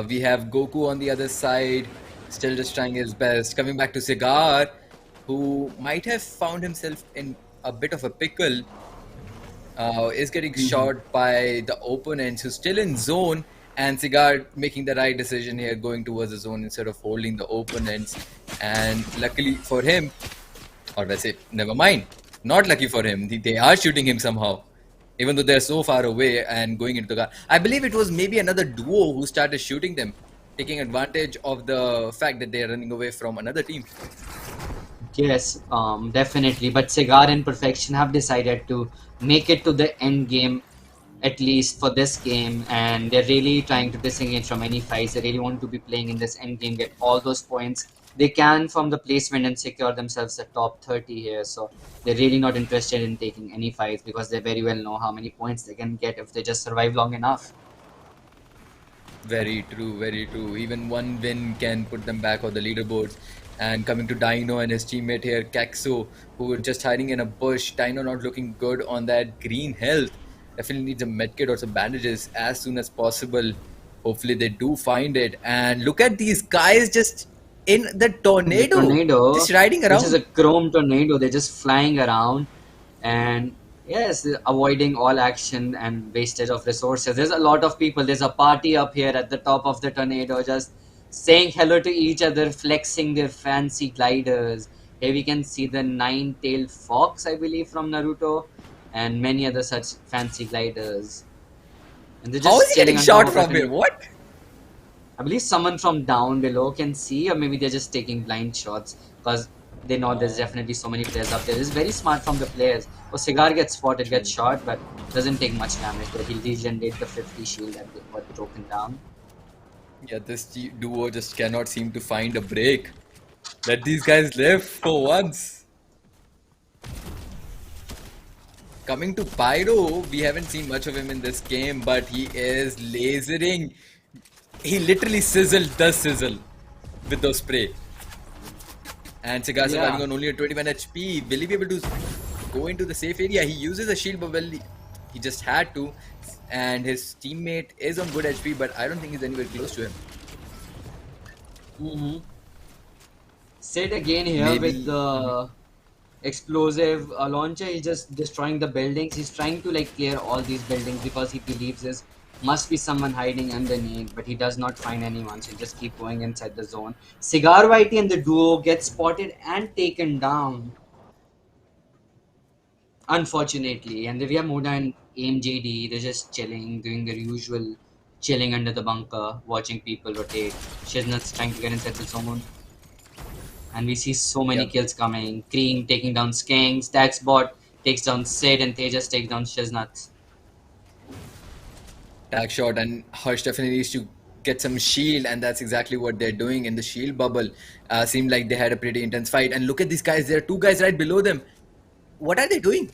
We have Goku on the other side, still just trying his best. Coming back to Cigar, who might have found himself in a bit of a pickle, is getting Mhm. shot by the opponents who's still in zone, and Cigar making the right decision here, going towards the zone instead of holding the opponents. And luckily for him, or let's say, never mind. Not lucky for him. They are shooting him somehow, even though they're so far away and going into the car. I believe it was maybe another duo who started shooting them, taking advantage of the fact that they're running away from another team. Yes, definitely. But Cigar and Perfection have decided to make it to the end game, at least for this game, and they're really trying to disengage from any fights. They really want to be playing in this end game, get all those points they can from the placement, and secure themselves the top 30 here. So they're really not interested in taking any fights because they very well know how many points they can get if they just survive long enough. Very true, very true. Even one win can put them back on the leaderboards. And coming to Dino and his teammate here, Kaxo, who were just hiding in a bush. Dino not looking good on that green health. Definitely needs a medkit or some bandages as soon as possible. Hopefully they do find it. And look at these guys just in the The tornado, tornado, just riding which is around. a chrome tornado, they're just flying around and yes, avoiding all action and wastage of resources. There's a lot of people. There's a party up here at the top of the tornado, just saying hello to each other, flexing their fancy gliders. Here we can see the nine-tailed fox, I believe, from Naruto, and many other such fancy gliders. And they're How is just he chilling getting on top shot of the from here? tornado. What? I believe someone from down below can see, or maybe they're just taking blind shots because they know there's Oh, definitely so many players up there. It's very smart from the players. Oh, Cigar gets spotted, gets true. shot, but doesn't take much damage there. He'll regenerate the 50 shield that got broken down. Yeah, this duo just cannot seem to find a break. Let these guys live for once. Coming to Pyro, we haven't seen much of him in this game, but he is lasering. He literally does sizzle with those spray. And Cigar surviving Yeah. on only a 21 HP. Will he be able to go into the safe area? He uses a shield, but well, he just had to. And his teammate is on good HP, but I don't think he's anywhere close to him. Mm-hmm. Sid again here with Maybe. the explosive launcher. He's just destroying the buildings. He's trying to like clear all these buildings because he believes there's must be someone hiding underneath, but he does not find anyone. So he just keep going inside the zone. Cigar Whitey and the duo get spotted and taken down, unfortunately. And we have Moda and AMJD. They're just chilling, doing their usual chilling under the bunker, watching people rotate. Shiznat's trying to get inside the zone. And we see so many Yeah. kills coming. Cream taking down Skanks, Taxbot takes down Sid, and Tejas takes down Shiznats. Tag shot, and Harsh definitely needs to get some shield, and that's exactly what they're doing in the shield bubble. Seemed like they had a pretty intense fight, and look at these guys. There are two guys right below them. What are they doing?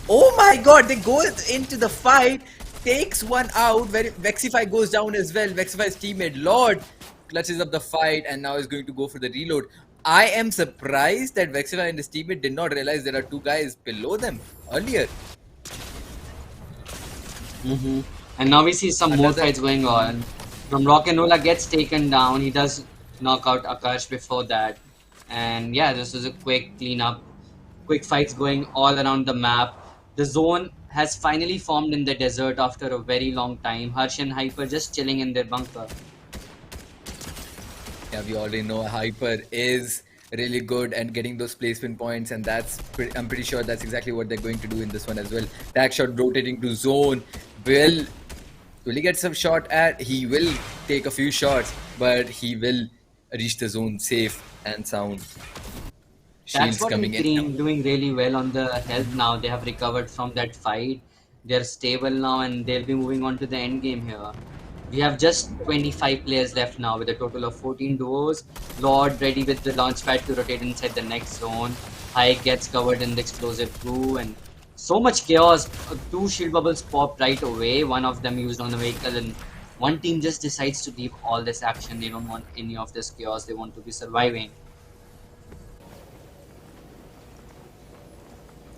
Oh my god, they go into the fight, takes one out, where Vexify goes down as well. Vexify's teammate Lord clutches up the fight and now is going to go for the reload. I am surprised that Vexify and his teammate did not realize there are two guys below them earlier. Mm-hmm. And now we see some more Another. fights going on. From Rock'n'Rolla gets taken down. He does knock out Akash before that. And yeah, this was a quick cleanup. quick fights going all around the map. The zone has finally formed in the desert after a very long time. Harsh and Hyper just chilling in their bunker. Yeah, we already know Hyper is really good at getting those placement points, and I'm pretty sure that's exactly what they're going to do in this one as well. Tag shot rotating to zone. Will will he get some shot at? He will take a few shots, but he will reach the zone safe and sound. Shields Taxbot coming and in. Cream doing really well on the health now. They have recovered from that fight. They're stable now and they'll be moving on to the end game here. We have just 25 players left now with a total of 14 duos. Lord ready with the launchpad to rotate inside the next zone. Hike gets covered in the explosive goo and so much chaos. Two shield bubbles popped right away. One of them used on the vehicle and one team just decides to leave all this action. They don't want any of this chaos. They want to be surviving.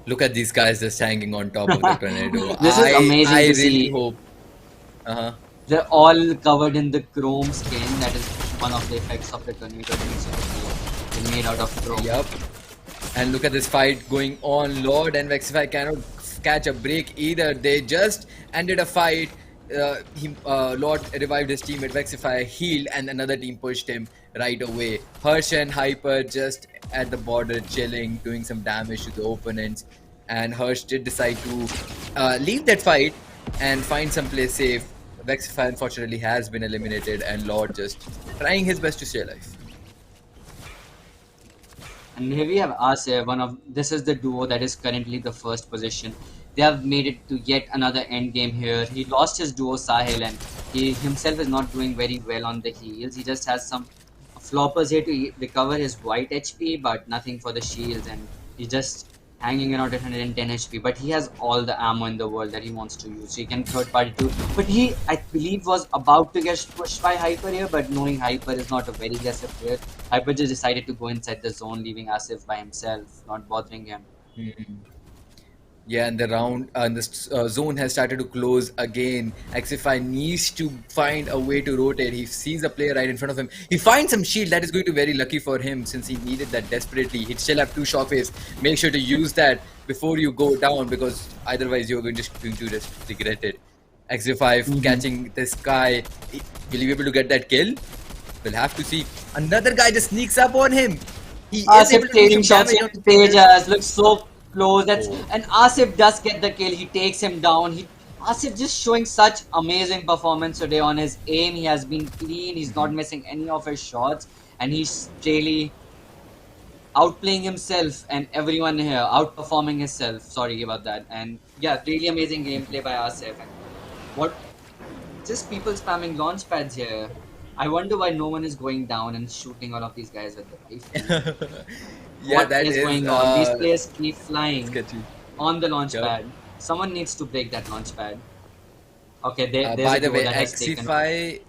Look at these guys just hanging on top of the tornado. This is I amazing to really see. hope. Uh-huh. They're all covered in the chrome skin. That is one of the effects of the tornado being so cool. They're made out of chrome. Yup. And look at this fight going on. Lord and Vexify cannot catch a break either. They just ended a fight. Lord revived his teammate. Vexify healed, and another team pushed him right away. Harsh and Hyper just at the border chilling, doing some damage to the opponents. And Harsh did decide to leave that fight and find some place safe. Vexify unfortunately has been eliminated, and Lord just trying his best to stay alive. And here we have us, one of this is the duo that is currently the first position. They have made it to yet another end game here. He lost his duo Sahil and he himself is not doing very well on the heals. He just has some floppers here to recover his white HP, but nothing for the shields, and he's just hanging around at 110 HP. But he has all the ammo in the world that he wants to use. So he can third party too. But he, I believe, was about to get pushed by Hyper here, but knowing Hyper is not a very aggressive player, Hyper just decided to go inside the zone, leaving Asif by himself, not bothering him. Mhm. Yeah, and the round and the zone has started to close again. Xify needs to find a way to rotate. He sees a player right in front of him. He finds some shield. That is going to be very lucky for him since he needed that desperately. He'd still have two shockwaves. Make sure to use that before you go down because otherwise you're going to just regret it. Xify Mm-hmm. catching this guy. Will he be able to get that kill? We'll have to see. Another guy just sneaks up on him. He is able Asif to do taking some shots damage in on the players. Tejas looks so close. That's Oh. and Asif does get the kill. He takes him down. Asif just showing such amazing performance today on his aim. He has been clean. He's not missing any of his shots, and he's really outplaying himself and everyone here, outperforming himself. Sorry about that. And yeah, really amazing gameplay by Asif. And what just people spamming launch pads here. I wonder why no one is going down and shooting all of these guys with the rifle. Yeah, What that is is going on? These players keep flying sketchy. on the launch Yep. pad. Someone needs to break that launch pad. Okay, there's By a the duo way, that has taken. Xify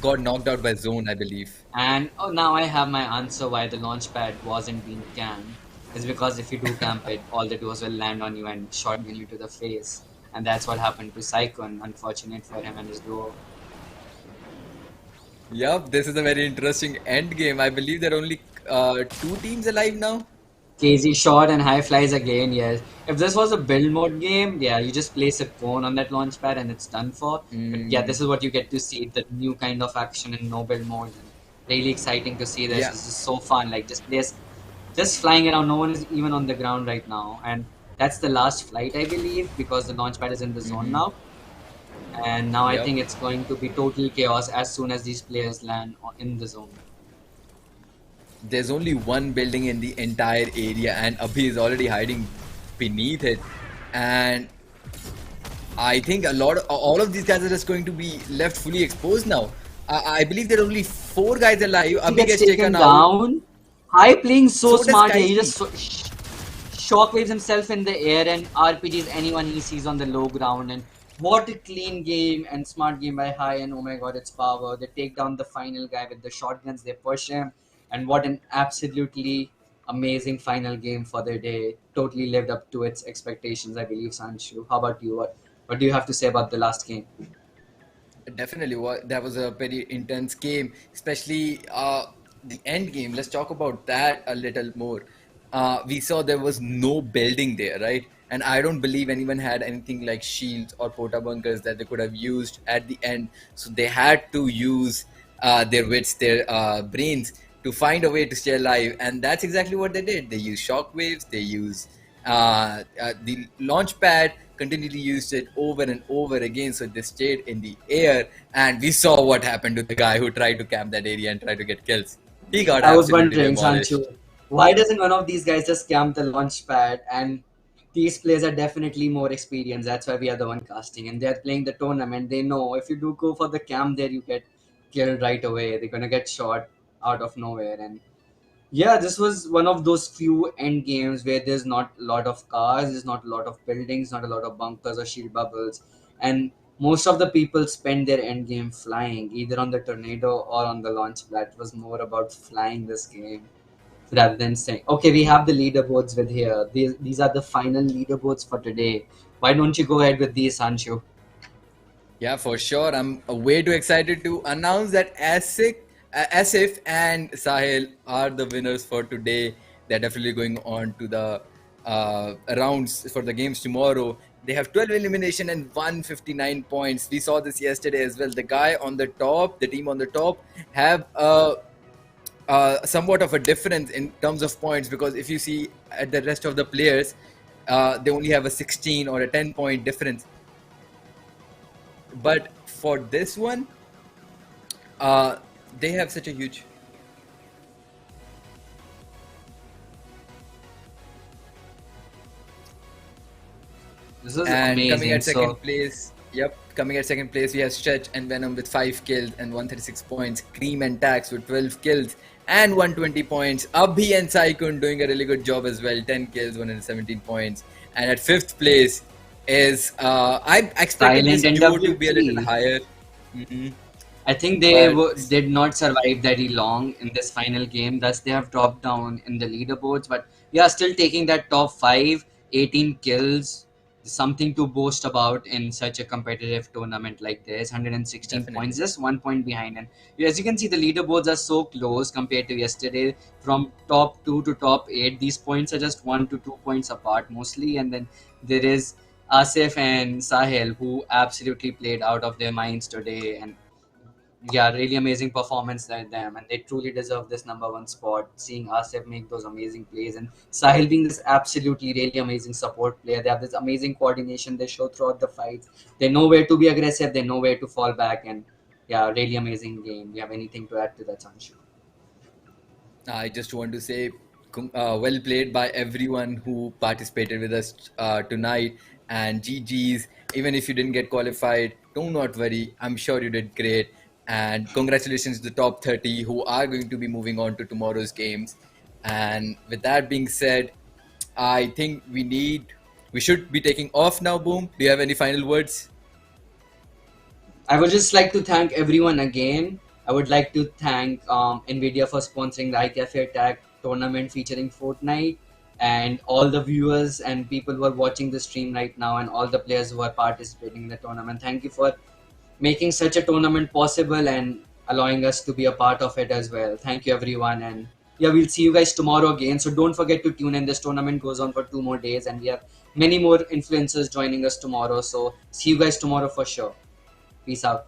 got knocked out by Zone, I believe. And oh, now I have my answer why the launch pad wasn't being camped. It's because if you do camp it, all the duos will land on you and shotgun you to the face. And that's what happened to Saikon. Unfortunate for him and his duo. Yep, this is a very interesting end game. I believe there are only two teams alive now. KZ shot and high flies again, yes. If this was a build mode game, yeah, you just place a cone on that launch pad and it's done for. But yeah, Mm, this is what you get to see, the new kind of action in no build mode. And really exciting to see this. yeah. This is so fun. Like just flying around. No one is even on the ground right now. And that's the last flight, I believe, because the launch pad is in the zone Hmm. now. And now I Yep. think it's going to be total chaos as soon as these players land in the zone. There's only one building in the entire area, and Abhi is already hiding beneath it. And I think all of these guys are just going to be left fully exposed now. I believe there are only four guys alive. He Abhi gets gets taken taken out. down. High playing so So does smart here. He Kaisi. just shockwaves himself in the air and RPGs anyone he sees on the low ground. And what a clean game and smart game by High. And oh my god, it's power. They take down the final guy with the shotguns. They push him. And what an absolutely amazing final game for the day. Totally lived up to its expectations, I believe, Sanchu. How about you? What do you have to say about the last game? Definitely, that was a very intense game, especially the end game. Let's talk about that a little more. we saw there was no building there, right? And I don't believe anyone had anything like shields or porta bunkers that they could have used at the end. So they had to use their wits, their brains to find a way to stay alive. And that's exactly what they did. They used shockwaves, they used the launch pad, continually used it over and over again. So they stayed in the air. And we saw what happened to the guy who tried to camp that area and try to get kills. He got I was absolutely wondering, demolished. Sanchu, why doesn't one of these guys just camp the launch pad? And these players are definitely more experienced. That's why we are the one casting, and they're playing the tournament. They know if you do go for the camp there, you get killed right away. They're gonna get shot out of nowhere. And yeah, this was one of those few end games where there's not a lot of cars, there's not a lot of buildings, not a lot of bunkers or shield bubbles, and most of the people spend their end game flying, either on the tornado or on the launch pad. It was more about flying this game rather than saying, okay, we have the leaderboards with here. These are the final leaderboards for today. Why don't you go ahead with these, Sancho? Yeah, for sure. I'm way too excited to announce that Asif and Sahil are the winners for today. They're definitely going on to the rounds for the games tomorrow. They have 12 elimination and 159 points. We saw this yesterday as well. The guy on the top, the team on the top, have somewhat of a difference in terms of points, because if you see at the rest of the players, they only have a 16 or a 10-point difference. But for this one, uh, they have such a huge. This is And coming amazing. at second So place, yep, coming at second place, we have Stretch and Venom with 5 kills and 136 points. Cream and Tax with 12 kills and 120 points. Abhi and Saikun doing a really good job as well, 10 kills, 117 points. And at fifth place is I expected this Silent duo to be a little NWP. higher. Hmm. I think But did not survive very long in this final game. Thus, they have dropped down in the leaderboards. But yeah, still taking that top five, 18 kills, something to boast about in such a competitive tournament like this. 116 points, definitely. just 1 point behind. And as you can see, the leaderboards are so close compared to yesterday. From top two to top eight, these points are just 1 to 2 points apart mostly. And then there is Asif and Sahil, who absolutely played out of their minds today. And yeah, really amazing performance by them, and they truly deserve this number one spot. Seeing Asif make those amazing plays, and Sahil being this absolutely really amazing support player, they have this amazing coordination they show throughout the fights. They know where to be aggressive, they know where to fall back, and yeah, really amazing game. Do you have anything to add to that, Sanshu? I just want to say, well played by everyone who participated with us tonight. And GG's, even if you didn't get qualified, do not worry. I'm sure you did great. And congratulations to the top 30 who are going to be moving on to tomorrow's games. And with that being said, I think we should be taking off now. Boom. Do you have any final words? I would just like to thank everyone again. I would like to thank NVIDIA for sponsoring the iCafe Attack tournament featuring Fortnite, and all the viewers and people who are watching the stream right now, and all the players who are participating in the tournament. Thank you for making such a tournament possible and allowing us to be a part of it as well. Thank you, everyone. And yeah, we'll see you guys tomorrow again. So don't forget to tune in. This tournament goes on for 2 more days, and we have many more influencers joining us tomorrow. So see you guys tomorrow for sure. Peace out.